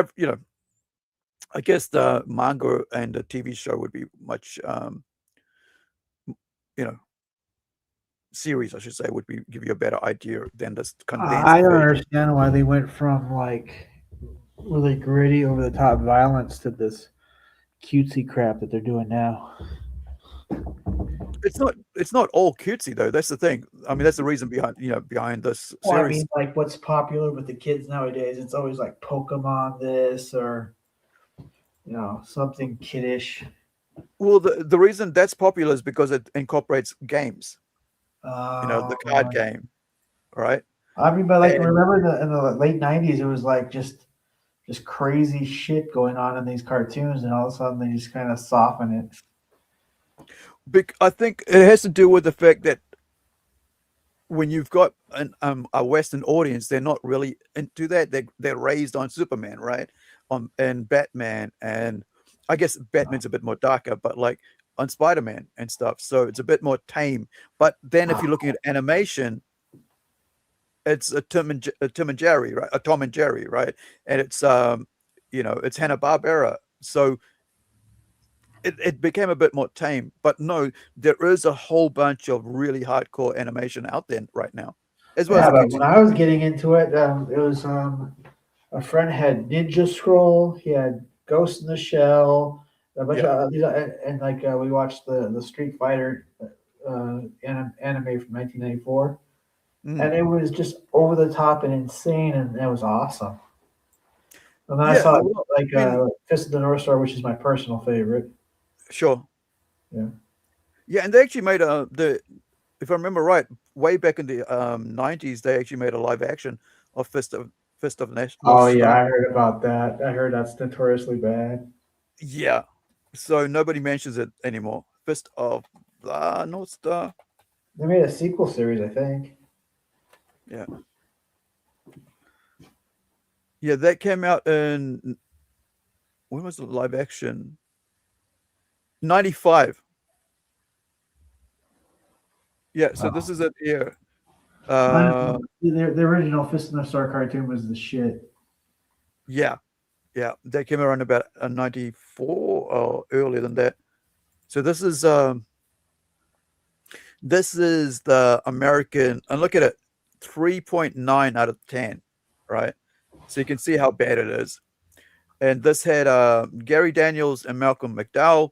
S3: I guess the manga and the TV show would be much, series, I should say, would be give you a better idea than this condensed
S18: I don't
S3: version.
S18: understand why they went from like really gritty, over the top violence to this cutesy crap that they're doing now.
S3: It's not all cutesy though. That's the thing. I mean, that's the reason behind this
S18: Well, I
S3: series.
S18: mean, like what's popular with the kids nowadays? It's always like Pokemon this or something kiddish.
S3: Well, the reason that's popular is because it incorporates games. The card game, right?
S18: I mean, but like
S3: And
S18: remember in the late '90s, it was like just crazy shit going on in these cartoons, and all of a sudden they just kind of soften it.
S3: I think it has to do with the fact that when you've got a Western audience, they're not really into that. They're raised on Superman, right? And Batman, and I guess Batman's a bit more darker, but like on Spider-Man and stuff. So it's a bit more tame. But then if you're looking at animation, it's a Tom and Jerry, right? A Tom and Jerry, right? And it's it's Hanna-Barbera. So it became a bit more tame. But no, there is a whole bunch of really hardcore animation out there right now, as well as
S18: Yeah,
S3: the
S18: but
S3: cutesy.
S18: when I was getting into it, it was a friend had Ninja Scroll, he had Ghost in the Shell, a bunch of these, and like we watched the Street Fighter anime from 1994, and it was just over the top and insane, and it was awesome. And then I saw
S3: well, I mean,
S18: Fist of the North Star, which is my personal favorite.
S3: Sure.
S18: Yeah.
S3: Yeah, and they actually made if I remember right, way back in the 90s, they actually made a live action of Fist of North
S18: Oh yeah,
S3: Star.
S18: I heard about that. I heard that's notoriously bad.
S3: Yeah. So nobody mentions it anymore. Fist of the North Star.
S18: They made a sequel series, I think.
S3: Yeah. Yeah, that came out in when was the live action? 95. Yeah, so this is it here.
S18: The original Fist of the North Star cartoon was the shit.
S3: Yeah. Yeah, that came around about 94 or earlier than that. So this is the American, and look at it, 3.9 out of 10, right? So you can see how bad it is. And this had Gary Daniels and Malcolm McDowell,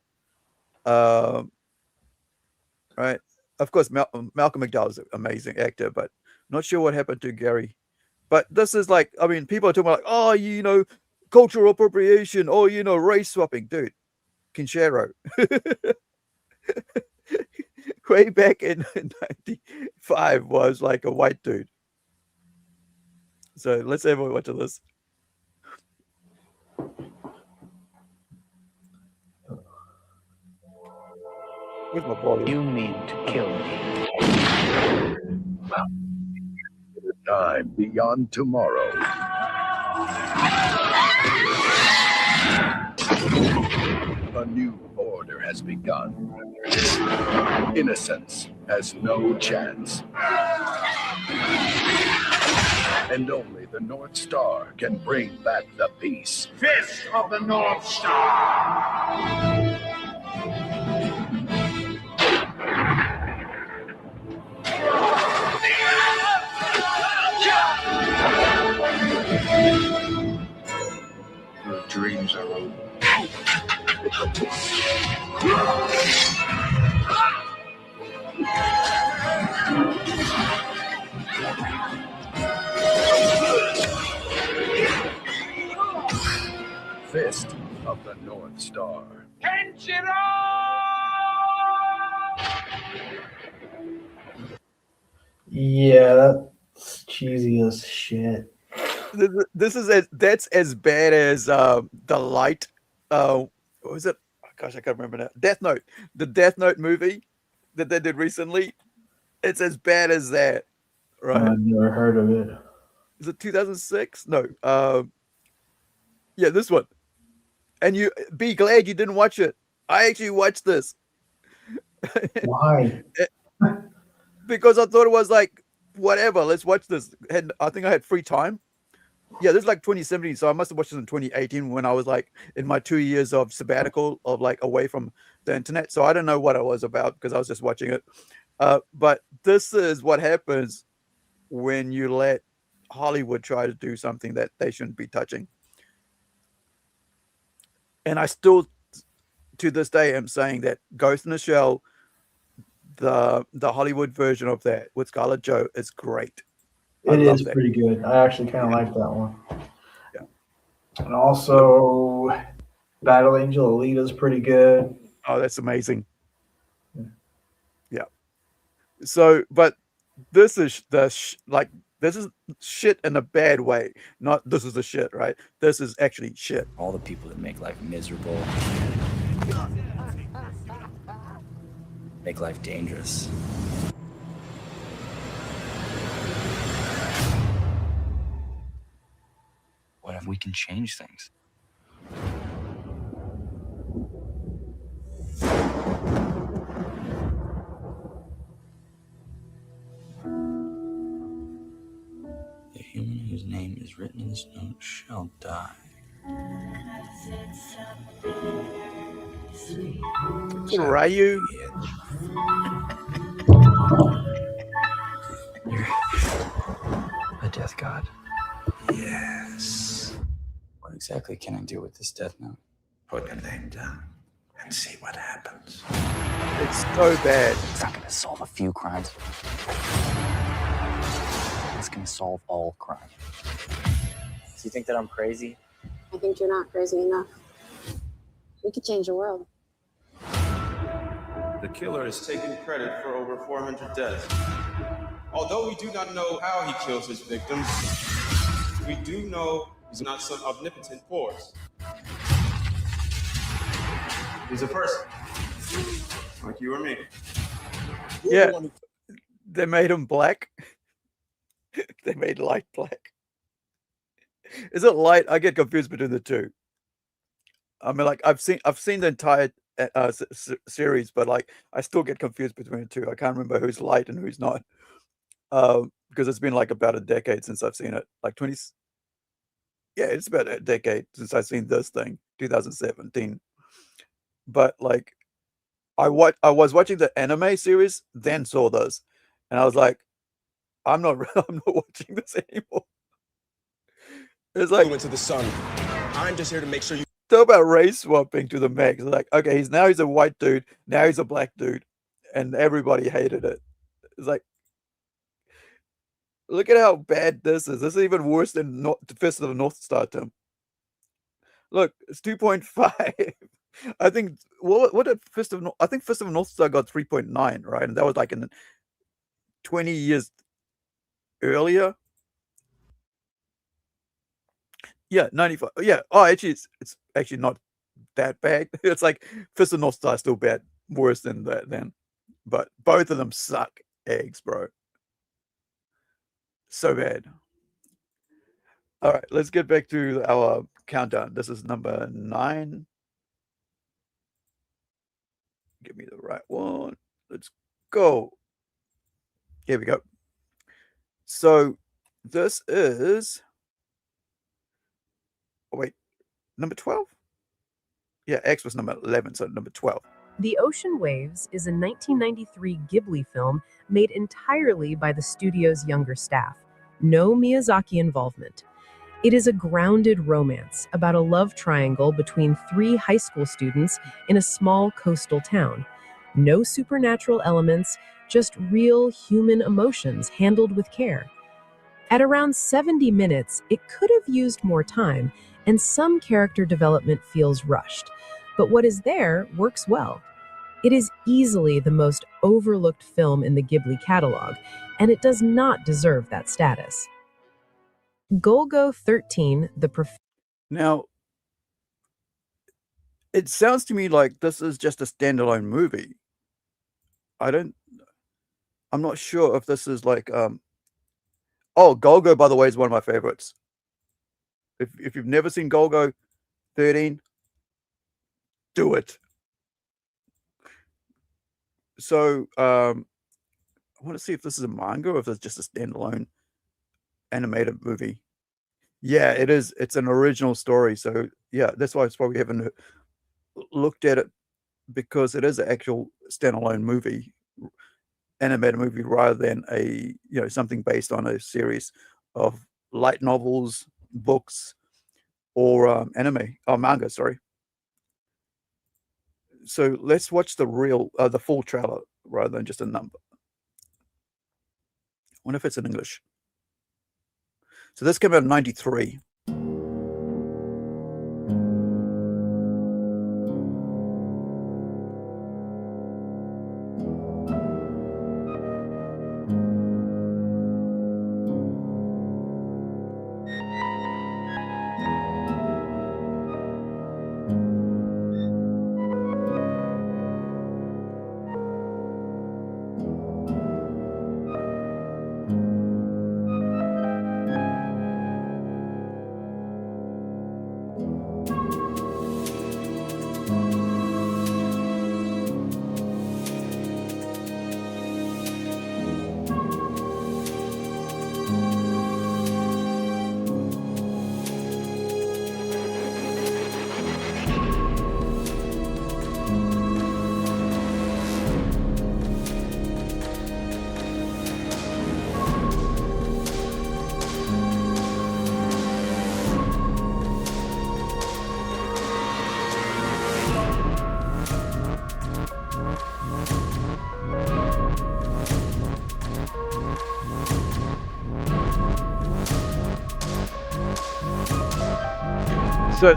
S3: right? Of course, Malcolm McDowell is an amazing actor, but not sure what happened to Gary. But this is like, I mean, people are talking about, like, oh, cultural appropriation, or, race swapping. Dude, Kinshiro. Way back in 95 was like a white dude. So let's have a watch of this. Where's my volume?
S12: You mean to kill me?
S14: Time beyond tomorrow. A new order has begun. Innocence has no chance. And only the North Star can bring back the peace.
S6: Fist of the North Star!
S14: Your dreams are over.
S21: Fist of the North Star.
S18: Yeah, that's cheesy as shit.
S3: This is that's as bad as the light. What was it? Oh, gosh, I can't remember now. Death Note, the Death Note movie that they did recently. It's as bad as that, right?
S18: I've never heard of it.
S3: Is it 2006? No. Yeah, this one. And you be glad you didn't watch it. I actually watched this.
S18: Why?
S3: Because I thought it was like whatever. Let's watch this. I think I had free time. Yeah, this is like 2017, so I must have watched this in 2018 when I was like in my 2 years of sabbatical of like away from the internet. So I don't know what it was about because I was just watching it. But this is what happens when you let Hollywood try to do something that they shouldn't be touching. And I still, to this day, am saying that Ghost in the Shell, the Hollywood version of that with Scarlett Jo, is great.
S18: It is pretty good. I actually kind of like that one.
S3: Yeah.
S18: And also, Battle Angel Alita is pretty good.
S3: Oh, that's amazing. Yeah. So, but this is this is shit in a bad way. Not this is the shit, right? This is actually shit.
S22: All the people that make life miserable, make life dangerous. What if we can change things? The human whose name is written in this note shall die.
S3: Ryu.
S22: You're a death god.
S14: Yes.
S22: What exactly can I do with this death note?
S14: Put your name down and see what happens.
S3: It's so bad.
S22: It's not going to solve a few crimes. It's going to solve all crime. Do you think that I'm crazy?
S23: I think you're not crazy enough. We could change the world.
S24: The killer has taken credit for over 400 deaths. Although we do not know how he kills his victims, we do know he's not some omnipotent force. He's a person, like you or me.
S3: Yeah, they made him black. They made light black. Is it light? I get confused between the two. I mean, like I've seen the entire series, but like I still get confused between the two. I can't remember who's light and who's not, because it's been like about a decade since I've seen it. Like 20. Yeah, it's about a decade since I've seen this thing, 2017. But like, I was watching the anime series, then saw this, and I was like, I'm not watching this anymore. It's like
S24: Into the sun. I'm just here to make sure you.
S3: Talk about race swapping to the max. Like, okay, he's a white dude, now he's a black dude, and everybody hated it. It's like, look at how bad this is. This is even worse than Fist of the North Star, Tim. Look, it's 2.5. I think what did Fist of I think Fist of North Star got 3.9, right? And that was like in 20 years earlier. Yeah, 95. Yeah. Oh, actually, it's actually not that bad. It's like Fist of North Star is still bad, worse than that then. But both of them suck eggs, bro. So bad. All right, let's get back to our countdown. This is number 9. Give me the right one. Let's go. Here we go. So this is. Oh, wait, number 12? Yeah, X was number 11, so number 12.
S19: The Ocean Waves is a 1993 Ghibli film made entirely by the studio's younger staff. No Miyazaki involvement. It is a grounded romance about a love triangle between three high school students in a small coastal town. No supernatural elements, just real human emotions handled with care. At around 70 minutes, it could have used more time, and some character development feels rushed. But what is there works well. It is easily the most overlooked film in the Ghibli catalog, and it does not deserve that status. Golgo 13,
S3: Now, it sounds to me like this is just a standalone movie. I'm not sure if this is like oh, Golgo, by the way, is one of my favorites. If you've never seen Golgo 13, do it. So I want to see if this is a manga or if it's just a standalone animated movie. Yeah, it is. It's an original story. So yeah, that's why it's probably haven't looked at it, because it is an actual standalone movie, animated movie, rather than a something based on a series of light novels, books, or anime or manga. Sorry. So let's watch the full trailer rather than just a number. I wonder if it's in English. So this came out in '93. So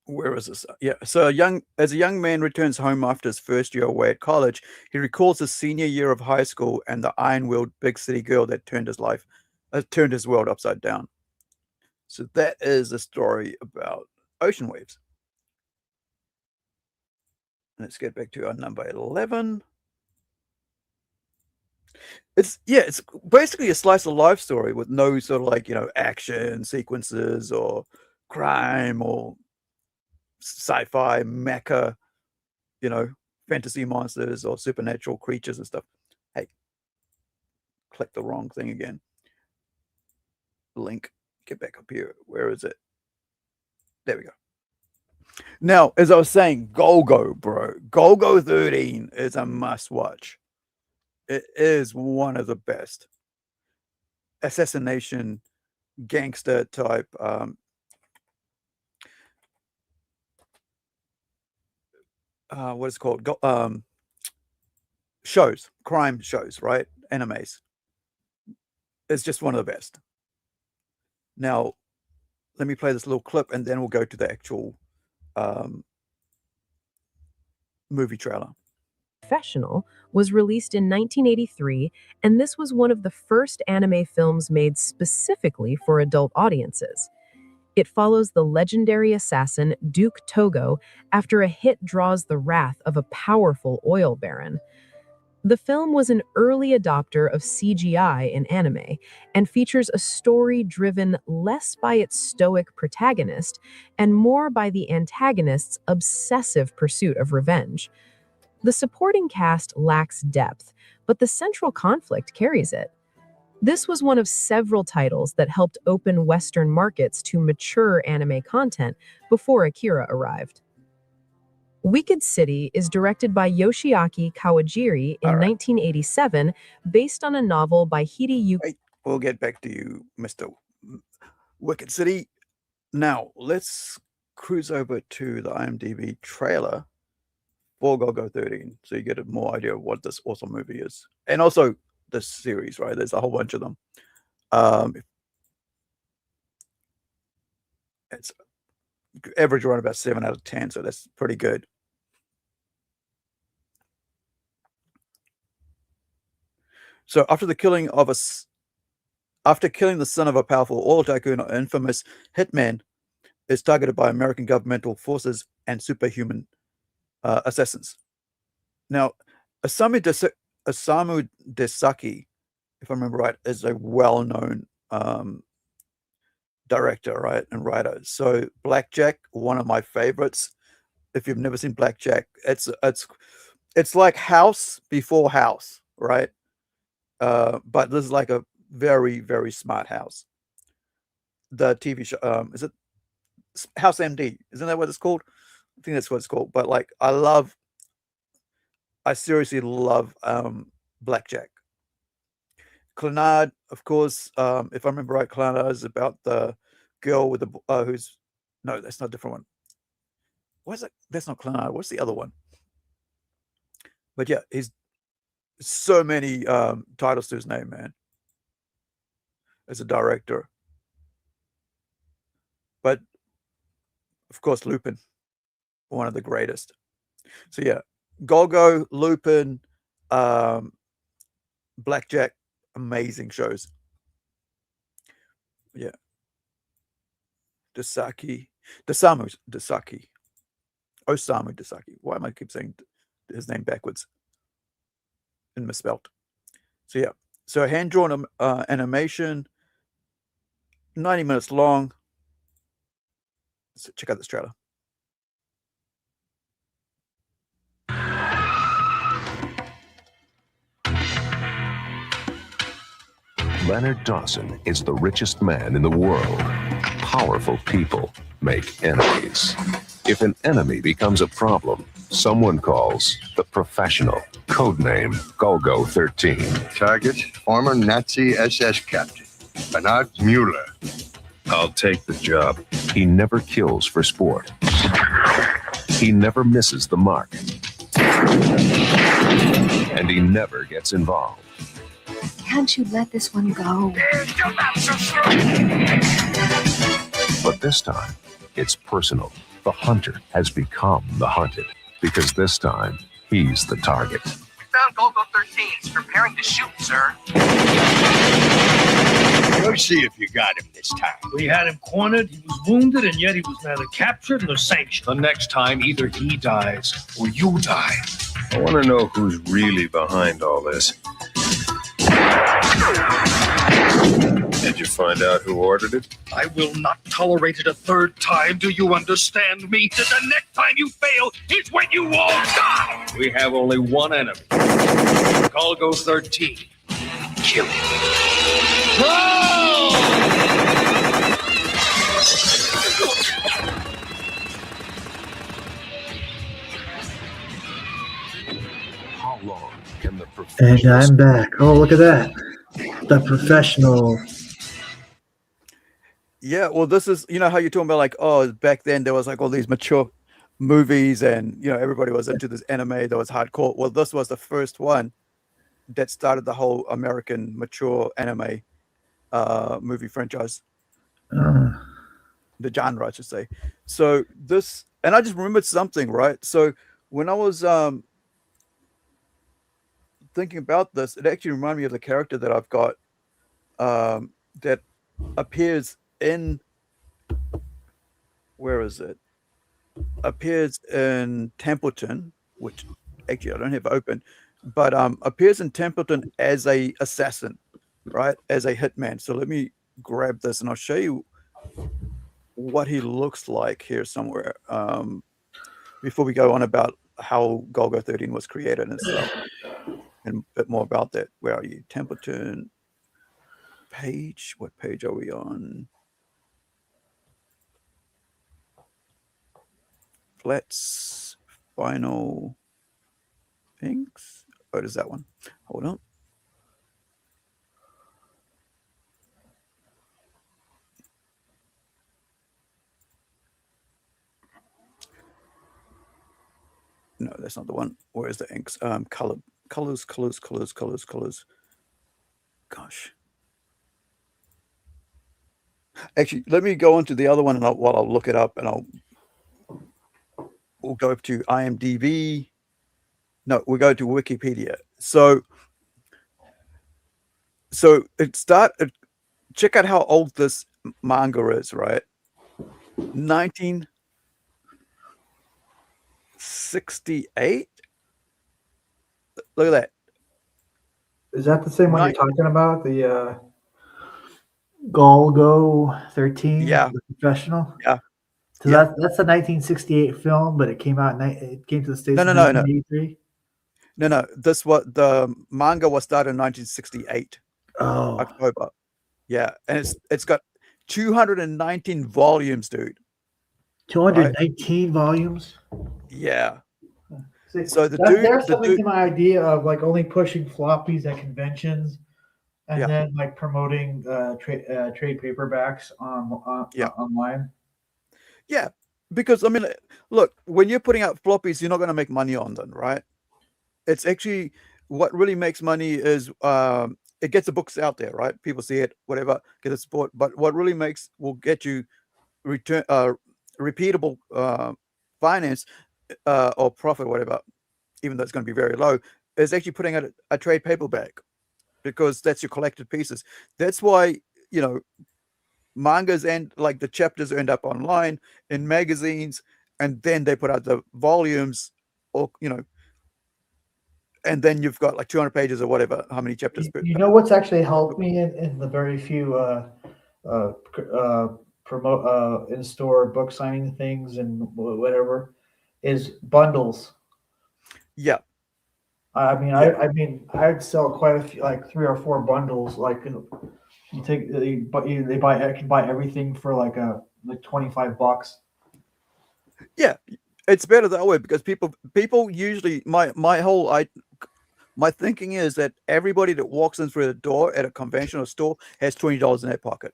S3: where is this? Yeah. So as a young man returns home after his first year away at college, he recalls his senior year of high school and the iron-willed big city girl that turned his world upside down. So that is a story about ocean waves. Let's get back to our number 11. It's basically a slice of life story with no sort of like, action sequences or crime or sci-fi mecha, you know, fantasy monsters or supernatural creatures and stuff. Hey, click the wrong thing again. Link, get back up here. Where is it? There we go. Now, as I was saying, Golgo, bro. Golgo 13 is a must watch. It is one of the best assassination gangster type what is it called? Shows, crime shows, right? Animes. It's just one of the best. Now, let me play this little clip and then we'll go to the actual movie trailer.
S19: Professional was released in 1983, and this was one of the first anime films made specifically for adult audiences. It follows the legendary assassin Duke Togo after a hit draws the wrath of a powerful oil baron. The film was an early adopter of CGI in anime and features a story driven less by its stoic protagonist and more by the antagonist's obsessive pursuit of revenge. The supporting cast lacks depth, but the central conflict carries it. This was one of several titles that helped open Western markets to mature anime content before Akira arrived. Wicked City is directed by Yoshiaki Kawajiri in 1987, based on a novel by Hideyuki.
S3: we'll get back to you, Mr. Wicked City. Now, let's cruise over to the IMDb trailer for Golgo 13 so you get a more idea of what this awesome movie is. And also this series, right? There's a whole bunch of them. It's average around about 7 out of 10, so that's pretty good. So after killing the son of a powerful oil tycoon, an infamous hitman is targeted by American governmental forces and superhuman assassins. Now, Osamu Dezaki, if I remember right, is a well-known director, right, and writer. So Blackjack, one of my favorites. If you've never seen Blackjack, it's like House before House, right? But this is like a very, very smart house. The TV show, is it House MD? Isn't that what it's called? I think that's what it's called. But like, I seriously love Blackjack. Clannad, of course, if I remember right, Clannad is about the girl with the who's no, that's not a different one. What's it? That's not Clannad. What's the other one? But yeah, he's so many titles to his name, man. As a director, but of course, Lupin, one of the greatest. So yeah, Golgo, Lupin, Blackjack, amazing shows. Yeah. Osamu Dezaki. Why am I keep saying his name backwards and misspelled? So yeah. So hand-drawn animation, 90 minutes long. So check out this trailer.
S2: Leonard Dawson is the richest man in the world. Powerful people make enemies. If an enemy becomes a problem, someone calls the professional. Codename Golgo 13.
S5: Target, former Nazi SS captain, Bernard Mueller.
S2: I'll take the job. He never kills for sport. He never misses the mark. And he never gets involved.
S20: Can't you let this one go?
S2: But this time, it's personal. The hunter has become the hunted. Because this time, he's the target.
S16: We found Golgo 13. He's preparing to shoot, sir.
S5: We'll see if you got him this time.
S7: We had him cornered, he was wounded, and yet he was neither captured nor sanctioned.
S21: The next time, either he dies or you die. I want to know who's really behind all this. Did you find out who ordered it?
S7: I will not tolerate it a third time. Do you understand me? The next time you fail is when you all die!
S21: We have only one enemy. Golgo 13. Kill him.
S2: How long can the
S18: And I'm back. Oh, look at that. The Professional.
S3: Yeah, well, this is, you know how you're talking about like, oh, back then there was like all these mature movies and, you know, everybody was into this anime that was hardcore. Well, this was the first one that started the whole American mature anime movie franchise. The genre, I should say. So this, and I just remembered something, right? So when I was thinking about this, it actually reminded me of the character that I've got that appears in, where is it? Appears in Templeton, which actually I don't have open, but appears in Templeton as a assassin, right? As a hitman. So let me grab this and I'll show you what he looks like here somewhere before we go on about how Golgo 13 was created and stuff. And a bit more about that. Where are you? Templeton page. What page are we on? Flats, final things. Oh, it is that one. Hold on. No, that's not the one. Where's the inks? Colors. Gosh. Actually, let me go on to the other one, and while I'll look it up, and we'll go to IMDb. No, we'll go to Wikipedia. So check out how old this manga is, right? 1968. Look at that.
S18: Is that the same one you're talking about? The Golgo 13,
S3: Yeah.
S18: The Professional?
S3: Yeah.
S18: So that's a 1968 film, but it came to the States in 1983?
S3: No. The manga was started in 1968.
S18: Oh.
S3: October. Yeah. And it's got 219 volumes, dude.
S18: 219 volumes?
S3: Yeah.
S18: See,
S3: So
S18: there's something to my idea of like only pushing floppies at conventions and then like promoting trade paperbacks online.
S3: Yeah, because I mean, look, when you're putting out floppies, you're not going to make money on them, right? It's actually what really makes money is it gets the books out there, right? People see it, whatever, get the support. But what really will get you repeatable finance or profit, whatever, even though it's going to be very low, is actually putting out a trade paperback, because that's your collected pieces. That's why, mangas and like the chapters end up online in magazines, and then they put out the volumes, or and then you've got like 200 pages or whatever, how many chapters.
S18: You know what's actually helped me in the very few promote in-store book signing things and whatever is bundles.
S3: Yeah.
S18: I mean, I'd sell quite a few, like 3 or 4 bundles. Like you I can buy everything for like $25.
S3: Yeah, it's better that way, because people usually my thinking is that everybody that walks in through the door at a conventional store has $20 in their pocket,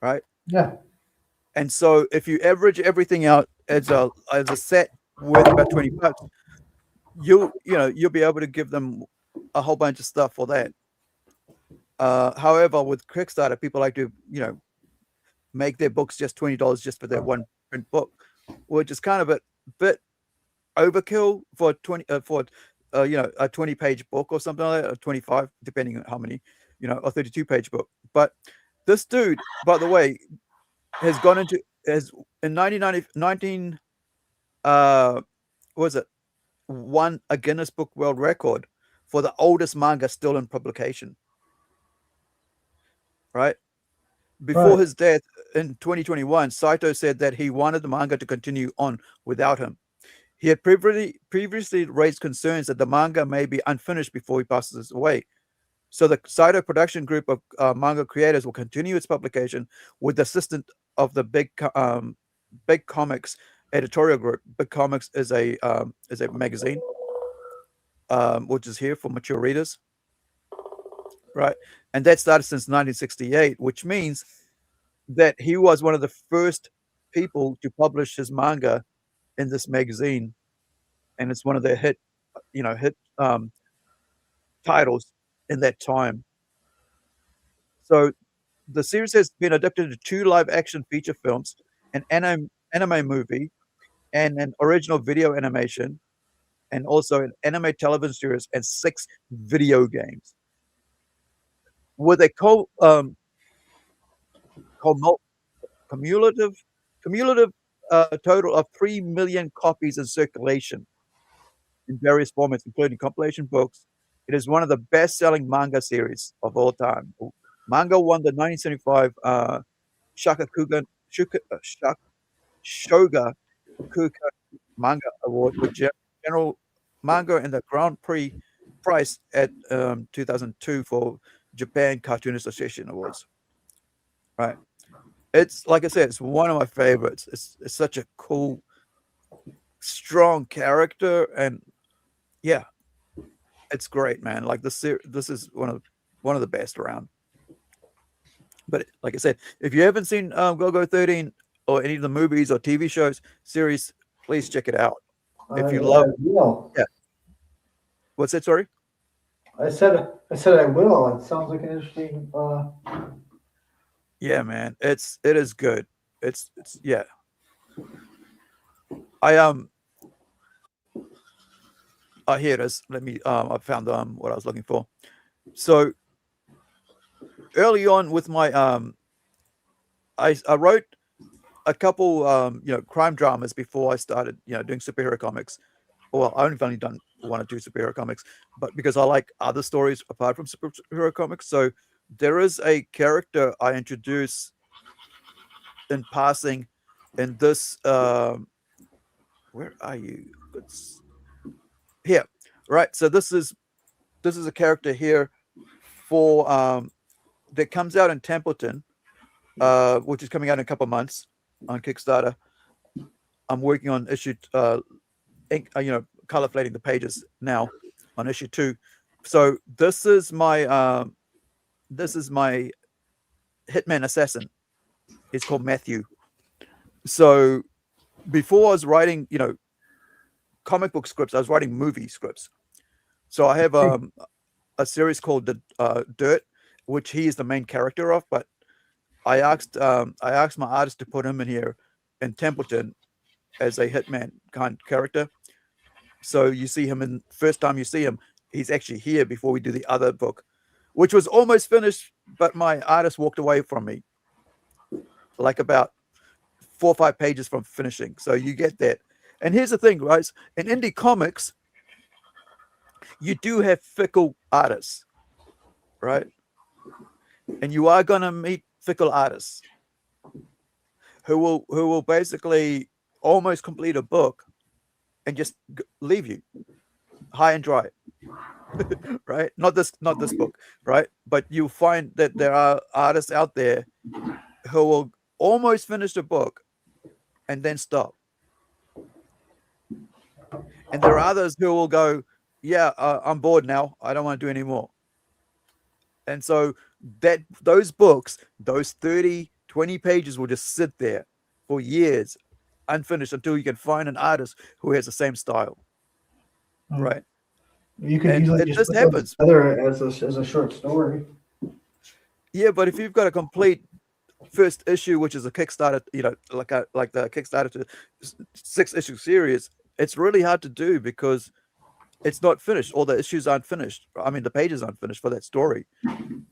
S3: right?
S18: Yeah.
S3: And so if you average everything out as a set worth about $20, you'll be able to give them a whole bunch of stuff for that. However, with Kickstarter, people like to make their books just $20 just for that one print book, which is kind of a bit overkill for a 20-page book or something like that, or 25, depending on how many, a 32-page book. But this dude, by the way, has in 1990 won a Guinness Book World Record for the oldest manga still in publication. Right? Before his death in 2021, Saito said that he wanted the manga to continue on without him. He had previously raised concerns that the manga may be unfinished before he passes away. So the Saito production group of manga creators will continue its publication with the assistance of the Big Comics editorial group. Big Comics is a magazine, which is here for mature readers, right? And that started since 1968, which means that he was one of the first people to publish his manga in this magazine, and it's one of their hit titles in that time. So the series has been adapted to 2 live-action feature films, an anime movie, and an original video animation, and also an anime television series and 6 video games. With a cumulative total of 3 million copies in circulation in various formats, including compilation books. It is one of the best-selling manga series of all time. Manga won the 1975 Shoga Kuka Manga Award with General Manga and the Grand Prix prize at 2002 for Japan Cartoon Association Awards. Right. It's like I said, it's one of my favorites. It's such a cool, strong character, and yeah, it's great, man. Like this is one of the best around. But like I said, if you haven't seen Go-Go 13 or any of the movies or TV shows series, please check it out. If you
S18: I
S3: love,
S18: will.
S3: yeah. What's that? Sorry.
S18: I said I will. It sounds like an interesting.
S3: Yeah, man. It is good. It's yeah. Here it is. Let me I found what I was looking for. So early on with my I wrote a couple crime dramas before I started doing superhero comics. Well, I've only done one or two superhero comics, but because I like other stories apart from superhero comics. So there is a character I introduce in passing in this where are you? It's here. Right. So this is a character here for that comes out in Templeton, which is coming out in a couple of months on Kickstarter. I'm working on issue color fading the pages now on issue 2. So this is my hitman assassin. He's called Matthew. So before I was writing, comic book scripts, I was writing movie scripts. So I have a series called the Dirt, which he is the main character of. But I asked my artist to put him in here in Templeton as a hitman kind character. So you see him in first time you see him, he's actually here before we do the other book, which was almost finished, but my artist walked away from me like about 4 or 5 pages from finishing. So you get that. And here's the thing, guys, in indie comics, you do have fickle artists, right? And you are going to meet fickle artists who will basically almost complete a book and just leave you high and dry. Right? Not this book, right? But you'll find that there are artists out there who will almost finish the book and then stop. And there are others who will go, yeah, I'm bored now. I don't want to do any more. And so those books, those 30, 20 pages will just sit there for years unfinished until you can find an artist who has the same style. Right?
S18: You could easily just
S3: this
S18: put
S3: happens.
S18: those together as a short story.
S3: Yeah, but if you've got a complete first issue, which is a Kickstarter, like the Kickstarter to 6-issue series, it's really hard to do because it's not finished. All the issues aren't finished. I mean, the pages aren't finished for that story. And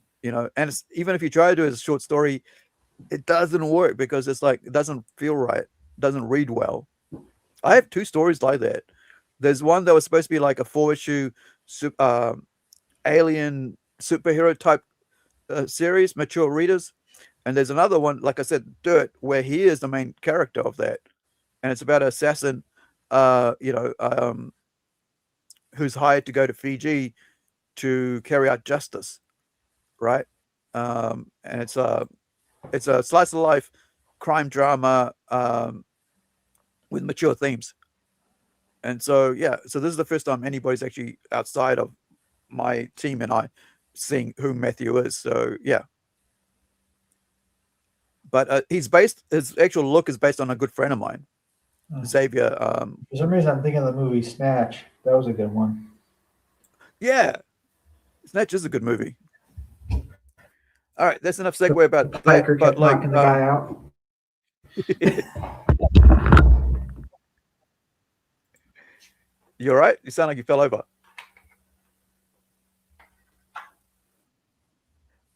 S3: it's, even if you try to do it as a short story, it doesn't work because it's like it doesn't feel right, it doesn't read well. I have 2 stories like that. There's one that was supposed to be like a 4-issue alien superhero type series, mature readers. And there's another one, like I said, Dirt, where he is the main character of that. And it's about an assassin, who's hired to go to Fiji to carry out justice, right? And it's a slice of life crime drama with mature themes. And so, yeah, so this is the first time anybody's actually outside of my team and I seeing who Matthew is. So, yeah. But his actual look is based on a good friend of mine, Xavier.
S18: For some reason, I'm thinking of the movie Snatch. That was a good one.
S3: Yeah, Snatch is a good movie. All right, that's enough segue about that.
S18: Biker
S3: But
S18: kept knocking the guy out.
S3: You all right? You sound like you fell over.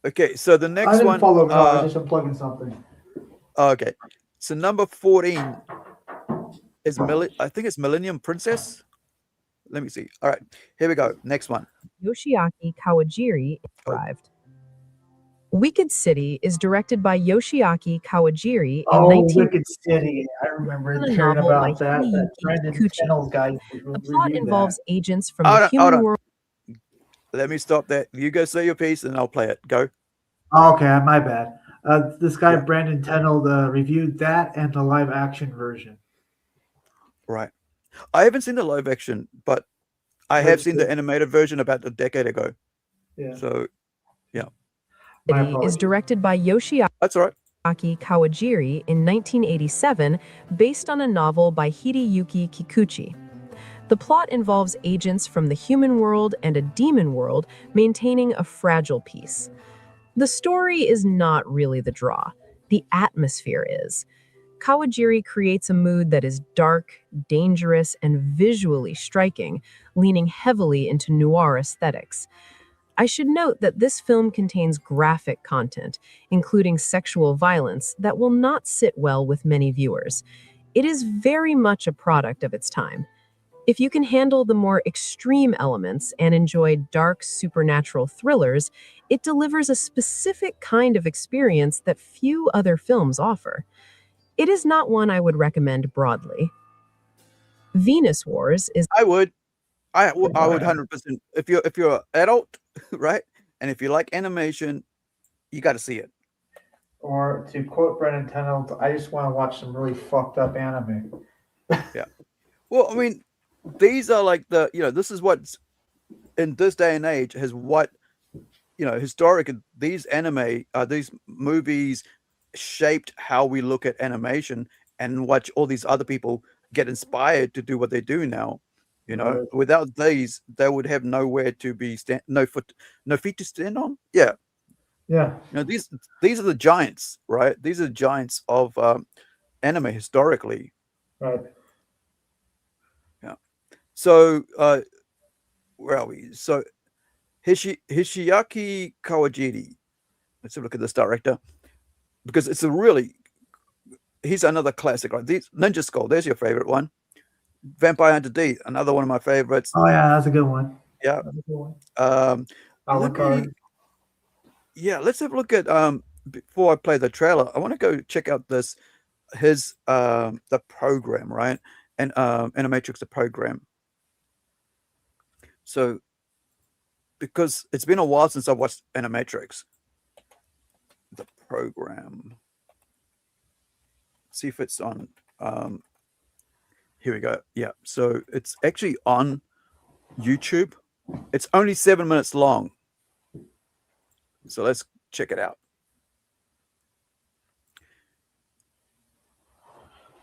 S3: Okay, so the next
S18: I didn't
S3: one.
S18: fall over. No, I was just unplugging something.
S3: Okay, so number 14 is I think it's Millennium Princess. Let me see. All right, here we go. Next one.
S19: Yoshiaki Kawajiri arrived. Wicked City is directed by Yoshiaki Kawajiri in
S18: Wicked City. I remember hearing about that. That Brandon Tennell's guy.
S19: The plot involves agents from
S3: Hold
S19: the
S3: on,
S19: human world.
S3: Let me stop that. You go say your piece and I'll play it. Go.
S18: Okay, my bad. This guy, Brandon Tennell, reviewed that and the live action version.
S3: Right. I haven't seen the live action, but I have seen the animated version about a decade ago.
S18: Yeah.
S3: So, yeah.
S19: City is directed by Yoshiaki
S3: That's all right.
S19: Kawajiri in 1987, based on a novel by Hideyuki Kikuchi. The plot involves agents from the human world and a demon world maintaining a fragile peace. The story is not really the draw. The atmosphere is. Kawajiri creates a mood that is dark, dangerous, and visually striking, leaning heavily into noir aesthetics. I should note that this film contains graphic content, including sexual violence, that will not sit well with many viewers. It is very much a product of its time. If you can handle the more extreme elements and enjoy dark supernatural thrillers, it delivers a specific kind of experience that few other films offer. It is not one I would recommend broadly. Venus Wars is
S3: I would 100%. If you're an adult, right, and if you like animation, you got to see it.
S18: Or to quote Brennan Tennant, I just want to watch some really fucked up anime.
S3: Yeah. Well, I mean, these are like this is what's in this day and age has what, historic these these movies shaped how we look at animation and watch all these other people get inspired to do what they do now.
S18: Right.
S3: Without these, they would have nowhere to be no feet to stand on. Yeah.
S18: Yeah.
S3: These are the giants, right? These are the giants of anime historically.
S18: Right.
S3: Yeah. So where are we? So Hishiaki Kawajiri. Let's have a look at this director, because it's he's another classic, right? These Ninja Skull, there's your favorite one. Vampire Hunter D, another one of my favorites.
S18: Oh yeah, that's a good one.
S3: Yeah.
S18: That's a good one.
S3: Let's have a look at before I play the trailer. I want to go check out the program, right? And Animatrix, the program. So because it's been a while since I watched Animatrix. The program. See if it's on here we go. Yeah, so it's actually on YouTube. It's only 7 minutes long. So let's check it out.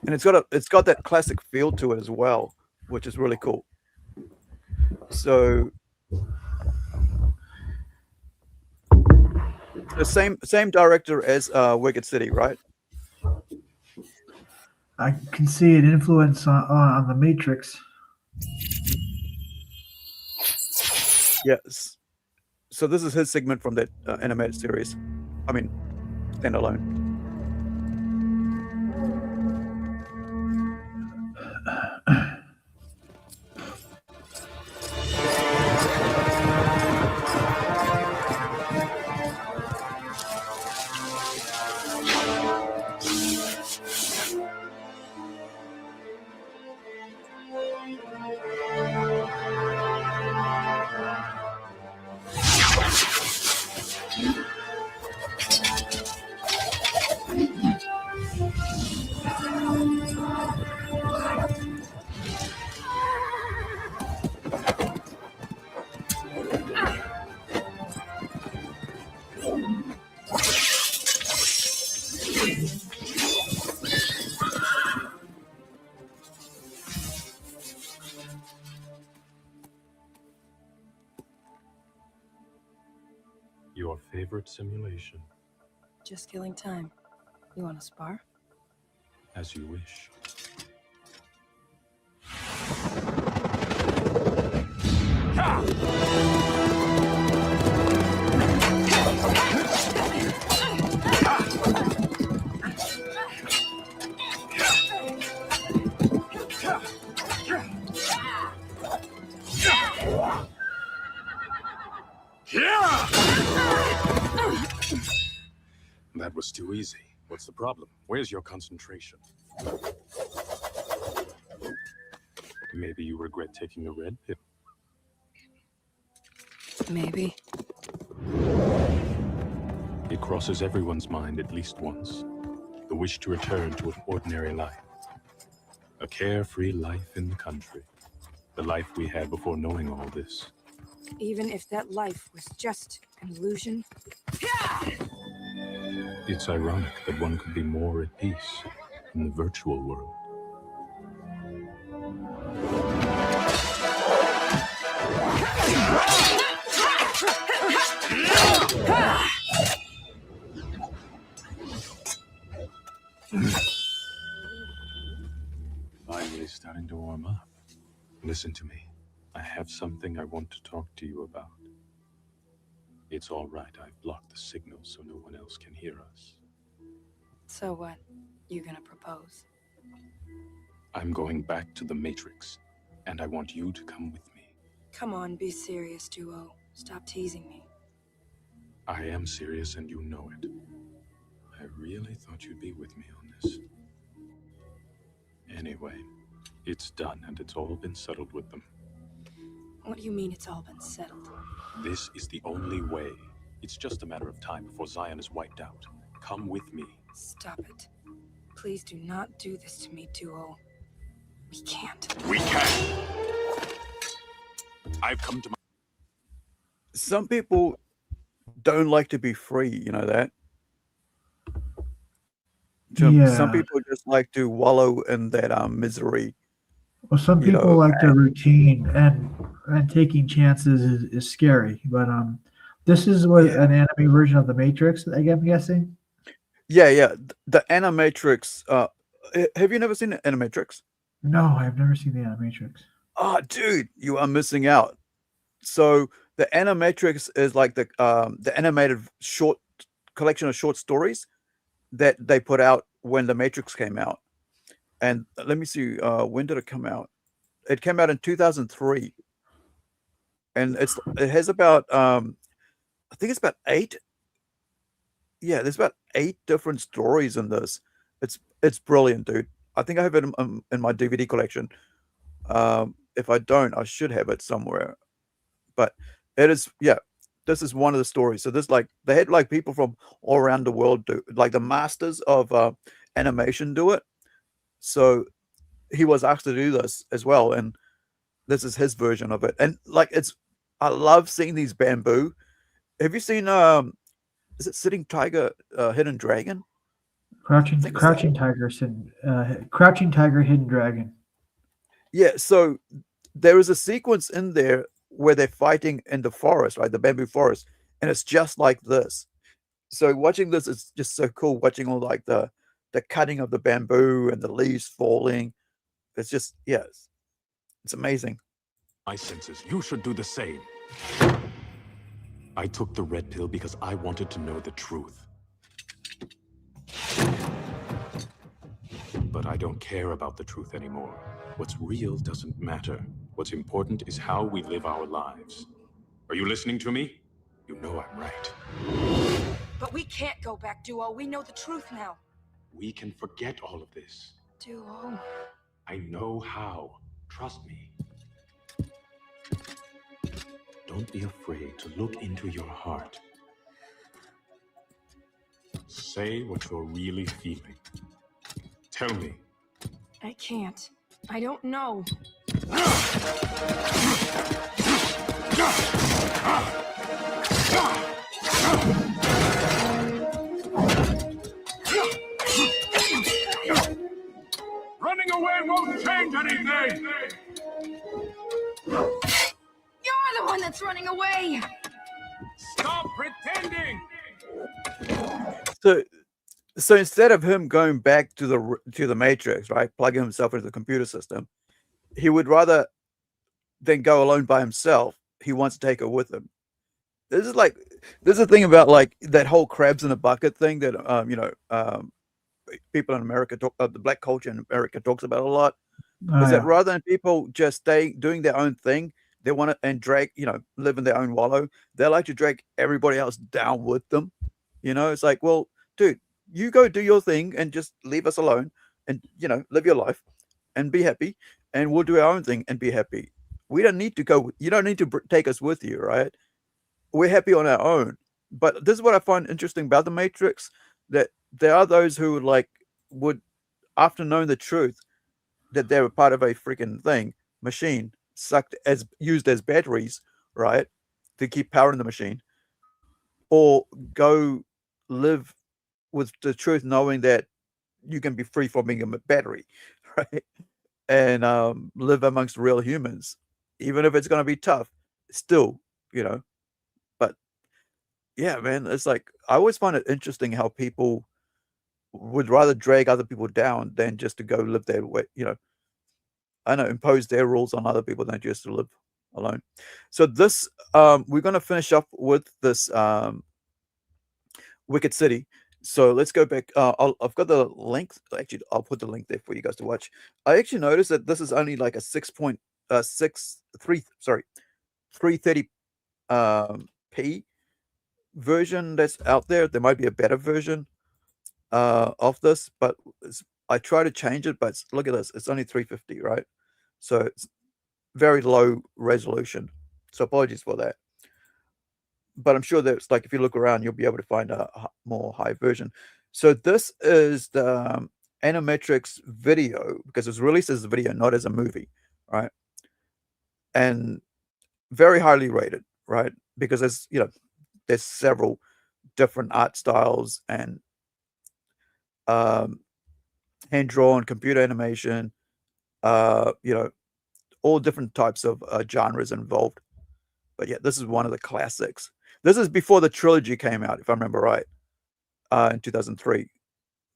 S3: And it's got that classic feel to it as well, which is really cool. So the same director as Wicked City, right?
S18: I can see an influence on the Matrix.
S3: Yes. So this is his segment from that animated series. I mean, standalone.
S8: Your favorite simulation,
S9: Just killing time. You want to spar?
S8: as you wish. That was too easy. What's the problem? Where's your concentration? Maybe you regret taking the red pill.
S9: Maybe.
S8: It crosses everyone's mind at least once. The wish to return to an ordinary life. A carefree life in the country. The life we had before knowing all this.
S9: Even if that life was just an illusion.
S8: It's ironic that one could be more at peace in the virtual world. Finally starting to warm up. Listen to me. I have something I want to talk to you about. It's all right. I've blocked the signal so no one else can hear us.
S9: So what? You gonna propose?
S8: I'm going back to the Matrix, and I want you to come with me.
S9: Come on, be serious, Duo. Stop teasing me.
S8: I am serious, and you know it. I really thought you'd be with me on this. Anyway, it's done, and it's all been settled with them.
S9: What do you mean it's all been settled?
S8: This is the only way. It's just a matter of time before Zion is wiped out. Come with me.
S9: Stop it. Please do not do this to me, Duo. We can't.
S8: We can! I've come to my...
S3: Some people don't like to be free, you know that? Some people just like to wallow in that misery.
S18: Well, some
S3: you
S18: people
S3: know,
S18: like the routine, and taking chances is scary. But this is what an anime version of the Matrix, I'm guessing.
S3: Yeah. The Animatrix. Have you never seen the Animatrix?
S18: No, I've never seen the Animatrix.
S3: Oh, dude, you are missing out. So the Animatrix is like the animated short collection of short stories that they put out when the Matrix came out. And let me see, when did it come out? It came out in 2003, and it has about I think it's about 8. Yeah, there's about 8 different stories in this. It's brilliant, dude. I think I have it in my DVD collection. If I don't, I should have it somewhere. But it is, yeah. This is one of the stories. So this, like, they had like people from all around the world do, like the masters of animation do it. So he was asked to do this as well, and this is his version of it. And like, I love seeing these bamboo. Have you seen is it Sitting Tiger, Hidden Dragon?
S18: Crouching Tiger, Crouching Tiger, Hidden Dragon.
S3: Yeah, so there is a sequence in there where they're fighting in the forest, right? The bamboo forest, and it's just like this. So watching this is just so cool. Watching all like the cutting of the bamboo and the leaves falling. It's just, yes, it's amazing.
S8: My senses. You should do the same. I took the red pill because I wanted to know the truth. But I don't care about the truth anymore. What's real doesn't matter. What's important is how we live our lives. Are you listening to me? You know I'm right.
S9: But we can't go back, Duo. We know the truth now.
S8: We can forget all of this.
S9: Duo.
S8: I know how. Trust me. Don't be afraid to look into your heart. Say what you're really feeling. Tell me.
S9: I can't. I don't know.
S7: Running away won't change anything!
S9: You're the one that's running away!
S7: Stop pretending!
S3: So instead of him going back to the Matrix, right, plugging himself into the computer system, he would rather than go alone by himself. He wants to take her with him. This is the thing about like that whole crabs in a bucket thing that people in America talk, the black culture in America talks about a lot. Is that rather than people just doing their own thing, they want to and drag, live in their own wallow. They like to drag everybody else down with them. It's like, well, dude, you go do your thing and just leave us alone and, live your life and be happy, and we'll do our own thing and be happy. We don't need to go. You don't need to take us with you, right? We're happy on our own. But this is what I find interesting about the Matrix, that there are those who would, after knowing the truth, that they're a part of a freaking machine used as batteries, right, to keep powering the machine, or go live with the truth, knowing that you can be free from being a battery, right, and live amongst real humans, even if it's going to be tough, still, But yeah, man, it's like I always find it interesting how people would rather drag other people down than just to go live their way, I know, impose their rules on other people than just to live alone. So this, we're going to finish up with this Wicked City. So let's go back. I've got the link. Actually, I'll put the link there for you guys to watch. I actually noticed that this is only like a 330 p version that's out there. There might be a better version of this, but I try to change it. But look at this. It's only 350, right? So it's very low resolution. So apologies for that. But I'm sure that like if you look around, you'll be able to find a more high version. So this is the Animatrix video because it was released as a video, not as a movie, right? And very highly rated, right? Because there's several different art styles and hand drawn, computer animation, all different types of genres involved. But yeah, this is one of the classics. This is before the trilogy came out, if I remember right, in 2003.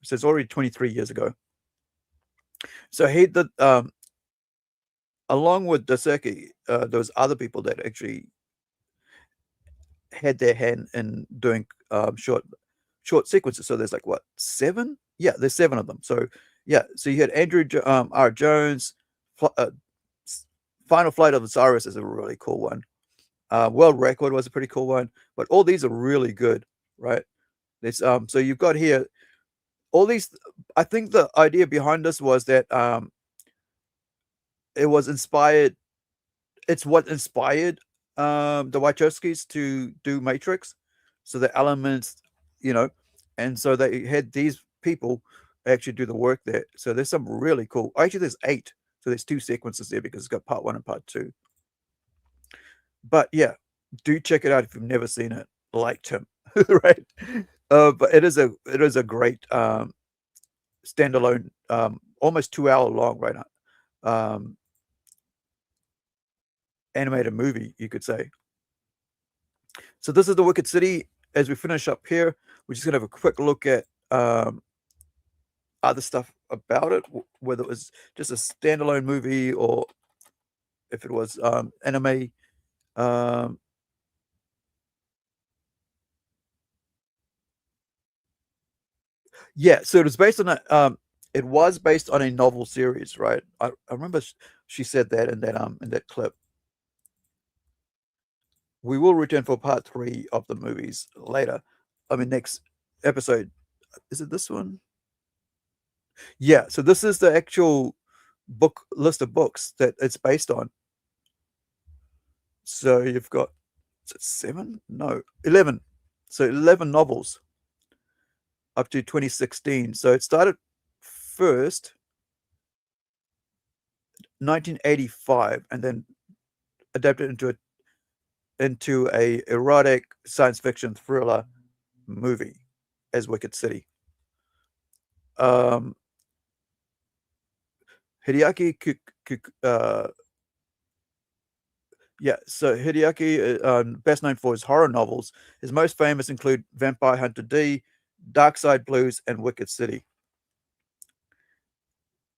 S3: So it's already 23 years ago. So he did, along with Daseki, there was other people that actually had their hand in doing short sequences. So there's like what, 7? Yeah, there's 7 of them. So yeah, so you had Andrew R. Jones. Final Flight of Osiris is a really cool one. World Record was a pretty cool one, but all these are really good, right? There's so you've got here all these. I think the idea behind this was that it was inspired. It's what inspired the Wachowskis to do Matrix. So the elements, and so they had these people actually do the work there. So there's some really cool. Actually, there's 8. So there's 2 sequences there because it's got part 1 and part 2. But yeah, do check it out if you've never seen it, like Tim, right? But it is a great standalone, almost 2-hour long, right? Animated movie, you could say. So this is the Wicked City. As we finish up here, we're just gonna have a quick look at other stuff about it, whether it was just a standalone movie or if it was anime. Yeah, so it was based on it was based on a novel series, right? I remember she said that in that clip. We will return for part 3 of the movies later. I mean, next episode. Is it this one? Yeah, so this is the actual book list of books that it's based on. So you've got, is it 7? No, 11. So 11 novels up to 2016. So it started first 1985 and then adapted into a erotic science fiction thriller movie as Wicked City. Hideaki so Hideaki, best known for his horror novels. His most famous include Vampire Hunter D, Dark Side Blues, and Wicked City.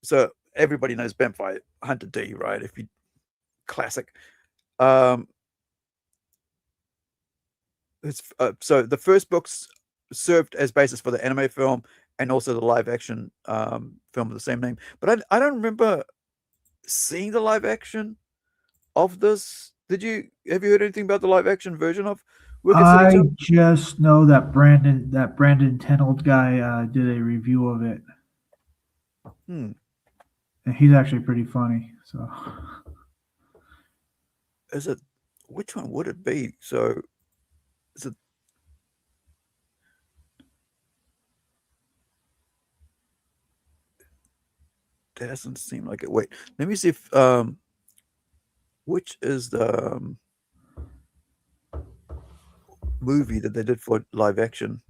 S3: So everybody knows Vampire Hunter D, right? Classic. So the first books served as basis for the anime film and also the live action film of the same name. But I don't remember seeing the live action of this. Have you heard anything about the live action version of Wicked City?
S18: I just know that Brandon Tenold guy did a review of it. And he's actually pretty funny. So,
S3: is it? Which one would it be? So, is it? That doesn't seem like it. Wait, let me see if which is the movie that they did for live action?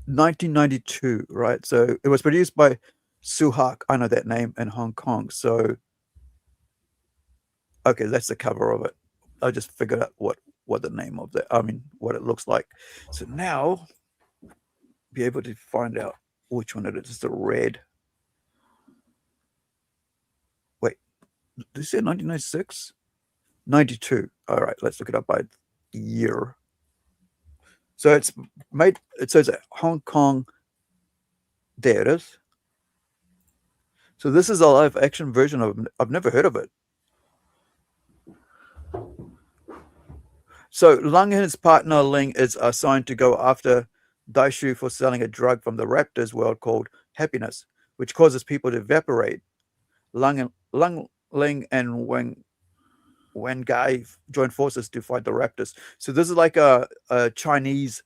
S3: 1992, right? So it was produced by Suhak. I know that name in Hong Kong. So okay, that's the cover of it. I just figured out what the name of that. I mean, what it looks like. So now be able to find out which one it is. It's the red. Wait, did you say 1996? 92. All right, let's look it up by year. So it's made. It says Hong Kong. There it is. So this is a live action version of. I've never heard of it. So Lung and his partner Ling is assigned to go after Daishu for selling a drug from the Raptors world called Happiness, which causes people to evaporate. Ling, and Wen Gai join forces to fight the Raptors. So this is like a Chinese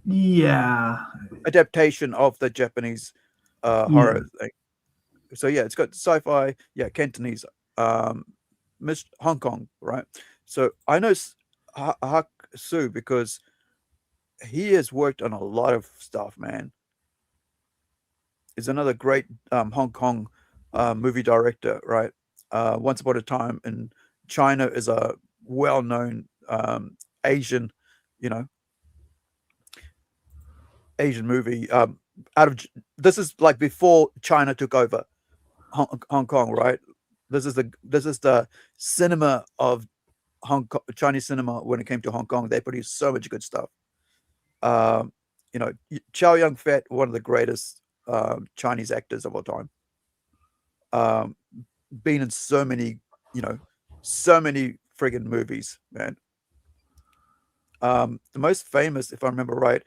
S18: Yeah.
S3: adaptation of the Japanese horror thing. So yeah, it's got sci-fi, Cantonese, Miss Hong Kong, right? So I know Hak Su because he has worked on a lot of stuff, man. He's another great Hong Kong movie director, right? Once Upon a Time in China is a well-known Asian, Asian movie. This is like before China took over Hong Kong, right? This is the cinema of Hong Kong, Chinese cinema. When it came to Hong Kong, they produced so much good stuff. Chow Yun-fat, one of the greatest Chinese actors of all time. Been in so many friggin' movies, man. The most famous, if I remember right,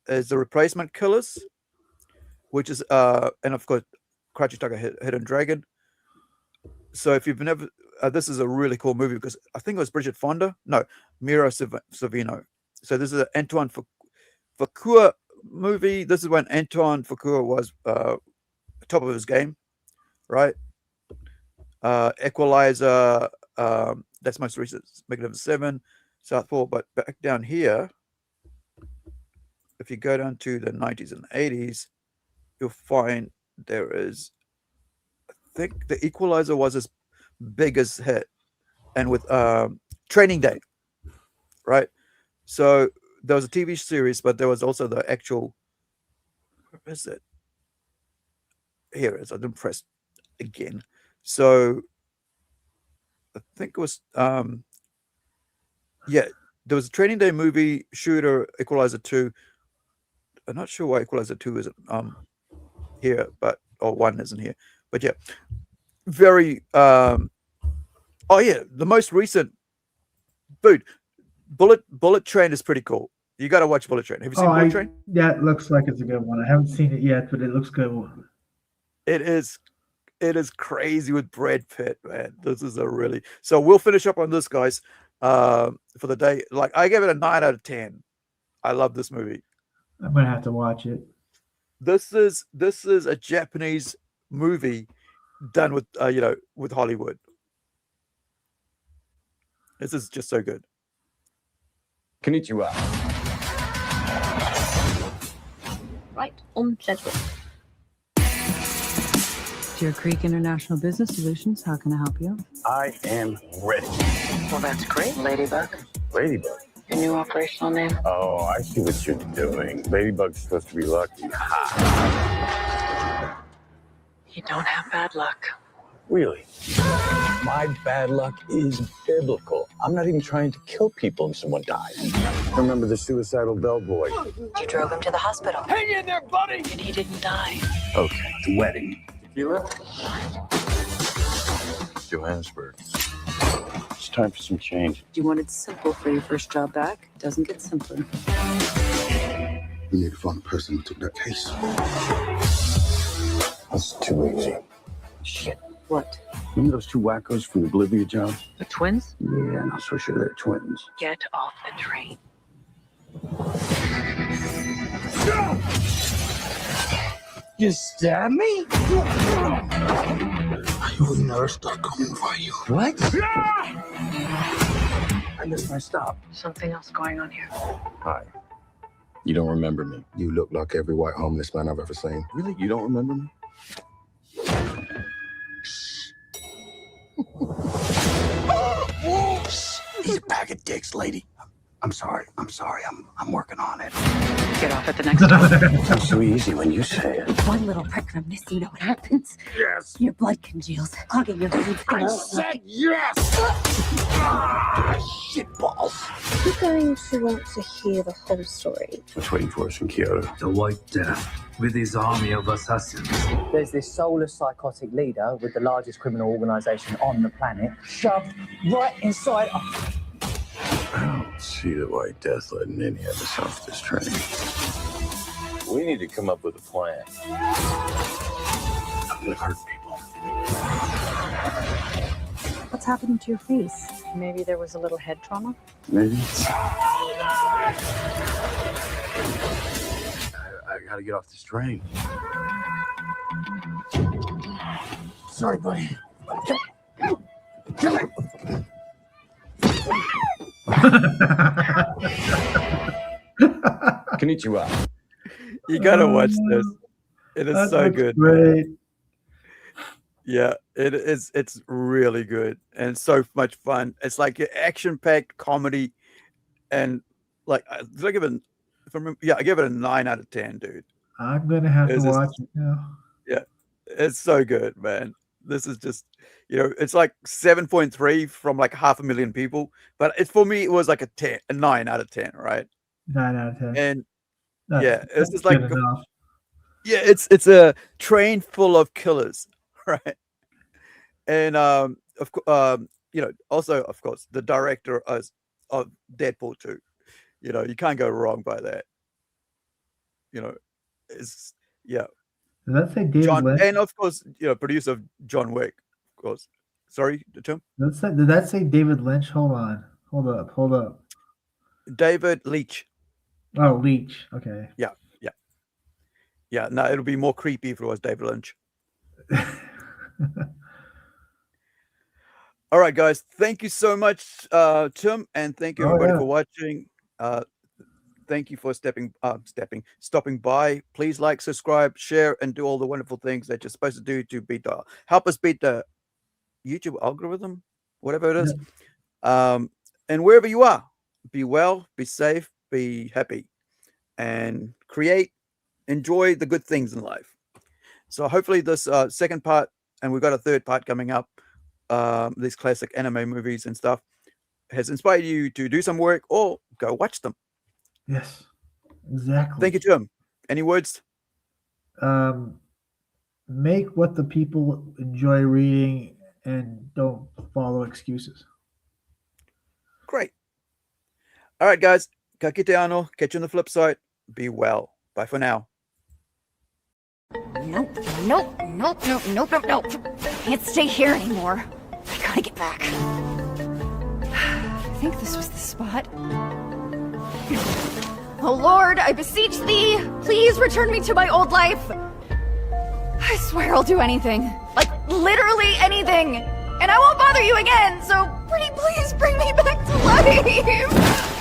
S3: is The Replacement Killers, which is and of course Crouching Tiger, Hidden Dragon. So if you've never, this is a really cool movie because I think it was Bridget Fonda. No, Mira Sorvino. So this is an Antoine Fuqua movie. This is when Antoine Fuqua was top of his game, right? Equalizer, that's most recent, Magnificent Seven, Southpaw. But back down here, if you go down to the 90s and 80s, you'll find there is, I think the Equalizer was his biggest hit, and with Training Day, right? So there was a TV series, but there was also the actual, where is it? Here it is. I didn't press again. So I think it was there was a Training Day movie, Shooter, Equalizer 2. I'm not sure why Equalizer 2 isn't here, or 1 isn't here. But yeah, very the most recent Bullet Train is pretty cool. You got to watch Bullet Train. Have you seen Bullet Train?
S18: That looks like it's a good one. I haven't seen it yet, but it looks good.
S3: It is crazy with Brad Pitt, man. This is a really, so we'll finish up on this, guys, for the day. Like, I gave it a 9 out of 10. I love this movie.
S18: I'm gonna have to watch it.
S3: This is a Japanese movie done with with Hollywood. This is just so good.
S10: Konnichiwa.
S11: Right, on schedule.
S13: Deer Creek International Business Solutions, how can I help you?
S10: I am ready.
S13: Well, that's great, Ladybug.
S10: Ladybug.
S13: Your new operational name?
S10: Oh, I see what you're doing. Ladybug's supposed to be lucky. Ha!
S13: You don't have bad luck.
S10: Really? My bad luck is biblical. I'm not even trying to kill people and someone dies. Remember the suicidal bellboy?
S13: You drove him to the hospital.
S10: Hang in there, buddy!
S13: And he didn't die.
S10: Okay, the wedding. Tequila? Johannesburg. It's time for some change.
S13: You wanted simple for your first job back. Doesn't get simpler.
S14: We need to find the person who took that case.
S10: That's too easy.
S13: Shit. What?
S10: Remember those two wackos from the Bolivia job?
S13: The twins?
S10: Yeah, not so sure they're twins.
S13: Get off the train.
S10: You stab me?
S14: I would never stop coming for you.
S10: What? I missed my stop.
S13: Something else going on here.
S10: Hi. You don't remember me?
S14: You look like every white homeless man I've ever seen.
S10: Really? You don't remember me?
S14: He's a bag of dicks, lady.
S10: I'm sorry. I'm working on it.
S11: Get off at the next stop.
S10: Sounds so easy when you say it.
S20: One little prick from this, you know what happens?
S10: Yes.
S20: Your blood congeals, clogging your veins.
S10: I said yes! Shitballs.
S11: You're going to want to hear the whole story.
S10: What's waiting for us in Kyoto?
S1: The White Death, with his army of assassins.
S22: There's this soulless psychotic leader with the largest criminal organization on the planet, shoved right inside.
S10: I don't see the White Death letting any of us off this train. We need to come up with a plan. I'm gonna hurt people.
S13: What's happening to your face?
S11: Maybe there was a little head trauma?
S10: Maybe. I gotta get off this train. Sorry, buddy. Konnichiwa.
S3: You gotta watch this. It is so good.
S18: Great.
S3: Yeah, it is. It's really good and it's so much fun. It's like an action-packed comedy, and like I give it. I give it a 9 out of 10, dude.
S18: I'm gonna have to watch it now.
S3: Yeah, it's so good, man. This is just, it's like 7.3 from like 500,000 people, but for me it was like a 9 out of 10, right?
S18: 9 out of 10.
S3: And
S18: That's
S3: it's just like
S18: good enough.
S3: it's a train full of killers, right? And also of course the director of Deadpool 2. You can't go wrong by that. It's
S18: Did that say David Lynch?
S3: and of course, producer of John Wick, of course. Sorry, Tim?
S18: Did that say David Lynch? Hold on. Hold up.
S3: David Leitch.
S18: Oh, Leach. Okay.
S3: Yeah, no, it'll be more creepy if it was David Lynch. All right, guys. Thank you so much, Tim, and thank you everybody for watching. Thank you for stopping by. Please like, subscribe, share, and do all the wonderful things that you're supposed to do to help us beat the YouTube algorithm, whatever it is. And wherever you are, be well, be safe, be happy, and enjoy the good things in life. So hopefully this second part, and we've got a third part coming up, these classic anime movies and stuff, has inspired you to do some work or go watch them.
S18: Yes, exactly.
S3: Thank you, Tim. Any words?
S18: Make what the people enjoy reading and don't follow excuses.
S3: Great. All right, guys. Ka kite ano. Catch you on the flip side. Be well. Bye for now.
S4: Nope. Can't stay here anymore. I gotta get back. I think this was the spot. Oh Lord, I beseech thee, please return me to my old life. I swear I'll do anything. Like, literally anything. And I won't bother you again, so pretty please bring me back to life.